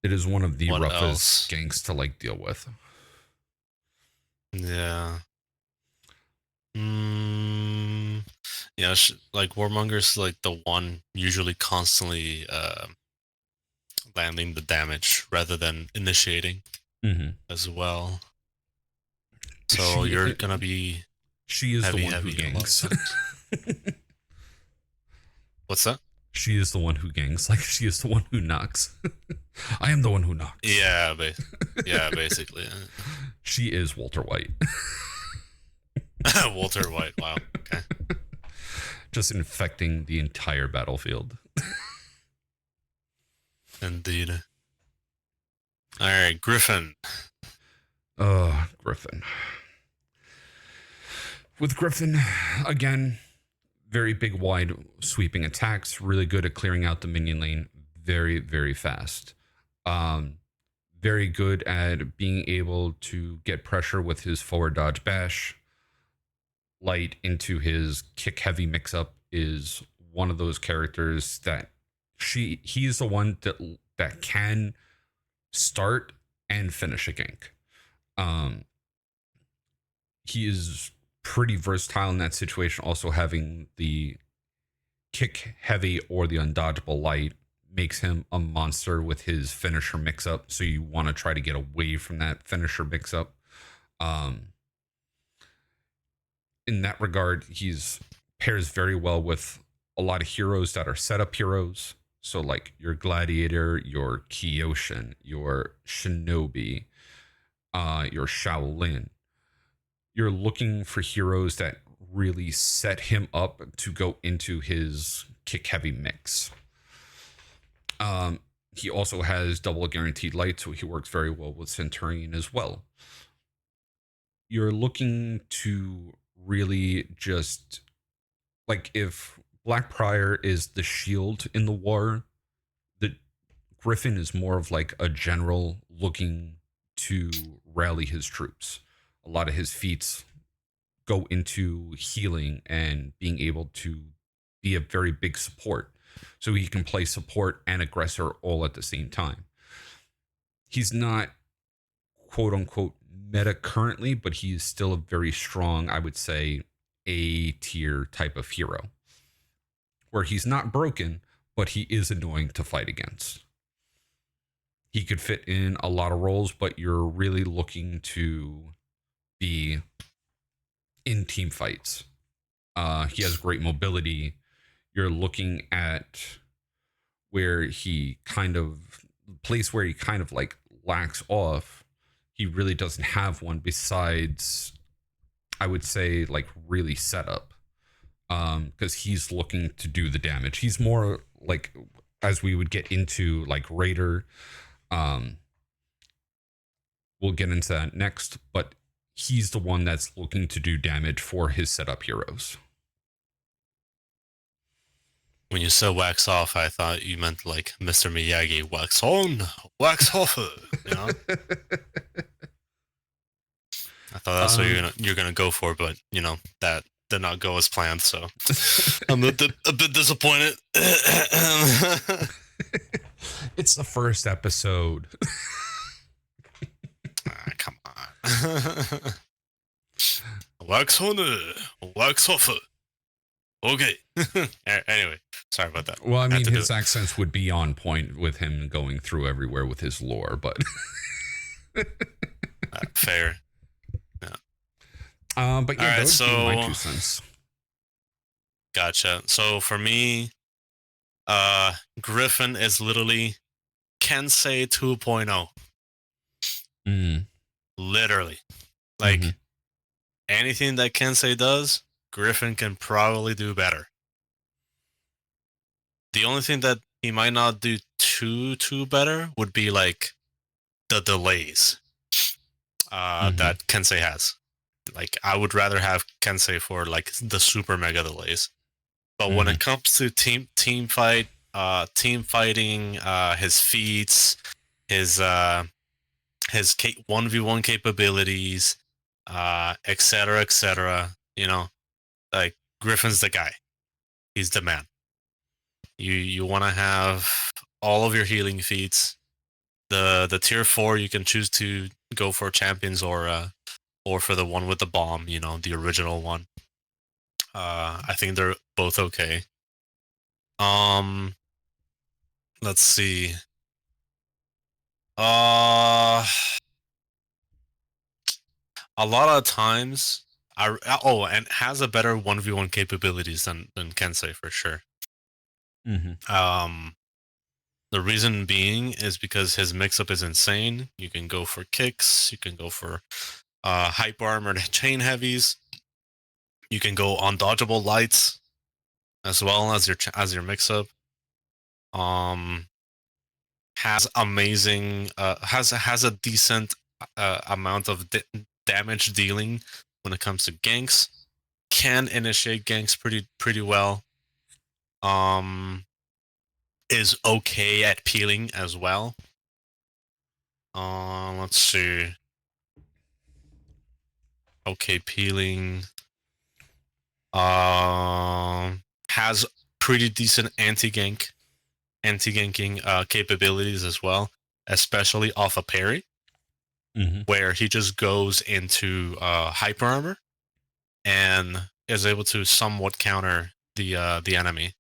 S2: It is one of the roughest ganks to like deal with.
S1: Yeah. Yeah, like Warmonger's like the one usually constantly landing the damage rather than initiating as well. So you're gonna be.
S2: She is the one who ganks.
S1: What's that?
S2: She is the one who ganks. Like she is the one who knocks. I am the one who knocks.
S1: Yeah, basically.
S2: She is Walter White.
S1: Walter White. Wow. Okay.
S2: Just infecting the entire battlefield.
S1: Indeed. All right, Gryphon.
S2: Gryphon. With Gryphon, again, very big, wide, sweeping attacks. Really good at clearing out the minion lane very, very fast. Very good at being able to get pressure with his forward dodge bash. light into his kick heavy mix up is one of those characters that he's the one that can start and finish a gank. He is pretty versatile in that situation. Also, having the kick heavy or the undodgeable light makes him a monster with his finisher mix up. So you want to try to get away from that finisher mix up. In that regard, he's pairs very well with a lot of heroes that are setup heroes. So like your Gladiator, your Kyoshin, your Shinobi, your Shaolin. You're looking for heroes that really set him up to go into his kick heavy mix. He also has double guaranteed light, so he works very well with Centurion as well. You're looking to really just, like, if Black Prior is the shield in the war, the Gryphon is more of like a general looking to rally his troops. A lot of his feats go into healing and being able to be a very big support. So he can play support and aggressor all at the same time. He's not quote unquote meta currently, but he's still a very strong, I would say, A tier type of hero. Where he's not broken, but he is annoying to fight against. He could fit in a lot of roles, but you're really looking to be in team fights. He has great mobility. You're looking at where he kind of place where he kind of like lacks off. He really doesn't have one besides, I would say, like really set up. Because he's looking to do the damage. He's more like, as we would get into like Raider, we'll get into that next, but he's the one that's looking to do damage for his setup heroes.
S1: When you said wax off, I thought you meant like Mr. Miyagi, wax on, wax off. You know? I thought that's what you're gonna go for, but you know that did not go as planned. So I'm a bit disappointed.
S2: It's the first episode.
S1: Come on. Wax on, wax off. Okay. Anyway, sorry about that.
S2: Well, I mean, his accents would be on point with him going through everywhere with his lore, but
S1: fair.
S2: Yeah. But yeah,
S1: all right,
S2: those would be my 2 cents.
S1: Gotcha. So for me, Gryphon is literally Kensei 2.0. Literally. Like anything that Kensei does, Gryphon can probably do better. The only thing that he might not do too better would be like the delays that Kensei has. Like I would rather have Kensei for like the super mega delays. But when it comes to team fighting, his feats, his 1v1 capabilities, etc., you know, like Gryphon's the guy. He's the man. You want to have all of your healing feats. The tier 4 you can choose to go for champions or for the one with the bomb, you know, the original one. I think they're both okay. Let's see. A lot of times, and has a better 1v1 capabilities than Kensei for sure. The reason being is because his mix-up is insane. You can go for kicks, you can go for hyper armored chain heavies, you can go undodgeable lights, as well as your mix-up. Has amazing, has a decent amount of damage dealing when it comes to ganks. Can initiate ganks pretty well. Is okay at peeling as well. Let's see. Okay, peeling. Has pretty decent anti-ganking capabilities as well, especially off a parry, where he just goes into hyper armor and is able to somewhat counter the enemy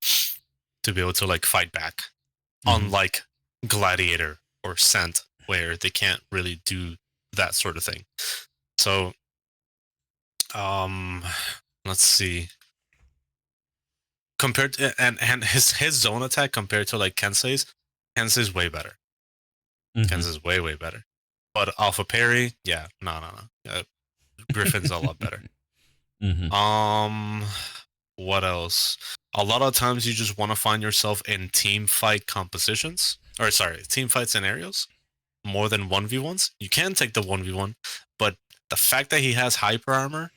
S1: to be able to like fight back. Unlike Gladiator or Scent, where they can't really do that sort of thing. So, let's see. Compared to, and his zone attack compared to like Kensei's way better. Kensei's way better. But Alpha Parry, yeah, no. Gryphon's a lot better. What else? A lot of times you just want to find yourself in team fight compositions, or sorry, team fight scenarios, more than 1v1s. You can take the 1v1, but the fact that he has hyper armor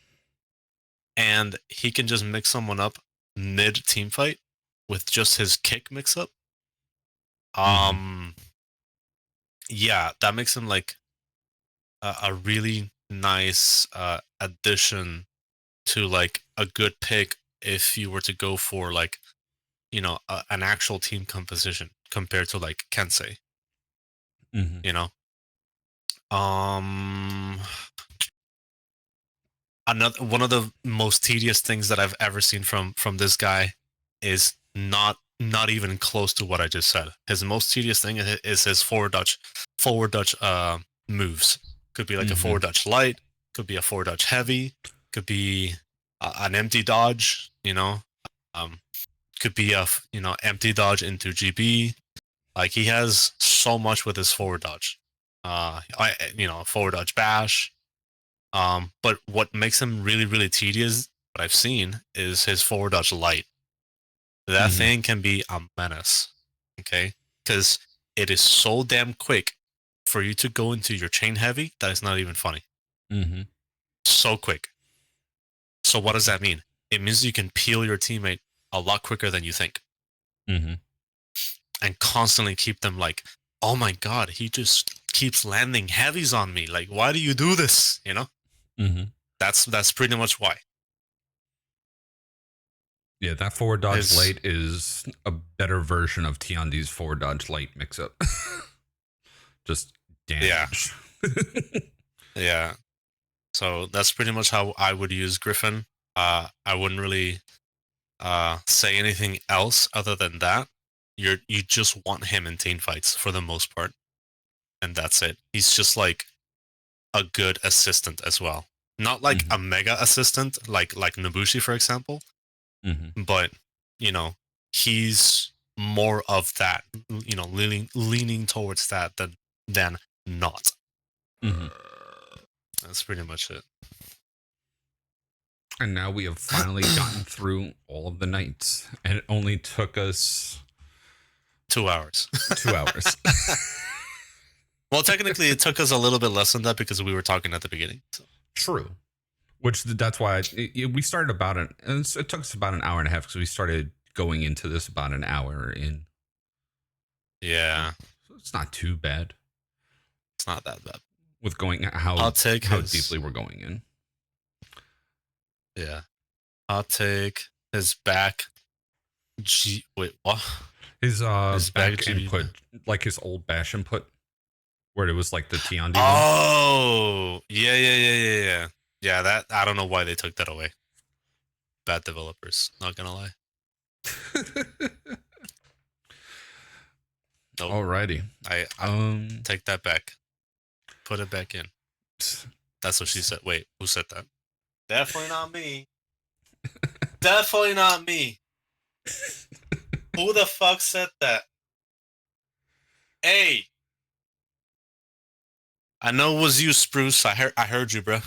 S1: and he can just mix someone up mid team fight with just his kick mix up, yeah, that makes him like a really nice addition to like a good pick if you were to go for like, you know, an actual team composition compared to like Kensei. You know, another one of the most tedious things that I've ever seen from this guy is not even close to what I just said. His most tedious thing is his forward dodge moves. Could be like a forward dodge light, could be a forward dodge heavy, could be an empty dodge, you know, could be a empty dodge into GB. Like he has so much with his forward dodge. Forward dodge bash. But what makes him really tedious, what I've seen, is his forward dodge light. That thing can be a menace, okay? Because it is so damn quick for you to go into your chain heavy that it's not even funny. So quick. So what does that mean? It means you can peel your teammate a lot quicker than you think. And constantly keep them like, oh my god, he just keeps landing heavies on me. Like, why do you do this? You know? That's pretty much why.
S2: Yeah, that forward dodge light is a better version of Tiandi's forward dodge light mix-up. Just damage.
S1: Yeah. So that's pretty much how I would use Gryphon. I wouldn't really say anything else other than that. You just want him in team fights for the most part, and that's it. He's just like a good assistant as well. Not like a mega assistant like Nobushi, for example, but you know, he's more of that. You know, leaning towards that than not. That's pretty much it.
S2: And now we have finally gotten through all of the nights, and it only took us
S1: 2 hours.
S2: 2 hours.
S1: Well, technically, it took us a little bit less than that because we were talking at the beginning. So.
S2: True. Which that's why we started about it took us about an hour and a half because we started going into this about an hour in.
S1: Yeah.
S2: So it's not too bad.
S1: It's not that bad.
S2: With going how deeply we're going in.
S1: Yeah. I'll take his back. Wait, what?
S2: His back input, like his old bash input, where it was like the Tiandi.
S1: Oh, yeah. Yeah, that I don't know why they took that away. Bad developers, not gonna lie. Nope.
S2: Alrighty.
S1: I take that back. Put it back in. That's what she said. Wait, who said that? Definitely not me. Definitely not me. Who the fuck said that? Hey. I know it was you, Spruce. I heard you, bro.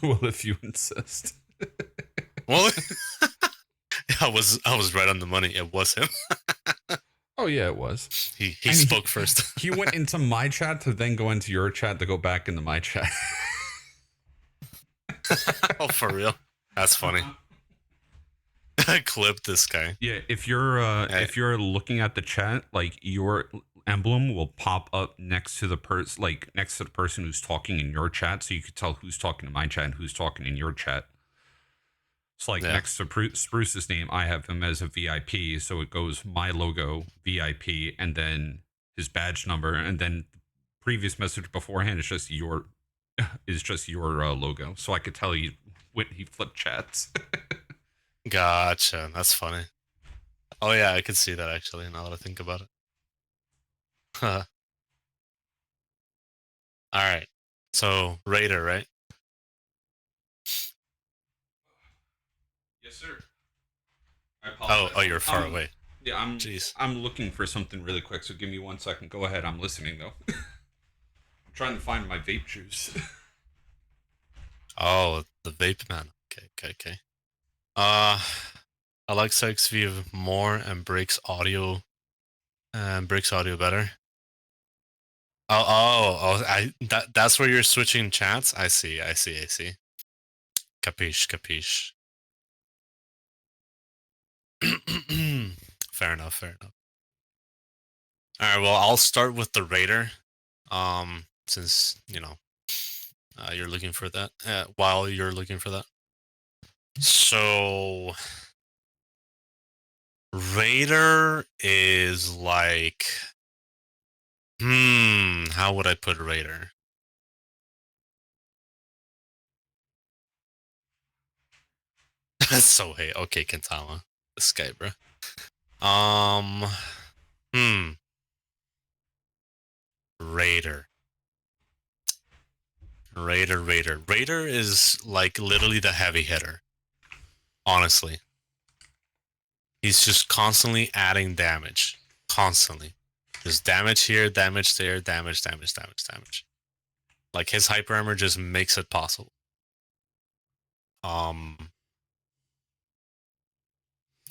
S2: Well, if you insist.
S1: Well, I was right on the money. It was him.
S2: Oh yeah, it was.
S1: He spoke first.
S2: He went into my chat to then go into your chat to go back into my chat.
S1: Oh, for real? That's funny. I clipped this guy.
S2: Yeah, if you're looking at the chat, like your emblem will pop up next to the person who's talking in your chat, so you could tell who's talking to my chat and who's talking in your chat. It's like
S1: Yeah.
S2: next to Spruce's name, I have him as a VIP, so it goes my logo VIP, and then his badge number, and then the previous message beforehand is just your logo, so I could tell you when he flip chats.
S1: Gotcha. That's funny. Oh yeah, I could see that actually. Now that I think about it. All right. So Raider, right?
S2: Yes, sir. I apologize.
S1: Oh, you're far away.
S2: Yeah,
S1: Jeez.
S2: I'm looking for something really quick, so give me 1 second. Go ahead, I'm listening though. I'm trying to find my vape juice.
S1: Oh, the vape man. Okay. Alexa XV more and breaks audio better. That's where you're switching chats? I see. Capiche. Fair enough. Alright, well, I'll start with the Raider. Since, you're looking for that. While you're looking for that. So, Raider is like... how would I put Raider? That's so hate. Okay, Kentama. This guy, bro. Raider. Raider is like literally the heavy hitter. Honestly. He's just constantly adding damage. Constantly. There's damage here, damage there, damage. Like his hyper armor just makes it possible.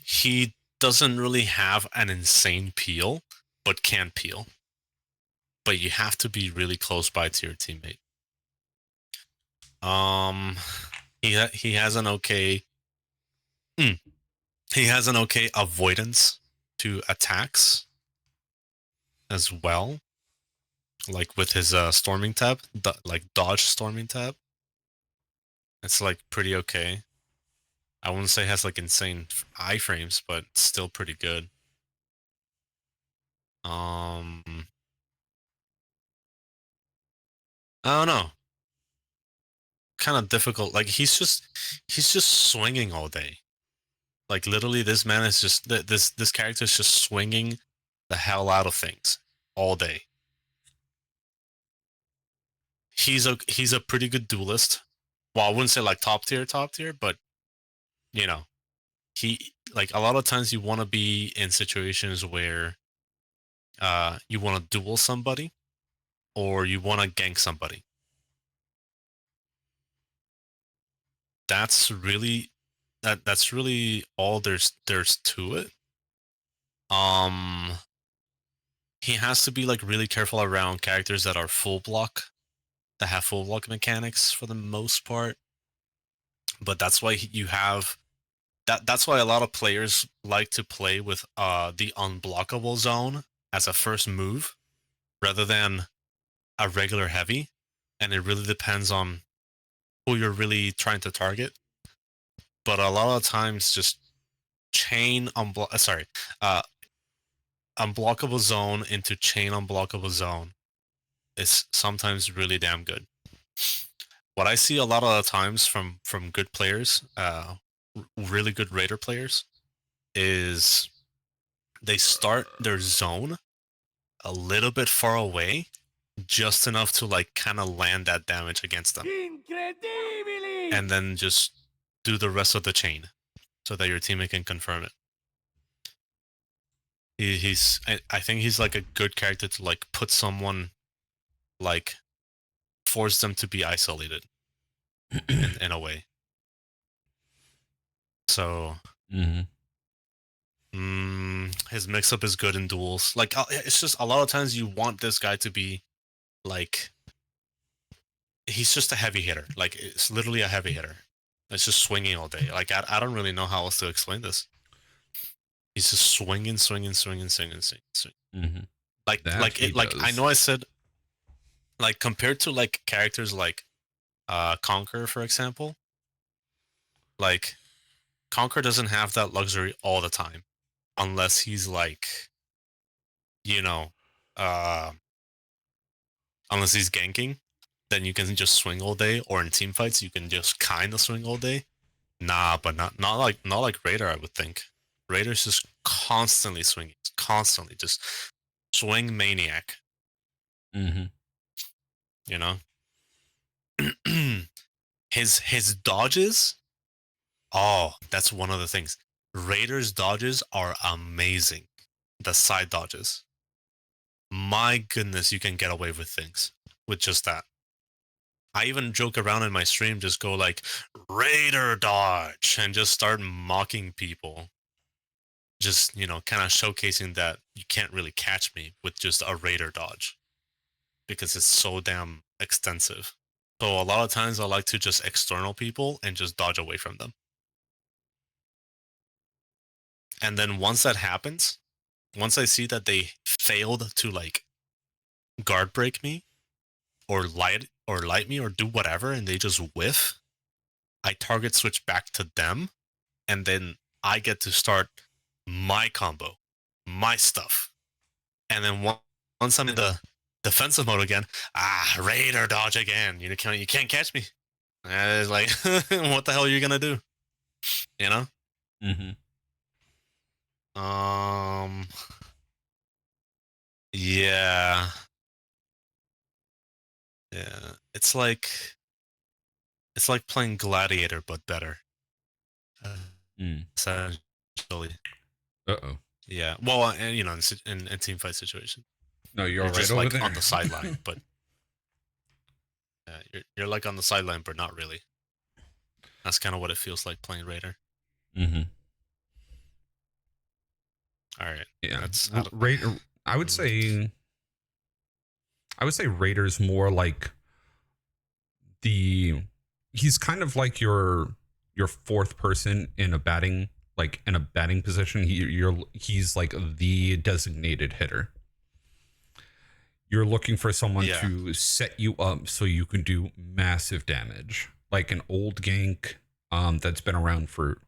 S1: He doesn't really have an insane peel, but can peel. But you have to be really close by to your teammate. He has an okay he has an okay avoidance to attacks as well. Like with his storming tab, like dodge storming tab. It's like pretty okay. I wouldn't say it has like insane iframes, but still pretty good. I don't know. Kind of difficult. Like he's just swinging all day. Like literally, this man is just this character is just swinging the hell out of things all day. He's a pretty good duelist. Well, I wouldn't say like top tier, but he like a lot of times you want to be in situations where you want to duel somebody or you want to gank somebody. That's really all there's to it. He has to be like really careful around characters that are full block, that have full block mechanics for the most part. But that's why you have that's why a lot of players like to play with the unblockable zone as a first move rather than a regular heavy, and it really depends on who you're really trying to target. But a lot of times just chain unblockable zone into chain unblockable zone is sometimes really damn good. What I see a lot of the times from good players, really good Raider players, is they start their zone a little bit far away, just enough to like kind of land that damage against them, and then just do the rest of the chain so that your teammate can confirm it. I think he's like a good character to like put someone, like force them to be isolated in a way. So his mix-up is good in duels. Like it's just a lot of times you want this guy to be like, he's just a heavy hitter. Like it's literally a heavy hitter. It's just swinging all day. Like I don't really know how else to explain this. He's just swinging.
S2: Mm-hmm.
S1: Like I know I said, like compared to like characters like Conqueror, for example, like Conqueror doesn't have that luxury all the time, unless he's like, you know, uh, unless he's ganking, then you can just swing all day, or in team fights you can just kind of swing all day. Nah, but not like Raider. I would think Raider's just constantly swinging, constantly just swing maniac.
S4: Mm-hmm.
S1: You know, his dodges. Oh, that's one of the things. Raider's dodges are amazing. The side dodges. My goodness, you can get away with things with just that. I even joke around in my stream, just go like Raider dodge and just start mocking people. Just, you know, kind of showcasing that you can't really catch me with just a Raider dodge because it's so damn extensive. So a lot of times I like to just external people and just dodge away from them. And then once that happens, once I see that they failed to like guard break me or light me or do whatever and they just whiff, I target switch back to them and then I get to start my combo, my stuff. And then once I'm in the defensive mode again, Raider dodge again. You can't catch me. And it's like, what the hell are you gonna do? You know?
S4: Mm-hmm.
S1: Yeah. It's like playing Gladiator but better. Essentially.
S2: Uh-oh.
S1: Yeah. Well, and you know, in team fight situation,
S2: No, you're
S1: you're
S2: right
S1: just
S2: over
S1: like
S2: there.
S1: on the sideline, but you're like on the sideline, but not really. That's kind of what it feels like playing Raider.
S4: Mm-hmm.
S1: All right.
S2: Yeah.
S1: That's
S2: Raider. I would say Raider's more like he's kind of like your fourth person in a batting position. He's like the designated hitter. You're looking for someone to set you up so you can do massive damage, like an old gank that's been around for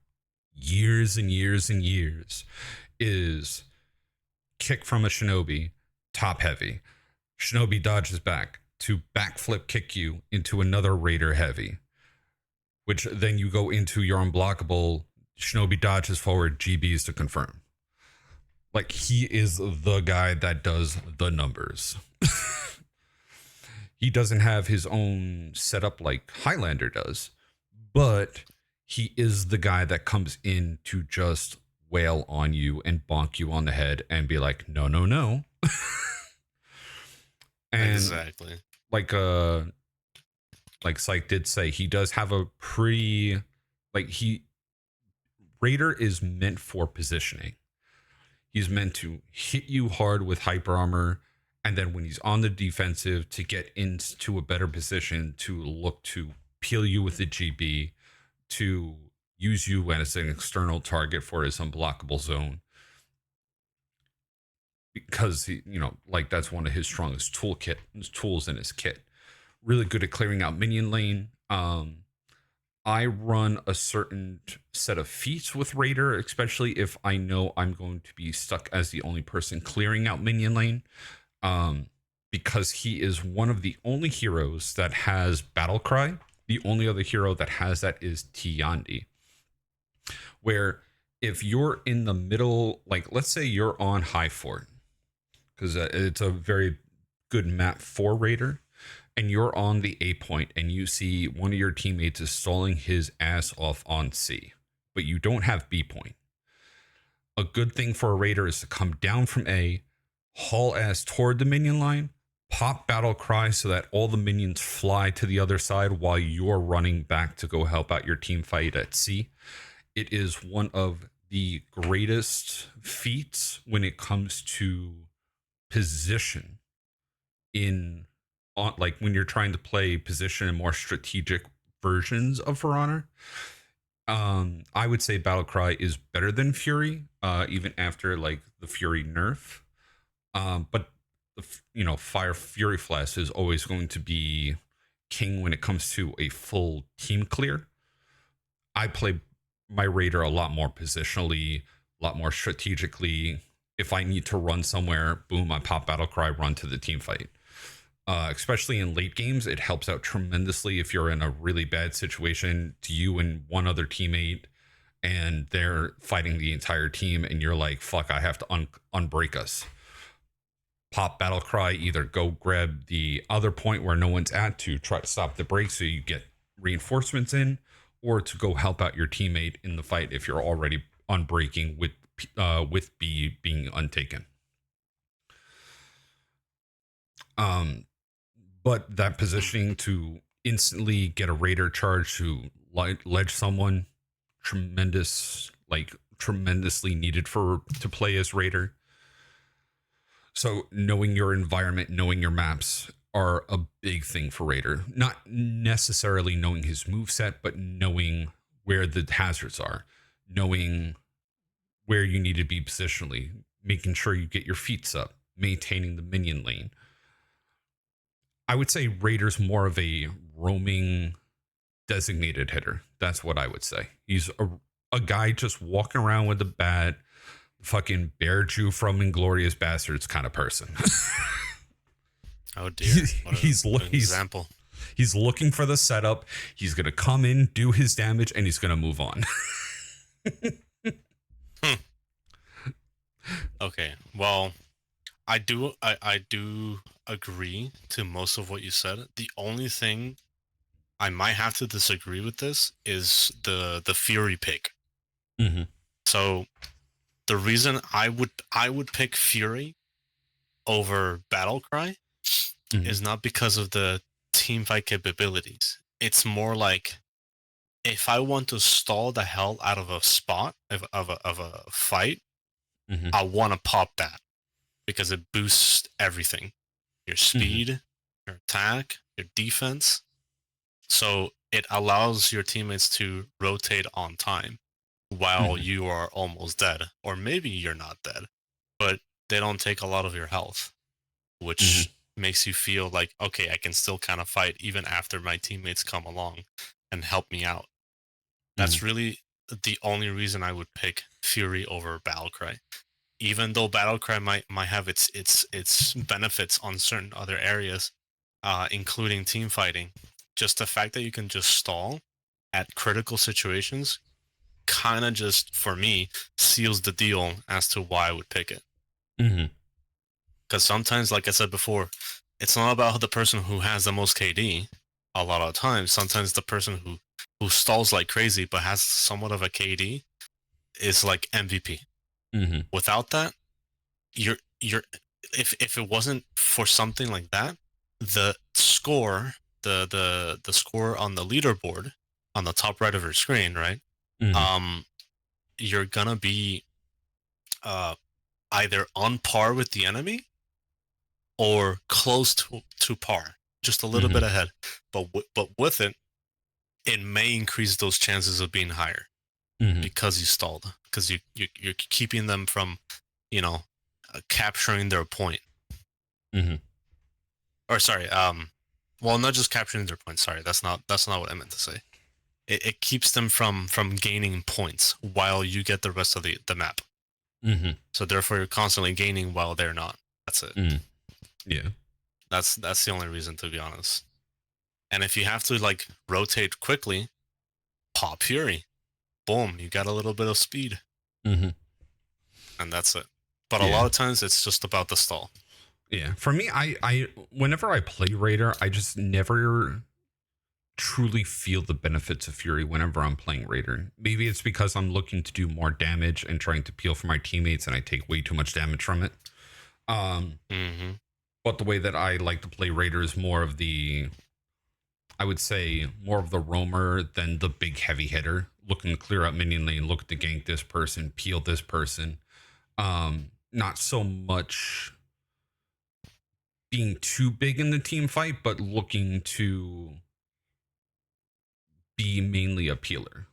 S2: years and years and years is kick from a shinobi, top heavy. Shinobi dodges back to backflip kick you into another Raider heavy, which then you go into your unblockable. Shinobi dodges forward, GBs to confirm. Like, he is the guy that does the numbers. He doesn't have his own setup like Highlander does, but he is the guy that comes in to just wail on you and bonk you on the head and be like, no, no, no. And
S1: exactly.
S2: Like Syke did say, he does have a pretty, Raider is meant for positioning. He's meant to hit you hard with hyper armor, and then when he's on the defensive, to get into a better position to look to peel you with the GB, to use you as an external target for his unblockable zone. Because he, that's one of his strongest tools in his kit. Really good at clearing out minion lane. I run a certain set of feats with Raider, especially if I know I'm going to be stuck as the only person clearing out minion lane. Because he is one of the only heroes that has battle cry. The only other hero that has that is Tiandi. Where if you're in the middle, like let's say you're on High Fort, because it's a very good map for Raider, and you're on the A point and you see one of your teammates is stalling his ass off on C, but you don't have B point. A good thing for a Raider is to come down from A, haul ass toward the minion line, pop battle cry so that all the minions fly to the other side while you're running back to go help out your team fight at C. It is one of the greatest feats when it comes to position when you're trying to play position in more strategic versions of For Honor. I would say Battlecry is better than Fury, even after like the Fury nerf. But Fire Fury Flash is always going to be king when it comes to a full team clear. I play my Raider a lot more positionally, a lot more strategically. If I need to run somewhere, boom, I pop battle cry, run to the team fight. Especially in late games, it helps out tremendously if you're in a really bad situation to you and one other teammate, and they're fighting the entire team, and you're like, fuck, I have to unbreak us. Pop battle cry, either go grab the other point where no one's at to try to stop the break so you get reinforcements in, or to go help out your teammate in the fight if you're already unbreaking with B being untaken. But that positioning to instantly get a Raider charge to ledge someone, tremendously needed to play as Raider. So knowing your environment, knowing your maps are a big thing for Raider. Not necessarily knowing his moveset, but knowing where the hazards are, knowing where you need to be positionally, making sure you get your feet up, maintaining the minion lane. I would say Raider's more of a roaming designated hitter. That's what I would say. He's a guy just walking around with a bat, fucking Bear Jew from Inglorious Bastards kind of person.
S1: Oh dear.
S2: He's
S1: example.
S2: He's looking for the setup. He's going to come in, do his damage, and he's going to move on.
S1: Okay. Well, I do agree to most of what you said. The only thing I might have to disagree with this is the Fury pick.
S4: Mm-hmm.
S1: So the reason I would pick Fury over Battlecry is not because of the team fight capabilities. It's more like if I want to stall the hell out of a spot of a fight, I want to pop that because it boosts everything. Your speed, your attack, your defense. So it allows your teammates to rotate on time while you are almost dead. Or maybe you're not dead, but they don't take a lot of your health, which makes you feel like, okay, I can still kind of fight even after my teammates come along and help me out. That's really the only reason I would pick Fury over Battlecry. Even though Battlecry might have its benefits on certain other areas, including team fighting, just the fact that you can just stall at critical situations kind of just, for me, seals the deal as to why I would pick it. Because sometimes, like I said before, it's not about the person who has the most KD. A lot of times, sometimes the person who stalls like crazy but has somewhat of a KD is like MVP. Without that, you're if it wasn't for something like that, the score, the score on the leaderboard on the top right of your screen, right? You're gonna be either on par with the enemy or close to par, just a little bit ahead. But with it, it may increase those chances of being higher because you stalled, because you're keeping them from, capturing their point. Or sorry, well, not just capturing their point. Sorry, that's not what I meant to say. It keeps them from gaining points while you get the rest of the map. So therefore, you're constantly gaining while they're not. That's it.
S2: Yeah,
S1: that's the only reason, to be honest. And if you have to rotate quickly, pop Fury, boom, you got a little bit of speed, and that's it. But a lot of times it's just about the stall.
S2: Yeah, for me, I whenever I play Raider, I just never truly feel the benefits of Fury whenever I'm playing Raider. Maybe it's because I'm looking to do more damage and trying to peel for my teammates, and I take way too much damage from it. But the way that I like to play Raider is more of the, I would say, more of the roamer than the big heavy hitter, looking to clear out minion lane, looking to gank this person, peel this person. Not so much being too big in the team fight, but looking to be mainly a peeler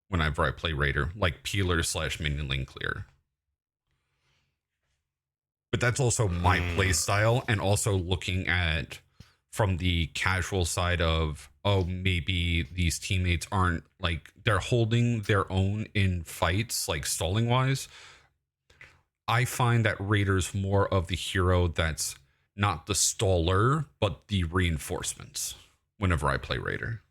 S2: whenever I play Raider, like peeler / minion lane clear. But that's also my play style, and also looking at from the casual side of, oh, maybe these teammates aren't like, they're holding their own in fights, like stalling wise. I find that Raider's more of the hero that's not the staller, but the reinforcements whenever I play Raider.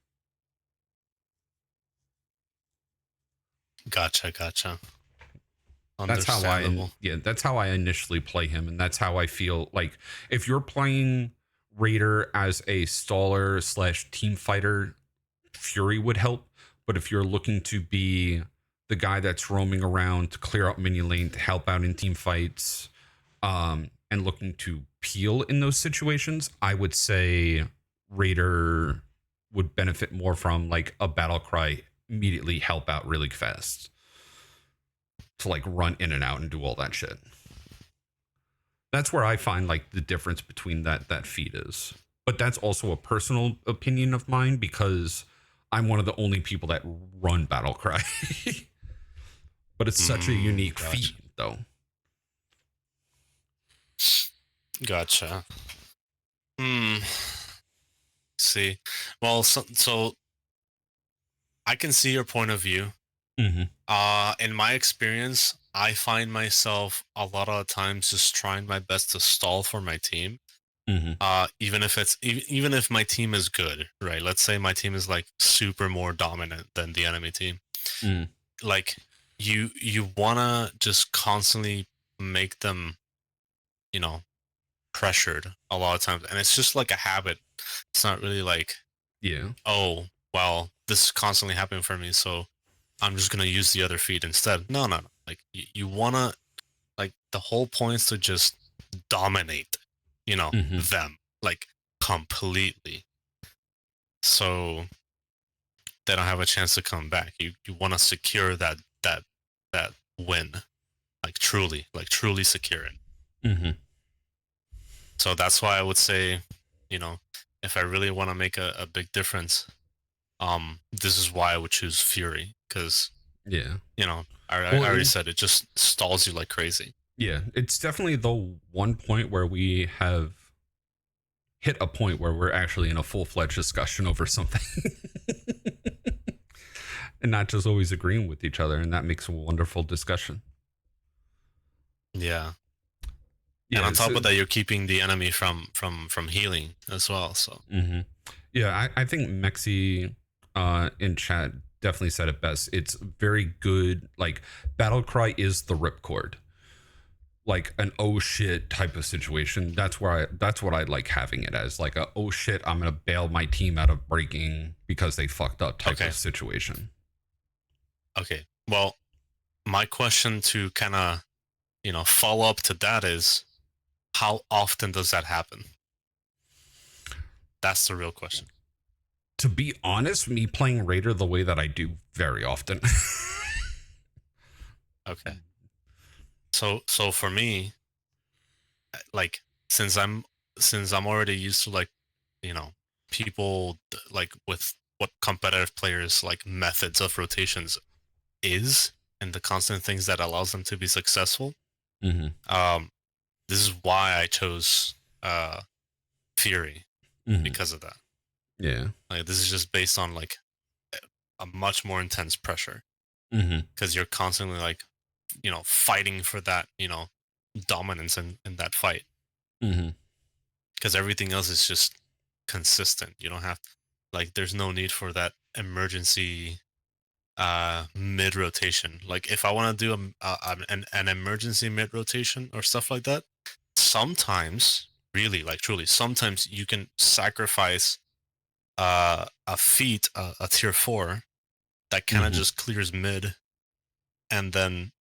S1: Gotcha.
S2: That's how that's how I initially play him, and that's how I feel like if you're playing Raider as a staller / team fighter, Fury would help. But if you're looking to be the guy that's roaming around to clear out minion lane, to help out in team fights, and looking to peel in those situations, I would say Raider would benefit more from like a battle cry, immediately help out really fast, to like run in and out and do all that shit. That's where I find like the difference between that feat is. But that's also a personal opinion of mine because I'm one of the only people that run battle cry. But it's such a unique feat though.
S1: Gotcha. See, well, so I can see your point of view. In my experience, I find myself a lot of times just trying my best to stall for my team. Even if my team is good, right? Let's say my team is like super more dominant than the enemy team. Like you wanna just constantly make them, pressured a lot of times, and it's just like a habit. It's not really like, oh well, this is constantly happening for me, so I'm just gonna use the other feet instead. No. Like you wanna, like, the whole point is to just dominate, them like completely, so they don't have a chance to come back. You want to secure that win, like truly secure it. So that's why I would say, if I really want to make a big difference, this is why I would choose Fury, because I already said it just stalls you like crazy.
S2: Yeah, it's definitely the one point where we have hit a point where we're actually in a full-fledged discussion over something. And not just always agreeing with each other, and that makes a wonderful discussion.
S1: Yeah. And on top of that, you're keeping the enemy from healing as well. So
S2: yeah, I think Mexi in chat definitely said it best. It's very good. Like, battle cry is the ripcord, like an oh shit type of situation. That's what I like having it as, like a oh shit, I'm gonna bail my team out of breaking because they fucked up type of situation.
S1: Okay. Well, my question to kind of follow up to that is, how often does that happen? That's the real question.
S2: To be honest, me playing Raider the way that I do, very often.
S1: Okay. So for me, like, since I'm already used to, like, people like with what competitive players like methods of rotations is, and the constant things that allows them to be successful. This is why I chose Fury, because of that.
S2: Yeah.
S1: Like, this is just based on like a much more intense pressure, because you're constantly like, fighting for that, dominance in that fight. Because everything else is just consistent. You don't have, like, there's no need for that emergency mid rotation. Like, if I want to do an emergency mid rotation or stuff like that, sometimes, really, like, truly, sometimes you can sacrifice a feat, a tier 4 that kind of just clears mid, and then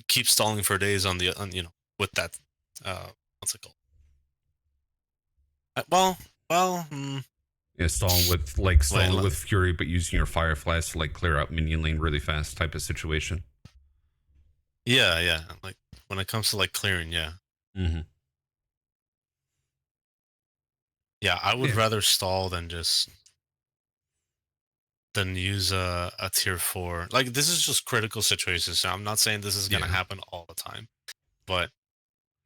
S1: keep stalling for days on with that, what's it called?
S2: Yeah, stalling with Fury, but using your Fire Flash to like clear out minion lane really fast type of situation.
S1: Yeah. Like, when it comes to like clearing, yeah. Yeah, I would rather stall than use a tier 4. Like, this is just critical situations. So I'm not saying this is gonna happen all the time, but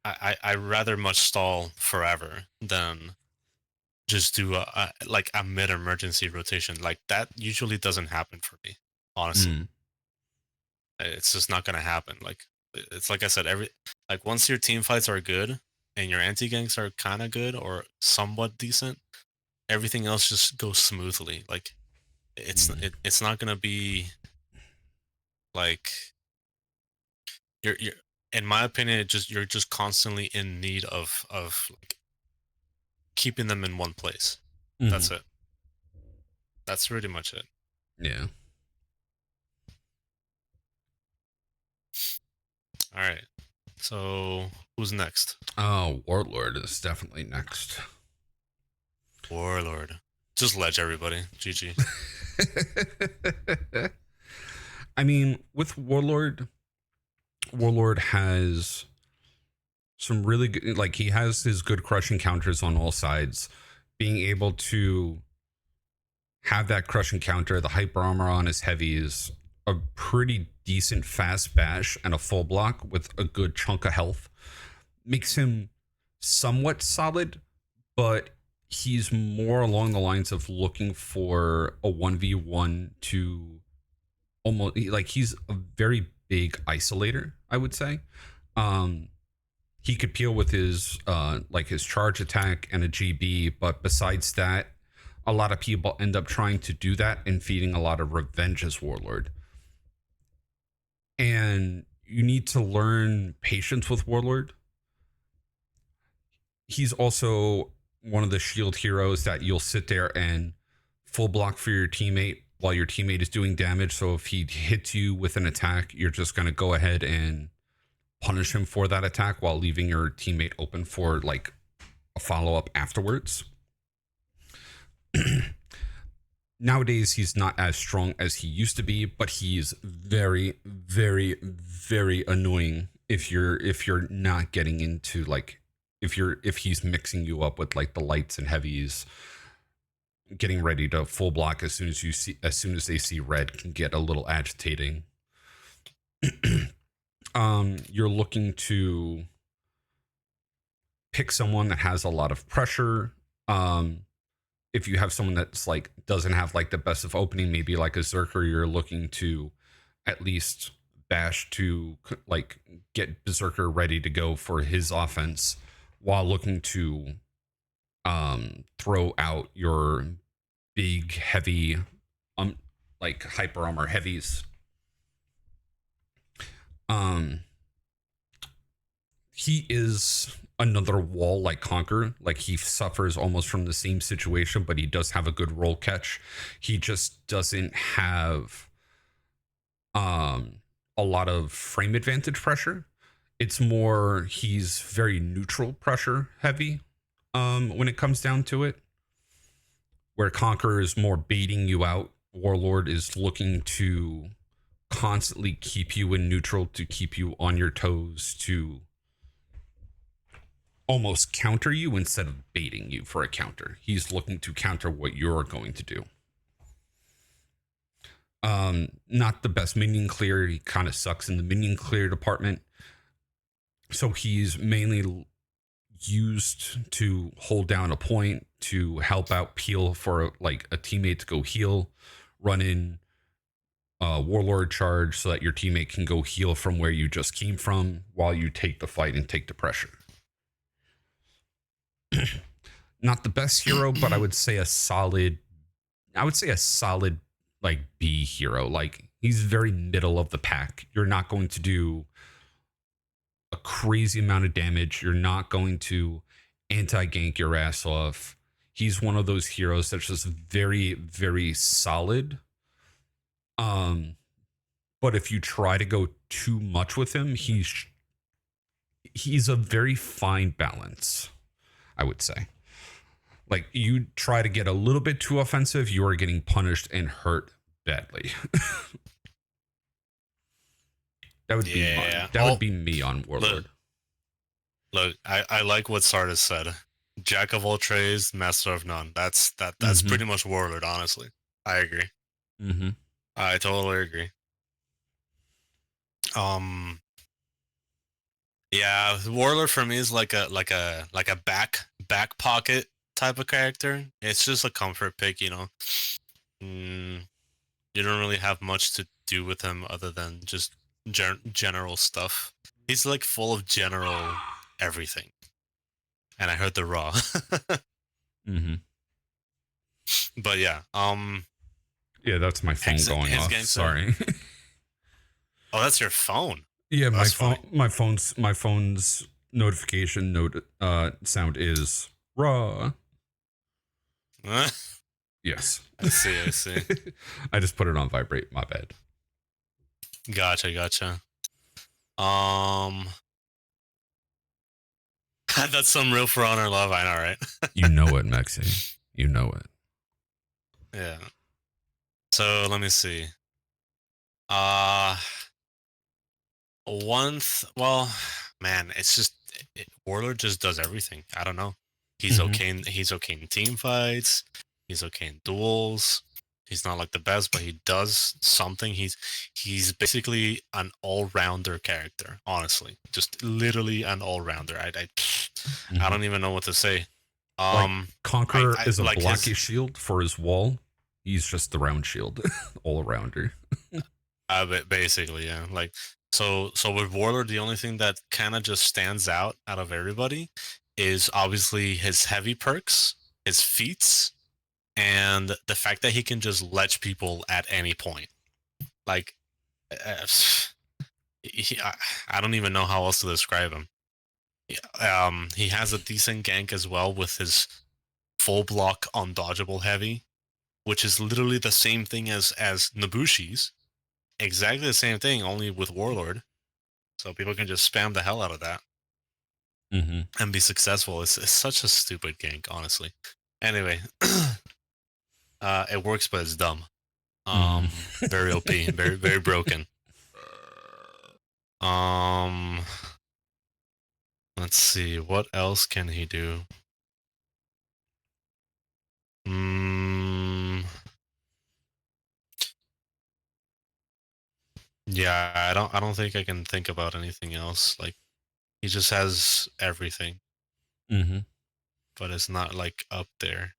S1: I rather much stall forever than just do a mid emergency rotation. Like that usually doesn't happen for me, honestly.
S2: Mm.
S1: It's just not gonna happen. Like it's like I said, once your team fights are good and your anti ganks are kind of good or somewhat decent, everything else just goes smoothly. Like it's not gonna be like you're in my opinion, you're just constantly in need of like keeping them in one place. That's it. That's pretty much it.
S2: Yeah.
S1: All right. So who's next?
S2: Oh, Warlord is definitely next.
S1: Warlord. Just ledge everybody. GG.
S2: I mean, with Warlord has some really good, like he has his good crushing counters on all sides. Being able to have that crushing counter, the hyper armor on his heavies, a pretty decent fast bash, and a full block with a good chunk of health makes him somewhat solid, but he's more along the lines of looking for a 1v1 to almost like he's a very big isolator, I would say. He could peel with his like his charge attack and a GB, but besides that, a lot of people end up trying to do that and feeding a lot of revenge as Warlord. And you need to learn patience with Warlord. He's also one of the shield heroes that you'll sit there and full block for your teammate while your teammate is doing damage. So if he hits you with an attack, you're just going to go ahead and punish him for that attack while leaving your teammate open for like a follow-up afterwards. Nowadays, he's not as strong as he used to be, but he's very, very, very annoying if you're not getting into like if he's mixing you up with like the lights and heavies, getting ready to full block as soon as they see red can get a little agitating. You're looking to pick someone that has a lot of pressure. If you have someone that's like doesn't have like the best of opening, maybe like a Zerker, you're looking to at least bash to like get Berserker ready to go for his offense while looking to throw out your big heavy like hyper armor heavies. He is another wall like Conqueror. Like he suffers almost from the same situation, but he does have a good roll catch. He just doesn't have a lot of frame advantage pressure. It's more he's very neutral pressure heavy when it comes down to it. Where Conqueror is more baiting you out, Warlord is looking to constantly keep you in neutral, to keep you on your toes, to almost counter you instead of baiting you for a counter. He's looking to counter what you're going to do. Not the best minion clear. He kind of sucks in the minion clear department. So he's mainly used to hold down a point, to help out peel for like a teammate to go heal, run in Warlord charge so that your teammate can go heal from where you just came from while you take the fight and take the pressure. Not the best hero, but I would say a solid like B hero. Like he's very middle of the pack. You're not going to do a crazy amount of damage. You're not going to anti-gank your ass off. He's one of those heroes that's just very, very solid. But if you try to go too much with him, he's a very fine balance, I would say. Like you try to get a little bit too offensive, you are getting punished and hurt badly. That would be me on Warlord.
S1: Look, I like what Sardis said. Jack of all trades, master of none. That's pretty much Warlord, honestly. I agree.
S2: Mm-hmm.
S1: I totally agree. Yeah, Warlord for me is like a back pocket type of character. It's just a comfort pick, you know. You don't really have much to do with him other than just general stuff. He's like full of general everything. And I heard the raw.
S2: Mm-hmm.
S1: But yeah,
S2: Yeah, that's my phone going off. Sorry.
S1: Oh, that's your phone.
S2: Yeah,
S1: That's funny.
S2: my phone's notification sound is raw. Yes.
S1: I see.
S2: I just put it on vibrate. My bad.
S1: Gotcha. That's some real For Honor love, I know, right?
S2: You know it, Maxie. You know it.
S1: Yeah. So let me see. Well, man, it's just Warlord just does everything. I don't know. He's
S2: Mhm.
S1: He's okay in team fights. He's okay in duels. He's not like the best, but he does something. He's basically an all-rounder character. Honestly, just literally an all-rounder. I don't even know what to say.
S2: Like Conqueror is a
S1: like
S2: blocky shield for his wall. He's just the round shield, all arounder.
S1: Basically, yeah. Like so with Warlord, the only thing that kind of just stands out of everybody is obviously his heavy perks, his feats, and the fact that he can just ledge people at any point. Like, uh, I don't even know how else to describe him. He has a decent gank as well with his full block undodgeable heavy, which is literally the same thing as Nobushi's. Exactly the same thing, only with Warlord. So people can just spam the hell out of that and be successful. It's such a stupid gank, honestly. Anyway, it works, but it's dumb. Very OP, very broken. Let's see, what else can he do? Yeah, I don't think I can think about anything else. Like, he just has everything, but it's not like up there.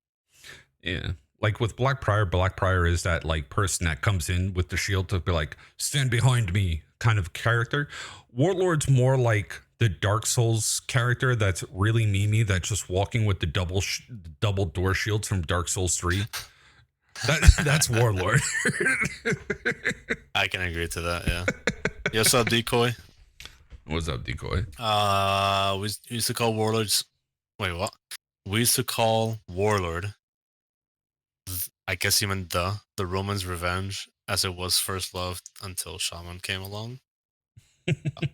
S2: Yeah. Like with Blackbriar is that like person that comes in with the shield to be like, stand behind me kind of character. Warlord's more like the Dark Souls character that's really memey, that's just walking with the double door shields from Dark Souls 3. That's Warlord.
S1: I can agree to that, yeah. What's up, Decoy?
S2: What's up, Decoy?
S1: We used to call Warlords... Wait, what? We used to call Warlord... I guess you meant the Roman's Revenge, as it was first loved until Shaman came along.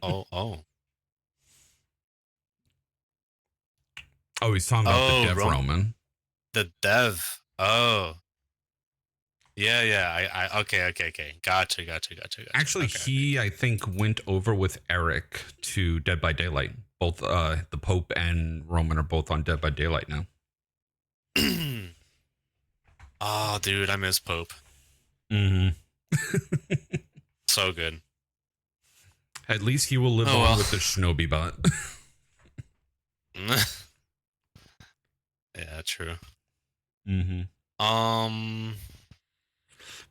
S1: Oh.
S2: Oh, he's talking about the Dev Roman.
S1: The Dev. Oh. Yeah. I okay. Gotcha.
S2: Actually, I think, went over with Eric to Dead by Daylight. Both the Pope and Roman are both on Dead by Daylight now.
S1: Oh, dude, I miss Pope. So good.
S2: At least he will live on with the Shinobi bot.
S1: Yeah, true.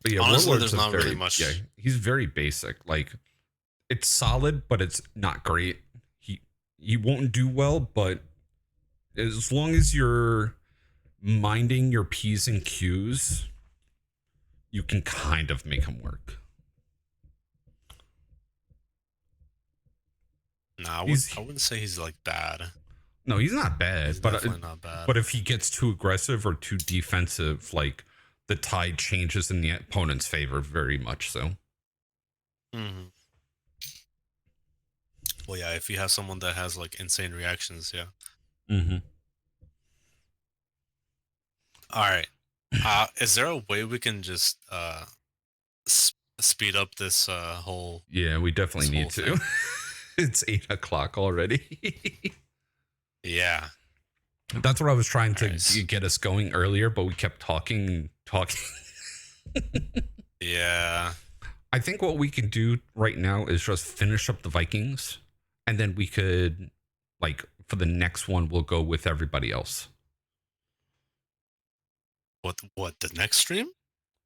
S2: But yeah,
S1: honestly,
S2: Warlord's
S1: there's not really much.
S2: Yeah, he's very basic. Like, it's solid, but it's not great. He won't do well, but as long as you're minding your P's and Q's, you can kind of make him work.
S1: No, I wouldn't say he's like bad.
S2: No, he's not bad.
S1: He's definitely not bad.
S2: But if he gets too aggressive or too defensive, like, the tide changes in the opponent's favor very much so.
S1: Well, yeah, if you have someone that has like insane reactions, yeah. All right. Is there a way we can just speed up this whole?
S2: Yeah, we definitely need to. It's 8:00 already.
S1: Yeah.
S2: That's what I was trying to get us going earlier, but we kept talking.
S1: Yeah.
S2: I think what we can do right now is just finish up the Vikings and then we could, like, for the next one, we'll go with everybody else.
S1: What the next stream?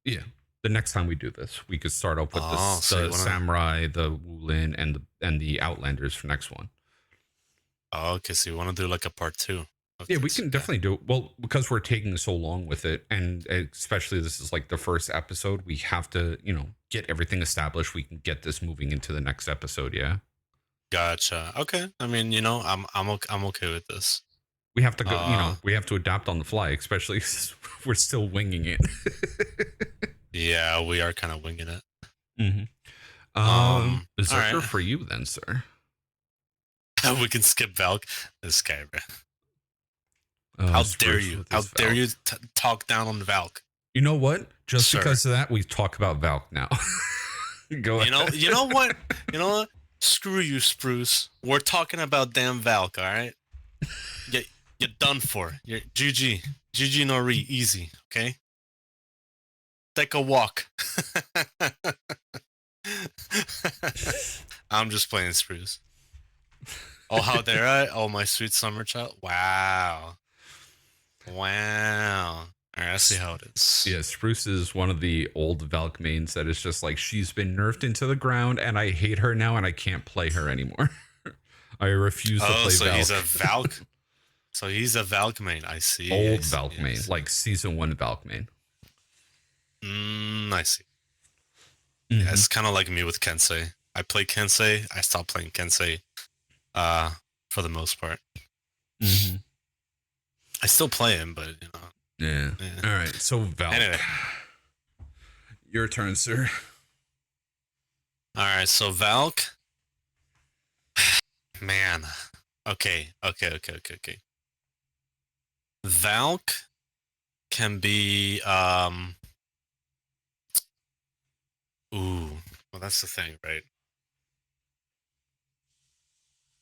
S2: Yeah. The next time we do this, we could start off with
S1: so you
S2: the
S1: wanna...
S2: samurai, the Wulin, and the outlanders for next one.
S1: Oh, okay, so you want to do like a part 2?
S2: Yeah, we can definitely do it. Well, because we're taking so long with it, and especially this is like the first episode, we have to, get everything established. We can get this moving into the next episode. Yeah.
S1: Gotcha. Okay. I mean, I'm okay with this.
S2: We have to go. We have to adapt on the fly, especially since we're still winging it.
S1: Yeah, we are kind of winging it.
S2: Mm-hmm. Berserker
S1: right.
S2: for you then, sir.
S1: We can skip Valk. This guy, bro. How dare you? How dare you talk down on Valk?
S2: You know what? Just because of that, we talk about Valk now. Go ahead.
S1: You know what? You know what? Screw you, Spruce. We're talking about damn Valk, all right? You're done for. You're GG. GG no re. Easy, okay? Take a walk. I'm just playing Spruce. Oh, how dare I? Oh, my sweet summer child. Wow. All right, I see how it is.
S2: Yeah, Spruce is one of the old Valk mains that is just like, she's been nerfed into the ground and I hate her now and I can't play her anymore. I refuse to play
S1: so
S2: Valk.
S1: He's a Valk. So he's a Valk main. I see.
S2: Old Valk main, like season 1 Valk main.
S1: I see. Mm-hmm. Yeah, it's kind of like me with Kensei. I play Kensei. I stopped playing Kensei for the most part.
S2: Mm-hmm.
S1: I still play him, but
S2: Yeah. All right. So Valk.
S1: Anyway,
S2: your turn, sir.
S1: All right. So Valk. Man. Okay. Valk can be well, that's the thing, right?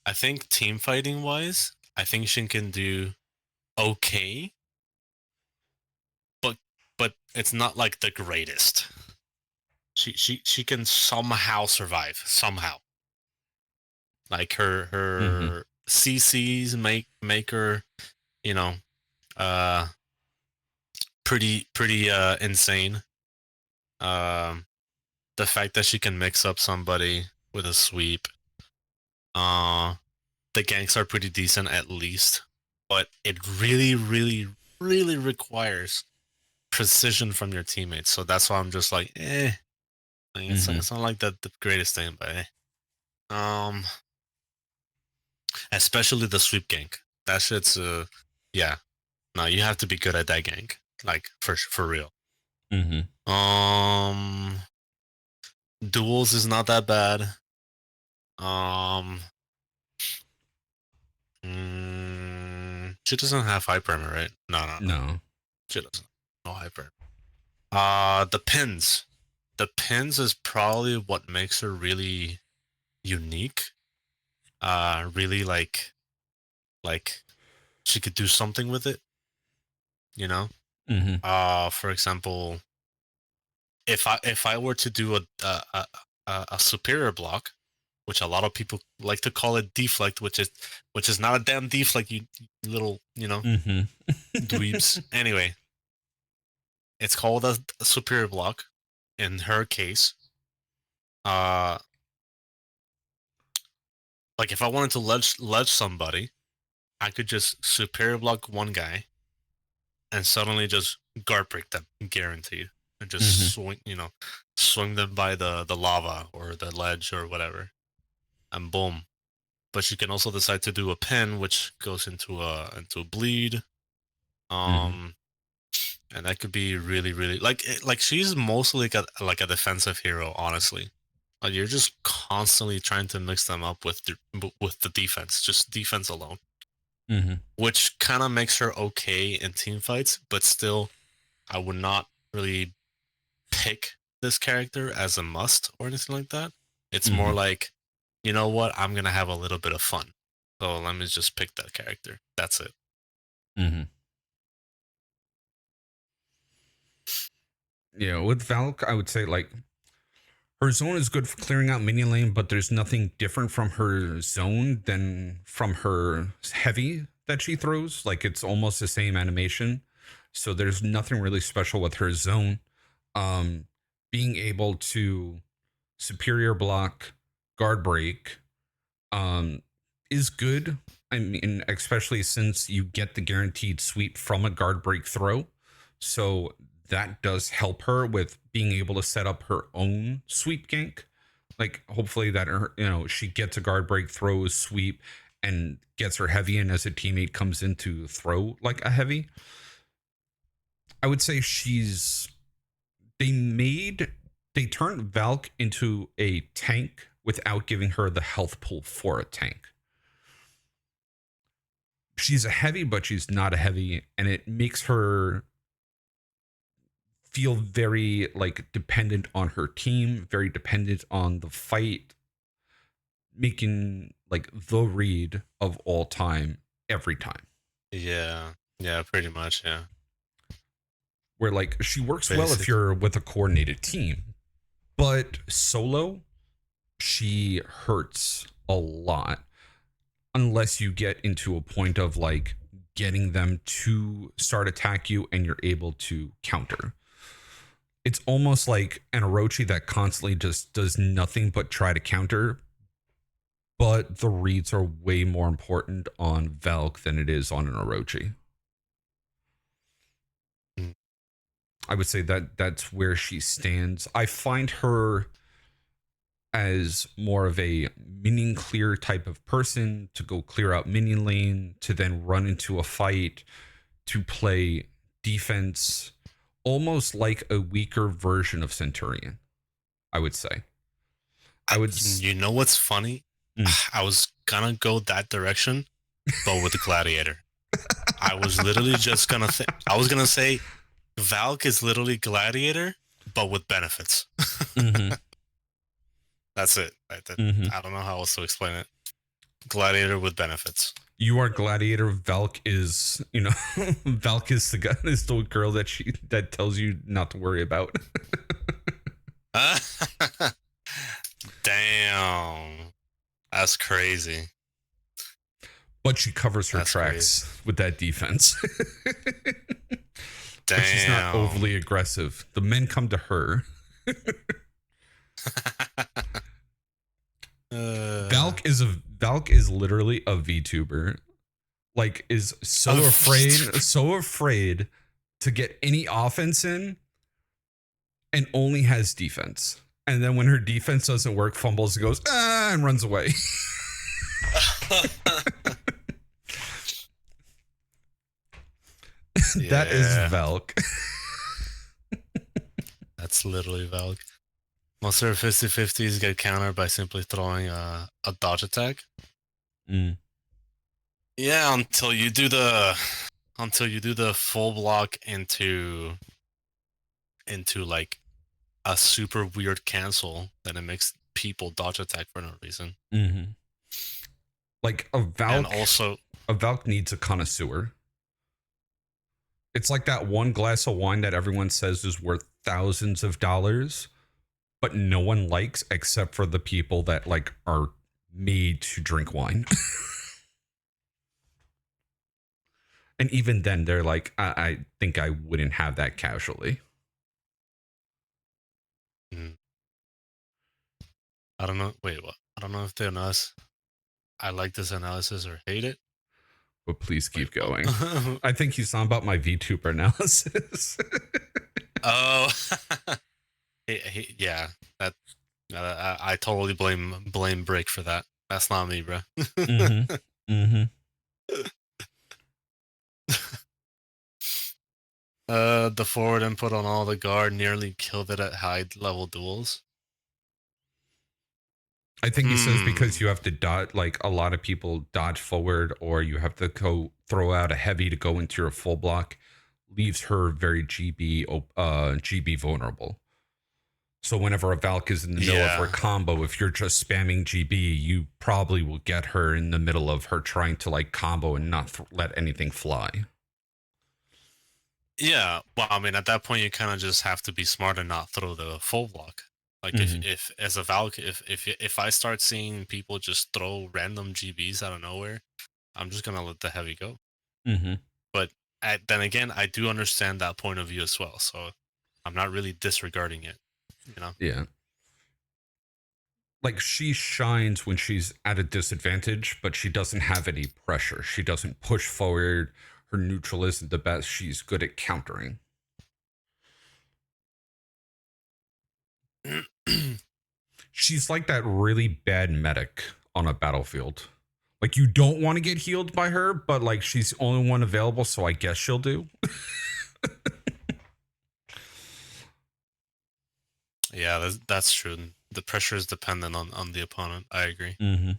S1: I think team fighting wise, I think she can do okay, but it's not like the greatest. She can somehow survive, somehow. Like her CCs make her, pretty insane. The fact that she can mix up somebody with a sweep. The ganks are pretty decent at least, but it really, really, really requires precision from your teammates. So that's why I'm just like, it's not like the greatest thing, but especially the sweep gank. That shit's yeah. No, you have to be good at that gank, like for real. Duels is not that bad. She doesn't have hyper armor, right? No. She doesn't. No hyper. The pins. The pins is probably what makes her really unique. Really like she could do something with it. For example, if I were to do a superior block, which a lot of people like to call it deflect, which is not a damn deflect, you little dweebs. Anyway, it's called a superior block. In her case, like if I wanted to ledge somebody, I could just superior block one guy, and suddenly just guard break them, guaranteed, and just swing them by the lava or the ledge or whatever, and boom. But she can also decide to do a pin, which goes into a bleed, and that could be really, really like she's mostly like a defensive hero, honestly. Like you're just constantly trying to mix them up with the defense, just defense alone, which kind of makes her okay in team fights. But still, I would not really pick this character as a must or anything like that. It's more like, you know what, I'm gonna have a little bit of fun, so let me just pick that character. That's it.
S2: Yeah, with Valk, I would say like Her zone is good for clearing out minion lane, but there's nothing different from her zone than from her heavy that she throws. Like, it's almost the same animation. So there's nothing really special with her zone. Being able to superior block, guard break, is good. I mean, especially since you get the guaranteed sweep from a guard break throw. So that does help her with being able to set up her own sweep gank. Like, hopefully that her, she gets a guard break, throws sweep, and gets her heavy in as a teammate comes in to throw like a heavy. I would say they turned Valk into a tank without giving her the health pool for a tank. She's a heavy, but she's not a heavy, and it makes her feel very like dependent on her team, very dependent on the fight, making like the read of all time every time.
S1: Yeah, pretty much, yeah.
S2: Where like she works well if you're with a coordinated team, but solo, she hurts a lot unless you get into a point of like getting them to start attack you and you're able to counter. It's almost like an Orochi that constantly just does nothing but try to counter, but the reads are way more important on Valk than it is on an Orochi. I would say that's where she stands. I find her as more of a minion clear type of person, to go clear out minion lane, to then run into a fight, to play defense, almost like a weaker version of Centurion, I would say.
S1: You know what's funny? I was gonna go that direction, but with the Gladiator. I was literally just gonna I was gonna say Valk is literally Gladiator, but with benefits.
S2: Mm-hmm.
S1: That's it. I don't know how else to explain it. Gladiator with benefits.
S2: You are Gladiator. Valk is, Valk is the guy, is the girl that tells you not to worry about.
S1: Damn, that's crazy.
S2: But she covers her tracks with that defense.
S1: Damn.
S2: But she's not overly aggressive. The men come to her. Valk is literally a VTuber. Like, is so afraid to get any offense in, and only has defense. And then when her defense doesn't work, fumbles and goes and runs away. That is Valk.
S1: That's literally Valk. Most of her 50-50s get countered by simply throwing a dodge attack. Yeah, until you do the full block into like a super weird cancel, then it makes people dodge attack for no reason.
S2: Mm-hmm. Like a Valk,
S1: and also
S2: a Valk needs a connoisseur. It's like that one glass of wine that everyone says is worth thousands of dollars, but no one likes except for the people that like are made to drink wine. And even then, they're like, I think I wouldn't have that casually.
S1: I don't know. Wait, what? I don't know if they're us. I like this analysis or hate it.
S2: But please keep going. I think he's on about my VTuber analysis.
S1: Oh, yeah. That I totally blame Brick for that. That's not me, bro.
S2: Mm-hmm. Mm-hmm.
S1: The forward input on all the guard nearly killed it at high level duels.
S2: I think he says because you have to dodge, like a lot of people dodge forward, or you have to go throw out a heavy to go into your full block, leaves her very GB vulnerable. So whenever a Valk is in the middle of her combo, if you're just spamming GB, you probably will get her in the middle of her trying to like combo and not let anything fly.
S1: Yeah, well, I mean, at that point, you kind of just have to be smart and not throw the full block. Like if as a Valk, if I start seeing people just throw random GBs out of nowhere, I'm just gonna let the heavy go.
S4: Mm-hmm.
S1: But then again, I do understand that point of view as well, so I'm not really disregarding it. You know?
S2: Yeah. Like she shines when she's at a disadvantage, but she doesn't have any pressure. She doesn't push forward. Her neutral isn't the best. She's good at countering. She's like that really bad medic on a battlefield. Like you don't want to get healed by her, but like she's the only one available, so I guess she'll do.
S1: Yeah, that's true. The pressure is dependent on the opponent. I agree.
S4: Mm-hmm.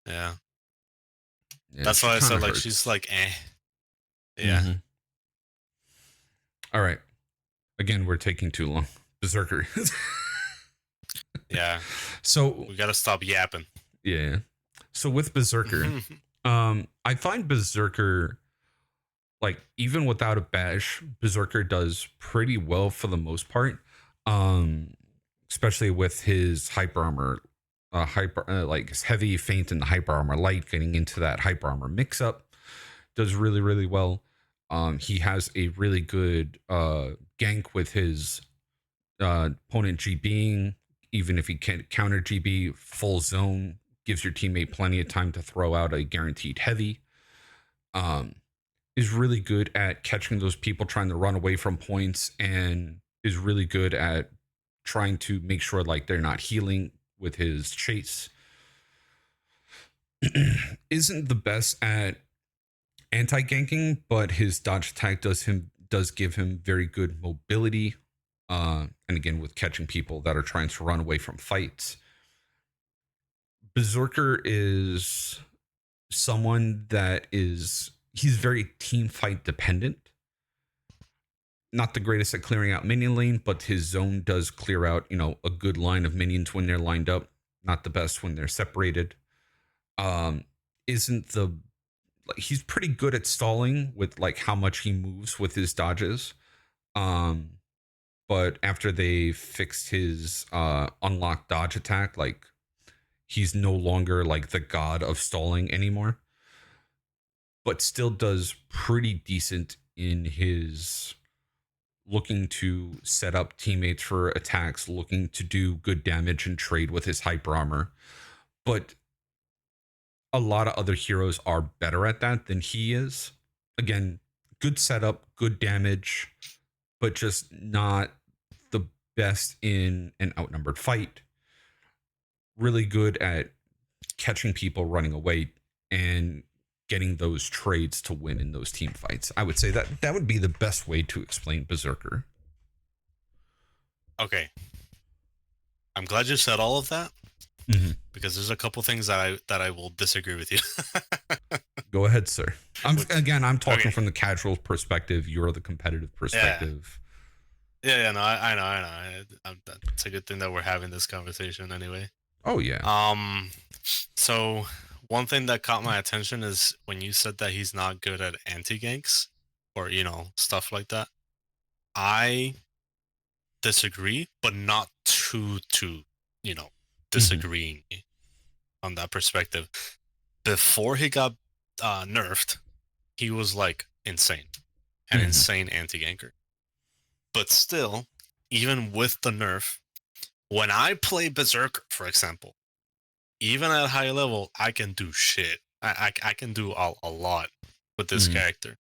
S1: Yeah.
S2: Yeah,
S1: That's
S2: she
S1: why I said
S2: kinda
S1: like
S2: hurts.
S1: she's like Yeah.
S4: Mm-hmm.
S2: All right. Again, we're taking too long. Berserker.
S1: Yeah.
S2: So
S1: We gotta stop yapping.
S2: yeah. So with Berserker, I find Berserker, like even without a bash, Berserker does pretty well for the most part. Especially with his hyper armor, like his heavy feint and the hyper armor light, getting into that hyper armor mix up, does really really well. He has a really good gank with his opponent GBing, even if he can't counter GB, full zone gives your teammate plenty of time to throw out a guaranteed heavy. Is really good at catching those people trying to run away from points, and is really good at trying to make sure like they're not healing with his chase. Isn't the best at anti-ganking, but his dodge attack does give him very good mobility. And again, with catching people that are trying to run away from fights. Berserker is someone that he's very team fight dependent. Not the greatest at clearing out minion lane, but his zone does clear out, a good line of minions when they're lined up. Not the best when they're separated. Isn't the he's pretty good at stalling with like how much he moves with his dodges. But after they fixed his unlocked dodge attack, like he's no longer like the god of stalling anymore. But still does pretty decent in his looking to set up teammates for attacks, looking to do good damage and trade with his hyper armor. But a lot of other heroes are better at that than he is. Again, good setup, good damage, but just not the best in an outnumbered fight. Really good at catching people running away and getting those trades to win in those team fights. I would say that would be the best way to explain Berserker.
S1: Okay. I'm glad you said all of that. Because there's a couple things that I will disagree with you.
S2: Go ahead, sir. I'm talking
S1: Okay.
S2: from the casual perspective. You're the competitive perspective.
S1: Yeah, no, I know. It's a good thing that we're having this conversation anyway.
S2: Oh yeah.
S1: So one thing that caught my attention is when you said that he's not good at anti-ganks or, stuff like that. I disagree, but not too, disagreeing on that perspective. Before he got nerfed, he was like insane, an insane anti-ganker. But still, even with the nerf, when I play Berserker, for example, even at high level, I can do shit. I can do a lot with this character.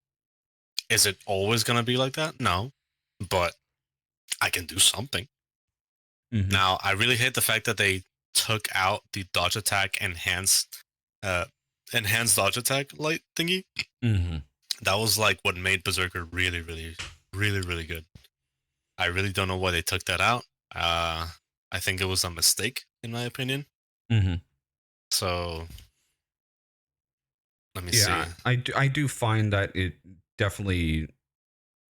S1: Is it always gonna be like that? No, but I can do something. Now, I really hate the fact that they took out the dodge attack enhanced dodge attack light thingy. That was like what made Berserker really, really, really, really good. I really don't know why they took that out. I think it was a mistake, in my opinion. So let me see.
S2: I do find that it definitely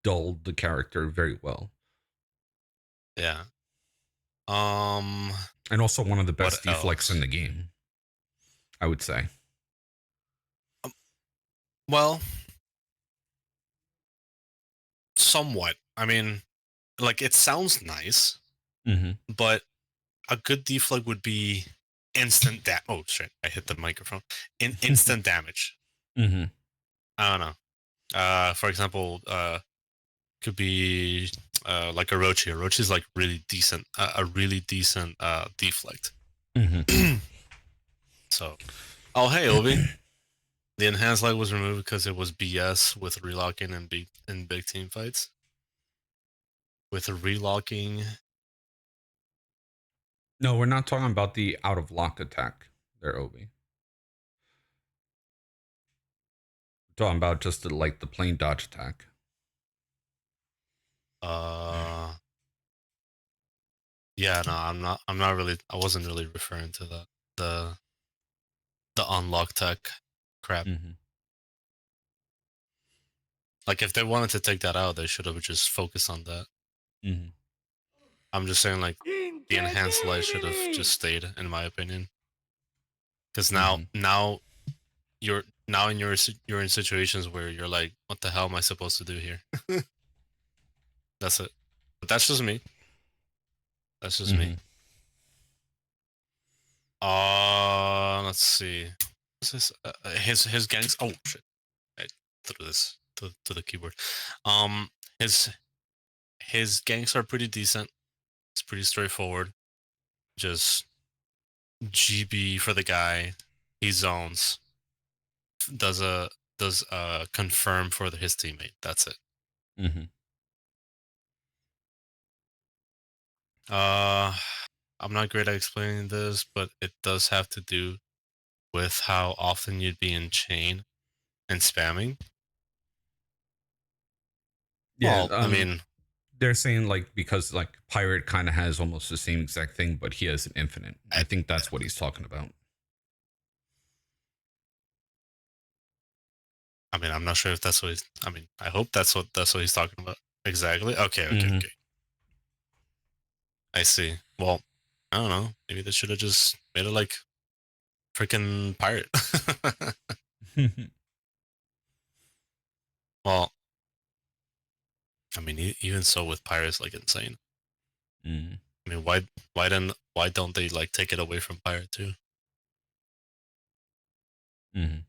S2: dulled the character very well.
S1: Yeah.
S2: And also one of the best deflects in the game, I would say.
S1: Well, somewhat. I mean, like, it sounds nice.
S4: Mm-hmm.
S1: but a good deflag would be instant oh shit, I hit the microphone. Instant damage.
S4: Mm-hmm.
S1: I don't know. For example, could be like a Orochi. Orochi is like really decent, a really decent deflect.
S4: Mm-hmm.
S1: So, oh hey Obi, the enhanced light was removed because it was BS with relocking and big team fights. With relocking,
S2: No, we're not talking about the out of lock attack there, Obi. We're talking about just the plain dodge attack.
S1: yeah, no, I'm not really. I wasn't really referring to the unlock tech crap.
S4: Mm-hmm.
S1: Like if they wanted to take that out, they should have just focused on that.
S4: Mm-hmm.
S1: I'm just saying, like the enhanced light should have just stayed, in my opinion. Because now you're in situations where you're like, what the hell am I supposed to do here? That's it. But that's just me. That's just me. Let's see. What's this? His gangs. Oh shit! I threw this to the keyboard. His gangs are pretty decent. It's pretty straightforward. Just GB for the guy. He zones. Does a confirm for his teammate. That's it.
S4: Mm-hmm.
S1: I'm not great at explaining this, but it does have to do with how often you'd be in chain and spamming.
S2: Yeah,
S1: well, I mean,
S2: they're saying like because like Pirate kind of has almost the same exact thing, but he has an infinite. I think that's what he's talking about.
S1: I mean, I'm not sure if that's what he's. I mean, I hope that's what he's talking about. Exactly. Okay.
S4: Mhm.
S1: Okay. I see. Well, I don't know. Maybe they should have just made it like freaking pirate. Well, I mean, even so, with pirates, like insane.
S4: Mhm.
S1: I mean, why don't they like take it away from pirate too?
S4: Mhm.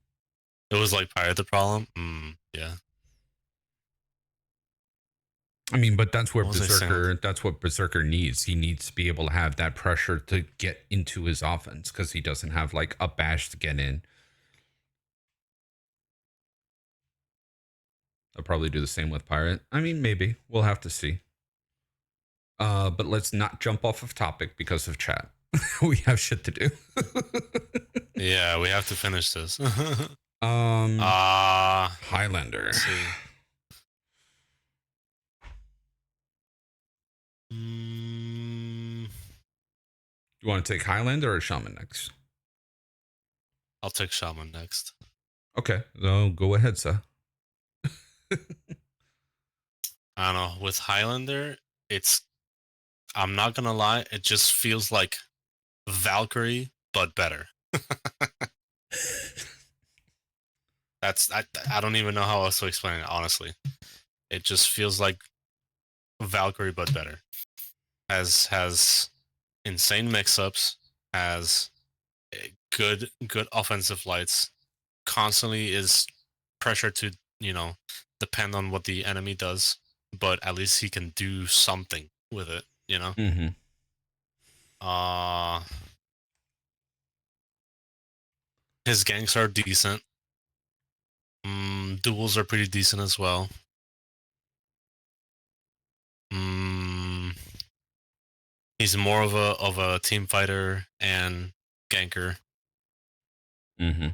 S1: It was like pirate the problem. Yeah.
S2: I mean, but that's where
S1: What was I saying?
S2: Berserker. That's what Berserker needs. He needs to be able to have that pressure to get into his offense because he doesn't have like a bash to get in. I'll probably do the same with Pirate. I mean, maybe we'll have to see. But let's not jump off of topic because of chat. We have shit to do.
S1: Yeah, we have to finish this.
S2: Highlander.
S1: Let's see.
S2: You want to take Highlander or Shaman next?
S1: I'll take Shaman next.
S2: Okay, so go ahead, sir.
S1: I don't know. With Highlander, I'm not gonna lie, it just feels like Valkyrie, but better. I don't even know how else to explain it, honestly. It just feels like Valkyrie, but better. Has insane mix-ups, has good offensive lights, constantly is pressure to, depend on what the enemy does, but at least he can do something with it,
S4: Mm-hmm.
S1: His ganks are decent. Duels are pretty decent as well. He's more of a team fighter and ganker.
S4: Mm-hmm.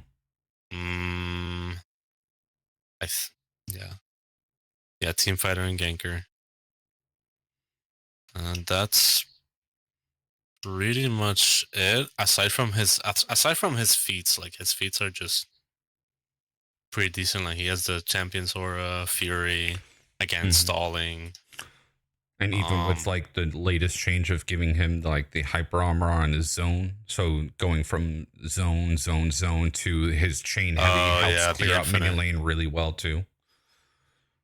S1: Yeah, team fighter and ganker, and that's pretty much it. Aside from his feats, like his feats are just pretty decent. Like he has the Champion's Aura, Fury, again stalling.
S2: And even with like the latest change of giving him like the hyper armor on his zone, so going from zone to his chain heavy helps clear out minion lane really well too.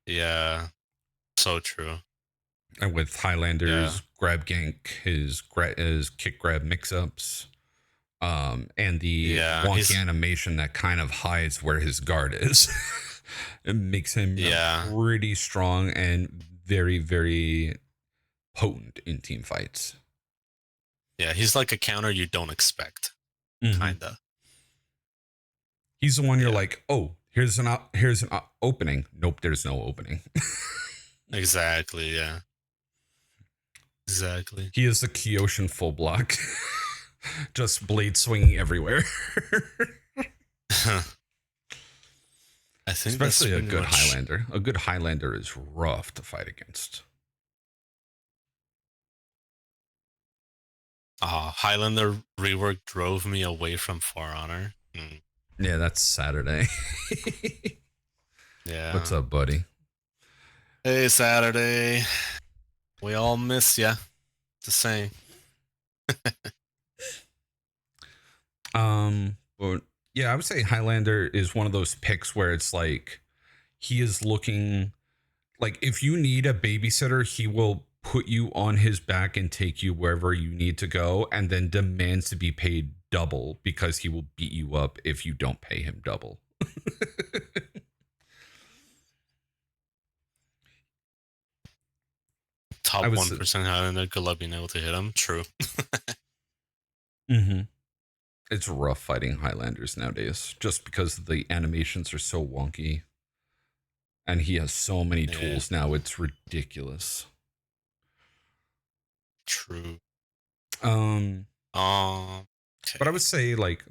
S1: Yeah, so true.
S2: And with Highlander's grab gank, his kick grab mix-ups, and the wonky animation that kind of hides where his guard is. It makes him pretty strong and very, very potent in team fights.
S1: Yeah, he's like a counter you don't expect, kinda.
S2: He's the one you're like, oh, here's an opening. Nope, there's no opening.
S1: Exactly. Yeah. Exactly.
S2: He is the Kyoshin full block, just blade swinging everywhere.
S1: I think
S2: especially a good Highlander. A good Highlander is rough to fight against.
S1: Highlander rework drove me away from For Honor.
S2: Yeah, that's Saturday.
S1: Yeah.
S2: What's up, buddy?
S1: Hey, Saturday. We all miss ya. Just saying.
S2: But yeah, I would say Highlander is one of those picks where it's like he is looking like if you need a babysitter, he will put you on his back and take you wherever you need to go, and then demands to be paid double because he will beat you up if you don't pay him double.
S1: Top 1% Highlander, good luck being able to hit him. True.
S2: It's rough fighting Highlanders nowadays just because the animations are so wonky. And he has so many tools now, it's ridiculous.
S1: True.
S2: Okay. But I would say like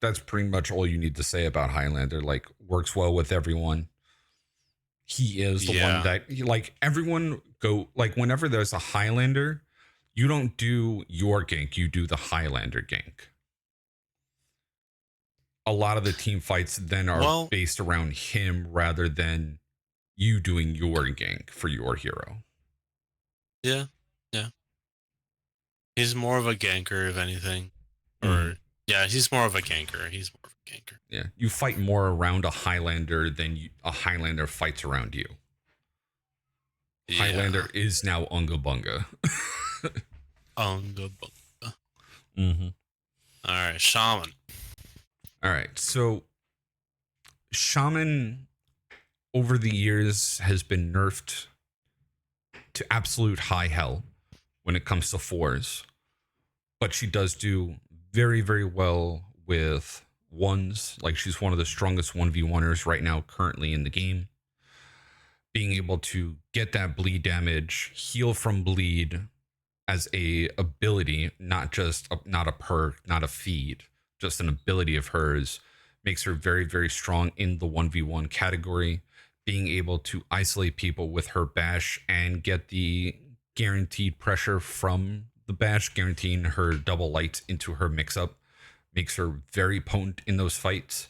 S2: that's pretty much all you need to say about Highlander. Like works well with everyone. He is the one that like everyone go like whenever there's a Highlander, you don't do your gank, you do the Highlander gank. A lot of the team fights then are based around him rather than you doing your gank for your hero.
S1: Yeah. He's more of a ganker, if anything. Or he's more of a ganker.
S2: Yeah, you fight more around a Highlander than a Highlander fights around you. Yeah. Highlander is now Unga Bunga.
S1: Unga Bunga. All right, Shaman.
S2: All right, so Shaman over the years has been nerfed to absolute high hell when it comes to 4s, but she does do very, very well with 1s. Like she's one of the strongest 1v1ers right now currently in the game. Being able to get that bleed damage, heal from bleed as a ability, not a perk, not a feed, just an ability of hers, makes her very, very strong in the 1v1 category. Being able to isolate people with her bash and get the guaranteed pressure from the bash, guaranteeing her double lights into her mix-up, makes her very potent in those fights.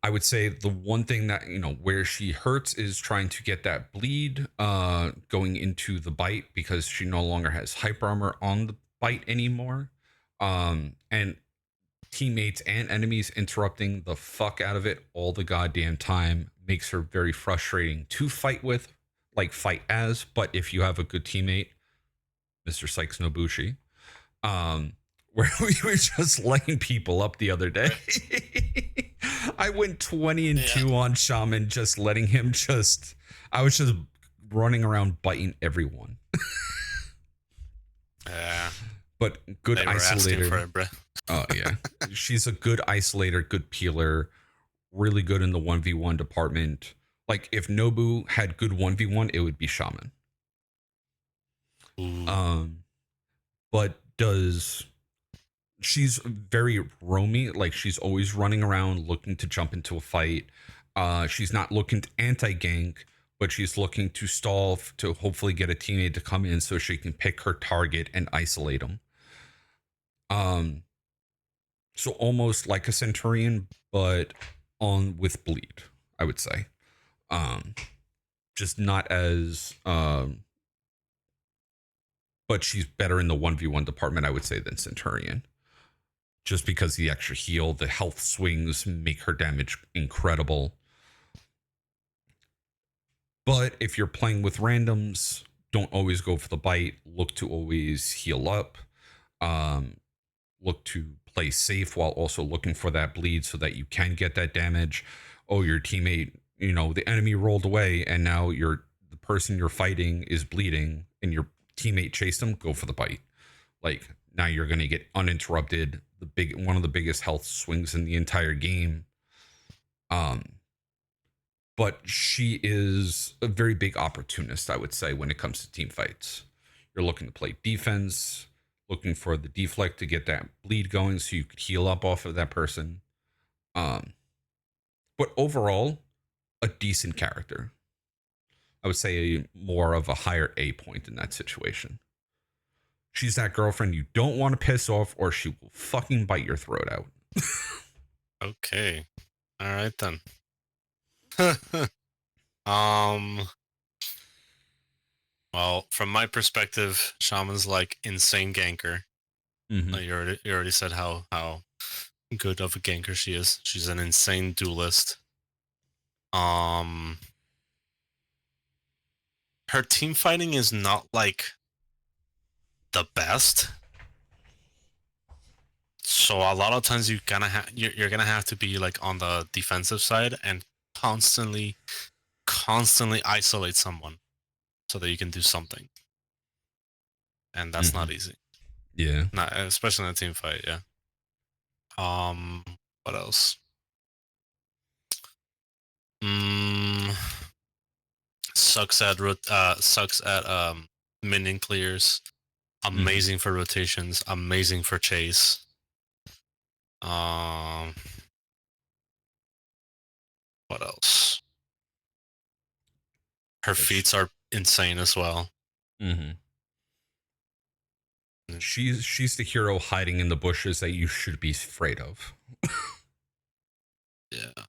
S2: I would say the one thing that, where she hurts is trying to get that bleed going into the bite because she no longer has hyper armor on the bite anymore. And teammates and enemies interrupting the fuck out of it all the goddamn time makes her very frustrating to fight with, like fight as. But if you have a good teammate, Mr. Sykes Nobushi, where we were just lighting people up the other day. I went 20-2 on Shaman, just letting him I was just running around biting everyone. But good isolator. For it, bro. Oh yeah, she's a good isolator, good peeler, really good in the 1v1 department. Like if Nobu had good 1v1, it would be Shaman. But she's very roamy, like she's always running around looking to jump into a fight. She's not looking to anti-gank, but she's looking to stall to hopefully get a teammate to come in so she can pick her target and isolate them. So almost like a Centurion, but with bleed, I would say. Just not as but she's better in the 1v1 department, I would say, than Centurion. Just because the extra heal, the health swings make her damage incredible. But if you're playing with randoms, don't always go for the bite. Look to always heal up. Look to play safe while also looking for that bleed so that you can get that damage. Oh, your teammate, the enemy rolled away and now the person you're fighting is bleeding and your teammate chased them, go for the bite. Like, now you're going to get uninterrupted. One of the biggest health swings in the entire game. But she is a very big opportunist, I would say, when it comes to team fights. You're looking to play defense, looking for the deflect to get that bleed going so you could heal up off of that person. But overall, a decent character. I would say more of a higher A point in that situation. She's that girlfriend you don't want to piss off or she will fucking bite your throat out.
S1: Okay. All right then. Well, from my perspective, Shaman's like insane ganker.
S2: Mm-hmm.
S1: Like you already said how good of a ganker she is. She's an insane duelist. Her team fighting is not like the best. So a lot of times you're gonna have to be like on the defensive side and constantly isolate someone so that you can do something. And that's not easy.
S2: Yeah.
S1: Not especially in a team fight, yeah. What else? Sucks at minion clears. Amazing for rotations, amazing for chase. What else? Her feats are insane as well.
S2: Mm-hmm. She's the hero hiding in the bushes that you should be afraid of.
S1: Yeah.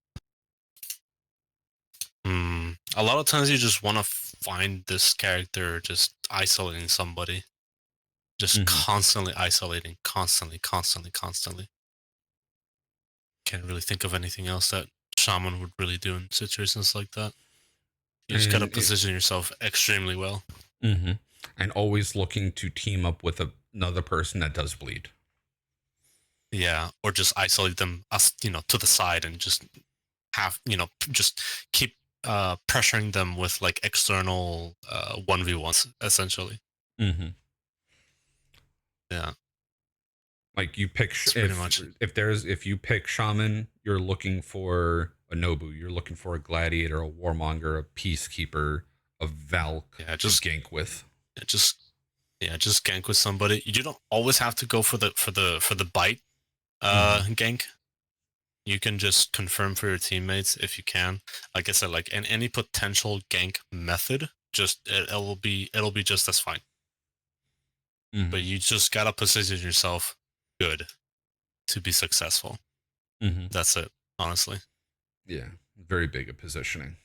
S1: A lot of times you just want to find this character just isolating somebody. Just constantly isolating. Constantly. Can't really think of anything else that Shaman would really do in situations like that. You just gotta position yourself extremely well.
S2: Mm-hmm. And always looking to team up with another person that does bleed.
S1: Yeah, or just isolate them, to the side and just have, just keep pressuring them with like external 1v1s essentially.
S2: Mm-hmm.
S1: Yeah.
S2: Like you pick
S1: pretty much.
S2: If you pick Shaman, you're looking for a Nobu, you're looking for a Gladiator, a Warmonger, a Peacekeeper, a Valk
S1: just
S2: gank with.
S1: Just gank with somebody. You don't always have to go for the bite gank. You can just confirm for your teammates if you can. Like I said, like in any potential gank method, just it'll be just as fine. But you just gotta position yourself good to be successful. That's it, honestly.
S2: Yeah, very big at positioning.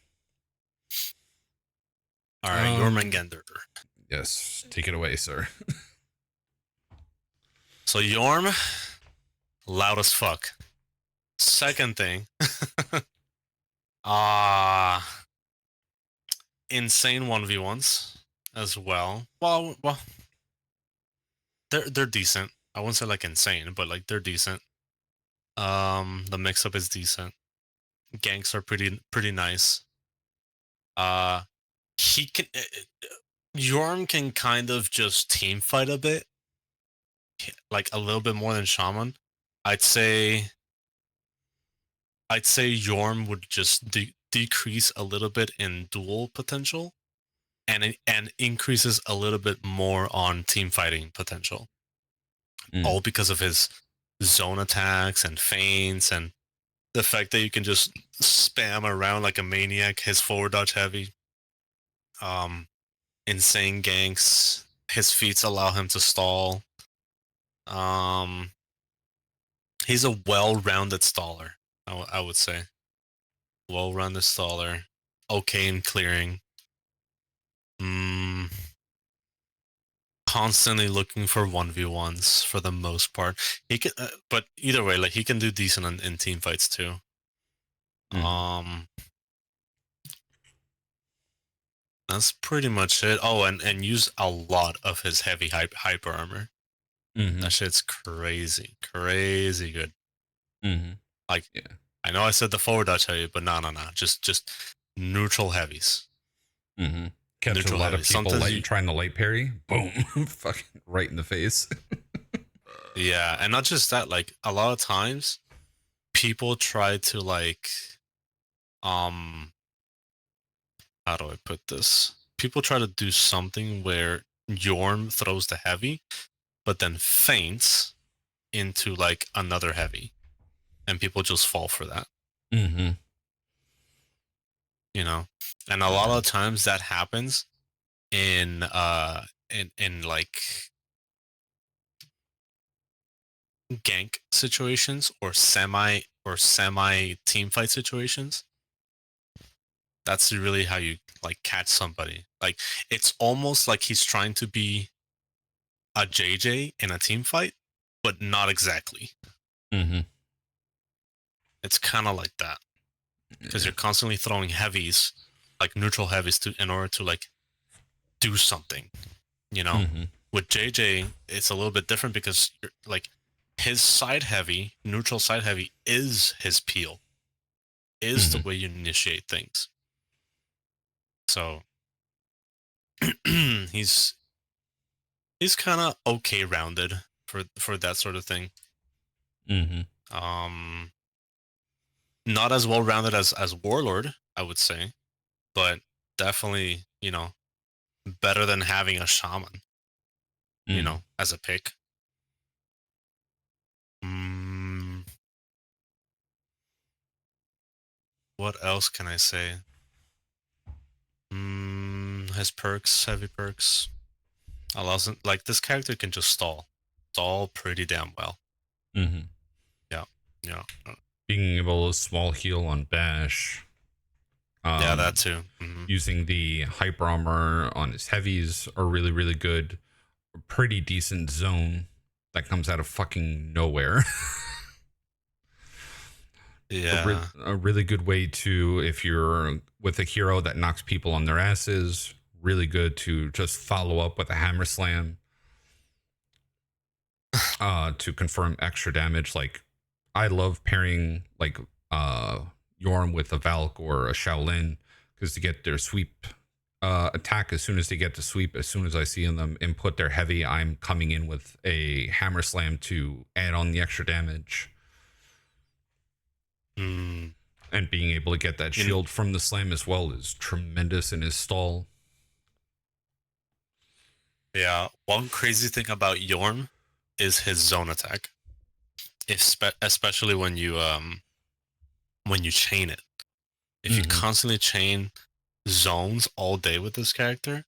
S1: All right, Jormungandr.
S2: Yes, take it away, sir.
S1: So Jorm, loud as fuck. Second thing, insane 1v1s as well. Well, they're decent. I wouldn't say like insane, but like they're decent. The mix up is decent. Ganks are pretty nice. He can Jorm can kind of just team fight a bit, like a little bit more than Shaman. I'd say Jorm would just decrease a little bit in duel potential, and increases a little bit more on team fighting potential. All because of his zone attacks and feints and the fact that you can just spam around like a maniac. His forward dodge heavy. Insane ganks. His feats allow him to stall. He's a well-rounded staller, I would say. Well-rounded staller. Okay in clearing. Constantly looking for 1v1s for the most part. He can, but either way, like he can do decent in team fights too. That's pretty much it. Oh, and use a lot of his heavy hyper armor.
S4: Mm-hmm.
S1: That shit's crazy good.
S4: Mm-hmm.
S1: Like,
S2: Yeah.
S1: I know I said the forward dodge heavy, but no. Just neutral heavies.
S4: Mm-hmm.
S2: Catch
S1: Neutral
S2: a lot
S1: heavy.
S2: of people
S1: Sometimes
S2: trying to light parry. Boom. Fucking right in the face.
S1: Yeah, and not just that. Like, a lot of times, people try to like, how do I put this? People try to do something where Yorm throws the heavy, but then feints into like another heavy, and people just fall for that.
S4: Mm-hmm.
S1: You know, and a lot of times that happens in like gank situations or semi team fight situations. That's really how you like catch somebody. Like, it's almost like he's trying to be a JJ in a team fight, but not exactly.
S4: Mm-hmm.
S1: It's kind of like that because you're constantly throwing heavies, like neutral heavies, in order to like do something. You know,
S4: Mm-hmm.
S1: with JJ, it's a little bit different because you're, like, his side heavy, neutral side heavy, is his peel, is the way you initiate things. So he's kind of okay rounded for that sort of thing.
S4: Mm-hmm.
S1: Not as well rounded as Warlord, I would say, but definitely, you know, better than having a shaman, you know, as a pick. What else can I say? His perks, heavy perks. Allows him, like, this character can just stall pretty damn well.
S4: Mm-hmm.
S1: Yeah.
S2: Being able to small heal on bash.
S1: Yeah, that too.
S2: Using the hyper armor on his heavies are really, really good. A pretty decent zone that comes out of fucking nowhere.
S1: Yeah.
S2: A really good way to, if you're with a hero that knocks people on their asses, really good to just follow up with a hammer slam to confirm extra damage. Like, I love pairing like Yorm with a Valk or a Shaolin, because to get their sweep attack, as soon as they get to sweep, as soon as I see them input their heavy, I'm coming in with a hammer slam to add on the extra damage. And being able to get that shield from the slam as well is tremendous in his stall.
S1: Yeah, one crazy thing about Yorm is his zone attack. Especially when you chain it. If you constantly chain zones all day with this character,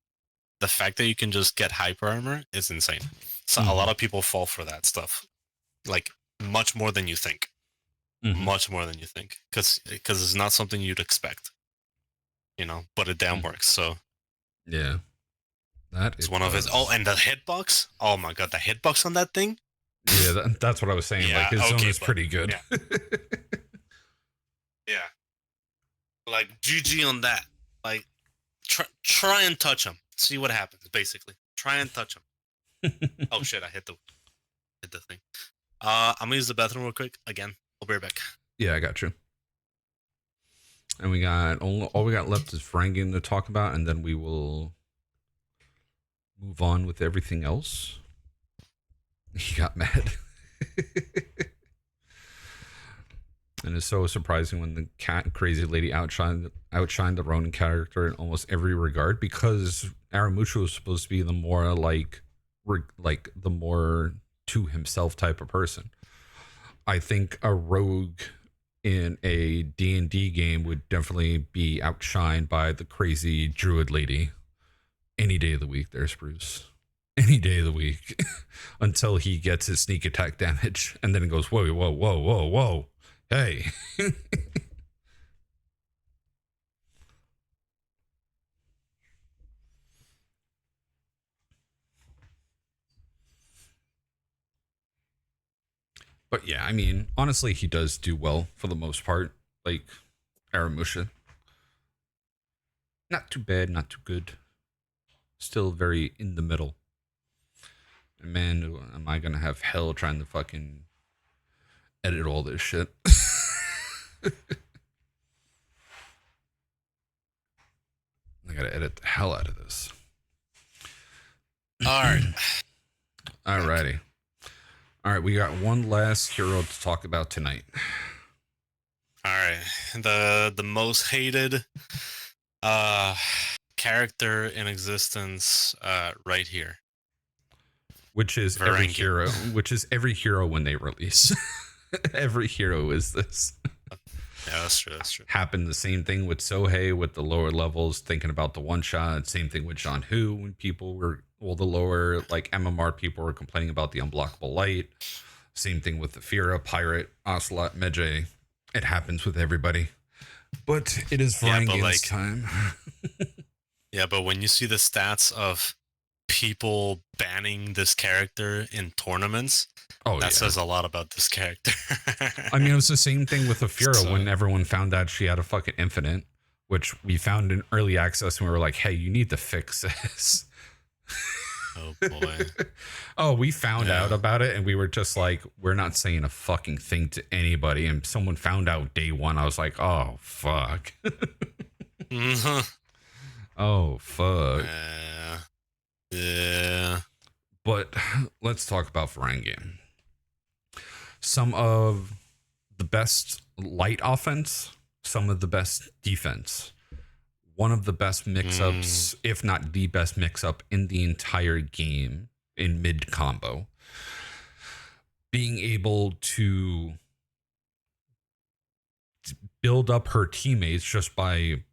S1: the fact that you can just get hyper armor is insane. So a lot of people fall for that stuff, like, much more than you think. Much more than you think, because it's not something you'd expect, you know. But it damn works. So
S2: yeah,
S1: it's one of his. Oh, and the hitbox. Oh my god, the hitbox on that thing.
S2: Yeah, that's what I was saying.
S1: Yeah,
S2: like, his zone is pretty good.
S1: Yeah. Yeah. Like, GG on that. Like, try and touch him. See what happens. Basically, try and touch him. Oh shit! I hit the thing. I'm gonna use the bathroom real quick. Again, I'll be right back.
S2: Yeah, I got you. And we got all we got left is Frangan to talk about, and then we will move on with everything else. He got mad. And it's so surprising when the crazy lady outshined the Ronin character in almost every regard, because Aramushu was supposed to be the more like the more to himself type of person. I think a rogue in a D&D game would definitely be outshined by the crazy druid lady any day of the week. There's Bruce. Any day of the week. Until he gets his sneak attack damage, and then it goes, whoa, hey. But yeah, I mean, honestly, he does do well for the most part. Like, Aramusha. Not too bad, not too good. Still very in the middle. And man, am I gonna have hell trying to fucking edit all this shit. I gotta edit the hell out of this.
S1: All right.
S2: Alrighty. All right, we got one last hero to talk about tonight.
S1: All right. The most hated character in existence right here.
S2: Which is every hero. Which is every hero when they release. Every hero is this.
S1: Yeah, that's true. That's true.
S2: Happened the same thing with Sohei with the lower levels, thinking about the one shot. Same thing with Zhanhu when people were, well, the lower like MMR people were complaining about the unblockable light. Same thing with the Fira, Pirate, Ocelot, Medjay. It happens with everybody. But it is Varangian's time.
S1: Yeah, but when you see the stats of people banning this character in tournaments, that says a lot about this character.
S2: I mean, it was the same thing with the Fira
S1: So-
S2: when everyone found out she had a fucking infinite, which we found in early access and we were like, hey, you need to fix this.
S1: Oh boy.
S2: Oh, we found out about it and we were just like, we're not saying a fucking thing to anybody. And someone found out day one. I was like, oh, fuck. Oh, fuck.
S1: Yeah.
S2: But let's talk about Varangian. Some of the best light offense, some of the best defense. One of the best mix-ups, if not the best mix-up in the entire game in mid combo. Being able to build up her teammates just by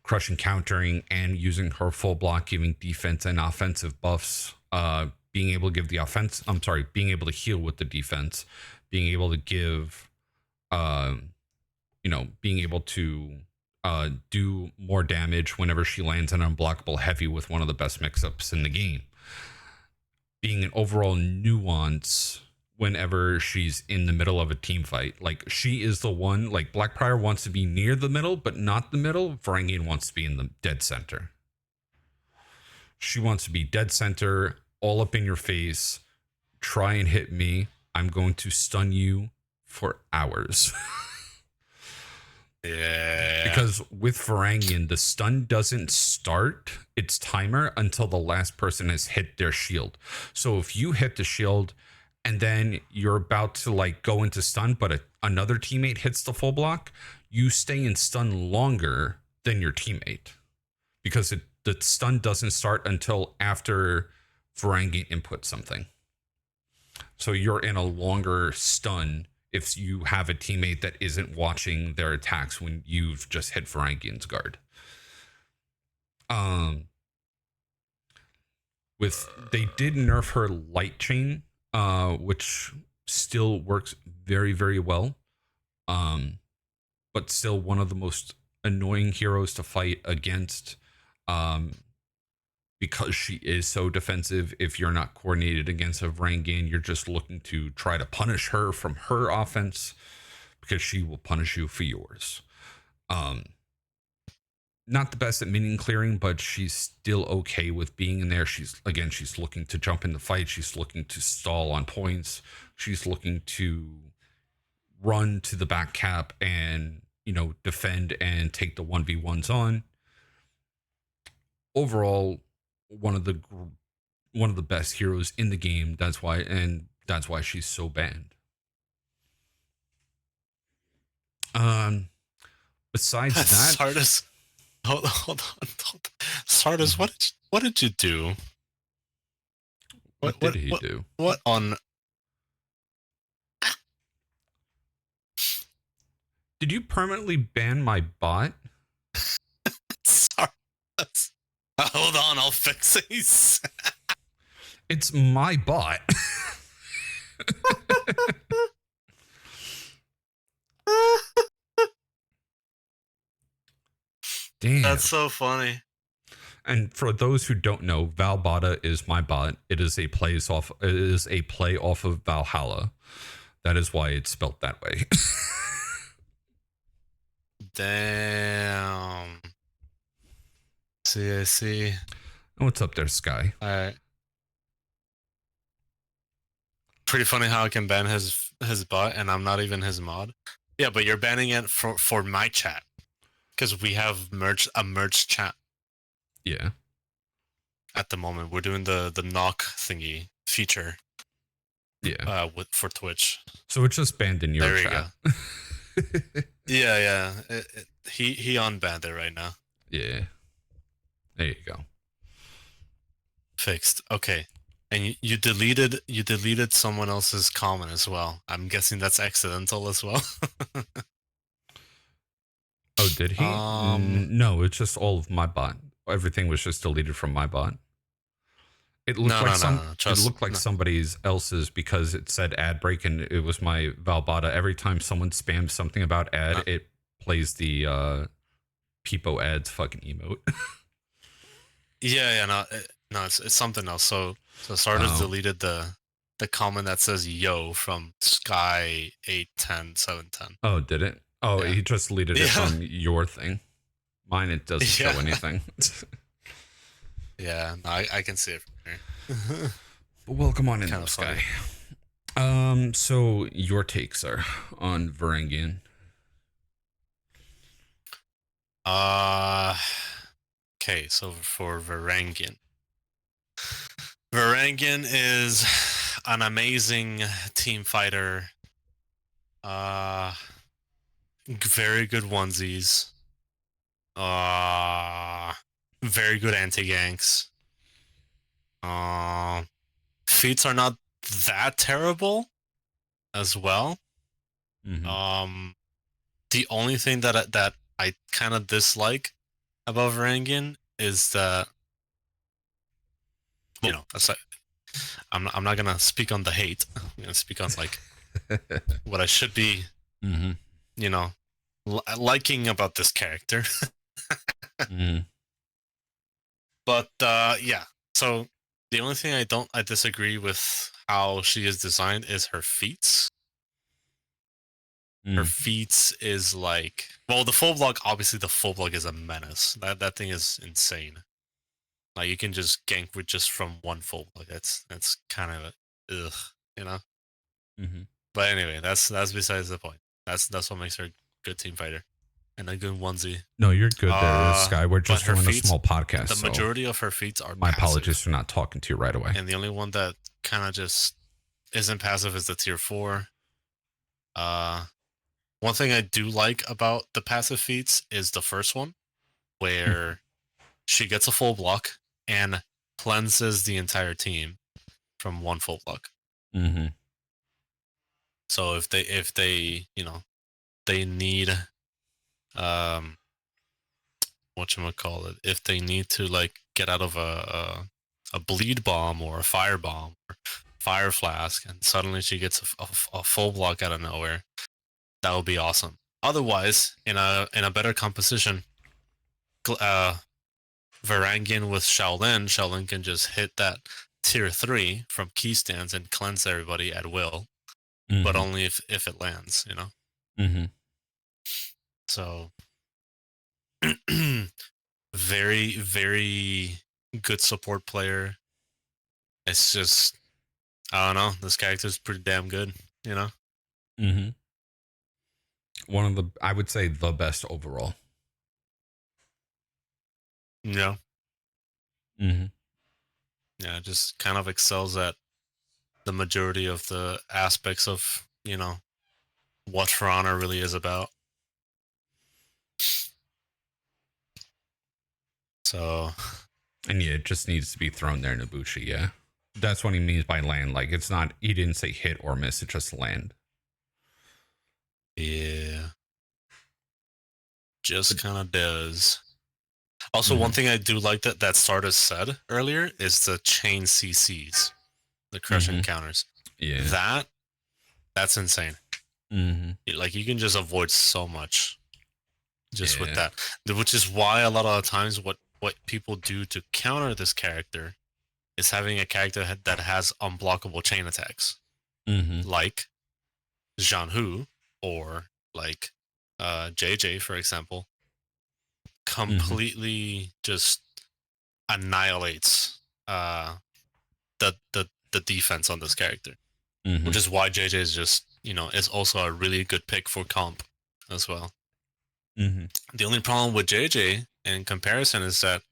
S2: crushing, countering, and using her full block, giving defense and offensive buffs. Being able to give the offense, being able to heal with the defense, being able to give, being able to do more damage whenever she lands an unblockable heavy with one of the best mix-ups in the game. Being an overall nuance whenever she's in the middle of a team fight. Like, she is the one, like, Blackbriar wants to be near the middle, but not the middle. Varangian wants to be in the dead center. She wants to be dead center, all up in your face. Try and hit me. I'm going to stun you for hours.
S1: Yeah.
S2: Because with Varangian, the stun doesn't start its timer until the last person has hit their shield. So if you hit the shield and then you're about to like go into stun, but another teammate hits the full block, you stay in stun longer than your teammate. Because the stun doesn't start until after Varangian inputs something. So you're in a longer stun if you have a teammate that isn't watching their attacks when you've just hit Varangian's guard. They did nerf her light chain, which still works very, very well. But still one of the most annoying heroes to fight against. Because she is so defensive. If you're not coordinated against a Varangian, you're just looking to try to punish her from her offense because she will punish you for yours. Not the best at minion clearing, but she's still okay with being in there. She's looking to jump in the fight. She's looking to stall on points. She's looking to run to the back cap and, defend and take the 1v1s on. Overall, one of the best heroes in the game. That's why she's so banned. Besides that,
S1: Sardis, hold on. Sardis, what did you do?
S2: What did he do?
S1: What on?
S2: Did you permanently ban my bot?
S1: Sardis. Hold on, I'll fix these.
S2: It's my bot. Damn.
S1: That's so funny.
S2: And for those who don't know, Valbata is my bot. It is a play off of Valhalla. That is why it's spelt that way.
S1: Damn. See, I see.
S2: What's up there, Sky?
S1: Alright. Pretty funny how I can ban his bot and I'm not even his mod. Yeah, but you're banning it for my chat. Because we have a merged chat
S2: Yeah.
S1: at the moment. We're doing the knock thingy feature.
S2: Yeah.
S1: For Twitch.
S2: So it's just banned in your
S1: There
S2: chat.
S1: you go. Yeah. He unbanned it right now.
S2: Yeah. There you go.
S1: Fixed. Okay. And you deleted someone else's comment as well. I'm guessing that's accidental as well.
S2: Oh, did he? No, it's just all of my bot. Everything was just deleted from my bot. It looked it looked like somebody else's because it said ad break and it was my Valbata. Every time someone spams something about ad, it plays the Peepo ads fucking emote.
S1: No, it's something else. So Sardis deleted the comment that says yo from Sky 810 710.
S2: Oh, did it? Oh, yeah. He just deleted it from your thing. Mine, it doesn't show anything.
S1: Yeah, no, I can see it from here.
S2: But welcome on in, Sky. So your takes are on Varangian.
S1: Okay, so for Varangian is an amazing team fighter. Very good onesies. Very good anti-ganks. Feats are not that terrible as well.
S2: Mm-hmm.
S1: The only thing that I kind of dislike about Varangian is that, you know, I'm not gonna speak on the hate. I'm gonna speak on like what I should be, you know, liking about this character. But yeah, so the only thing I disagree with how she is designed is her feats. Her feats is like, well, the full block, obviously the full block is a menace. That thing is insane. Like you can just gank with just from one full block. That's kind of ugh, you know. But anyway, that's besides the point. That's what makes her a good team fighter and a good onesie.
S2: No, you're good there, Sky. We're just doing a small podcast.
S1: The majority of her feats are
S2: my
S1: passive.
S2: Apologies for not talking to you right away.
S1: And the only one that kind of just isn't passive is the tier 4. One thing I do like about the passive feats is the first one, where she gets a full block and cleanses the entire team from one full block. So if they you know, they need whatchamacallit, if they need to like get out of a bleed bomb or a fire bomb or fire flask and suddenly she gets a full block out of nowhere, that would be awesome. Otherwise, in a better composition, Varangian with Shaolin can just hit that tier 3 from key stands and cleanse everybody at will, but only if it lands, you know. So very, very good support player. It's just, I don't know, this character's pretty damn good, you know.
S2: One of the, I would say, the best overall.
S1: Yeah. Yeah, just kind of excels at the majority of the aspects of, you know, what For Honor really is about. So,
S2: and yeah, it just needs to be thrown there in Ibushi. Yeah, that's what he means by land. Like, it's not, he didn't say hit or miss, it just land.
S1: Yeah, just kind of does. Also, one thing I do like that Stardust said earlier is the chain CCs, the crush encounters.
S2: Yeah,
S1: that's insane. Like, you can just avoid so much just with that, which is why a lot of times what people do to counter this character is having a character that has unblockable chain attacks, like Zhanhu or like JJ, for example, completely just annihilates the defense on this character, which is why JJ is just, is also a really good pick for comp as well. The only problem with JJ in comparison is that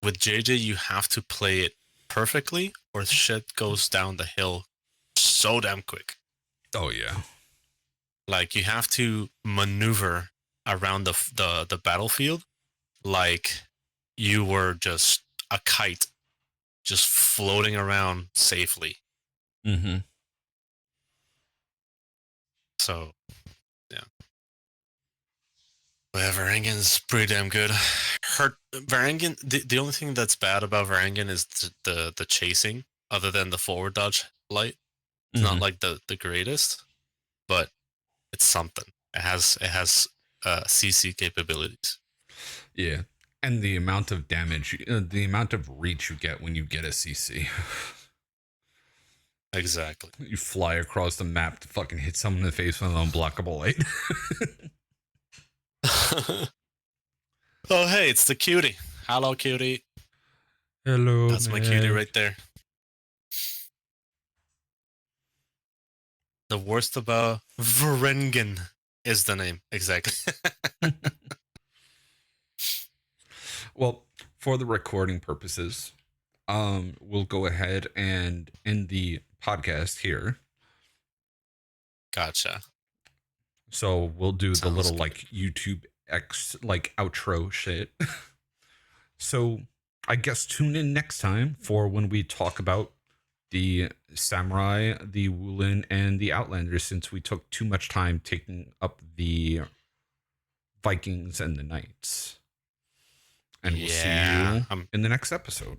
S1: with JJ you have to play it perfectly or shit goes down the hill so damn quick.
S2: Oh yeah.
S1: Like you have to maneuver around the battlefield like you were just a kite just floating around safely. So yeah. Yeah, Varangian's pretty damn good. Varangian, the only thing that's bad about Varangian is the chasing, other than the forward dodge light. It's not like the greatest, but it's something. It has CC capabilities.
S2: Yeah. And the amount of damage, the amount of reach you get when you get a CC.
S1: Exactly.
S2: You fly across the map to fucking hit someone in the face with an unblockable light.
S1: Oh, hey, it's the cutie. Hello, cutie.
S2: Hello,
S1: That's my cutie right there. The worst about Varangian is the name. Exactly.
S2: Well, for the recording purposes, we'll go ahead and end the podcast here.
S1: Gotcha.
S2: So we'll do the little
S1: good.
S2: like YouTube X like outro shit. So I guess tune in next time for when we talk about the Samurai, the Wulin, and the Outlanders, since we took too much time taking up the Vikings and the Knights. And we'll see you in the next episode.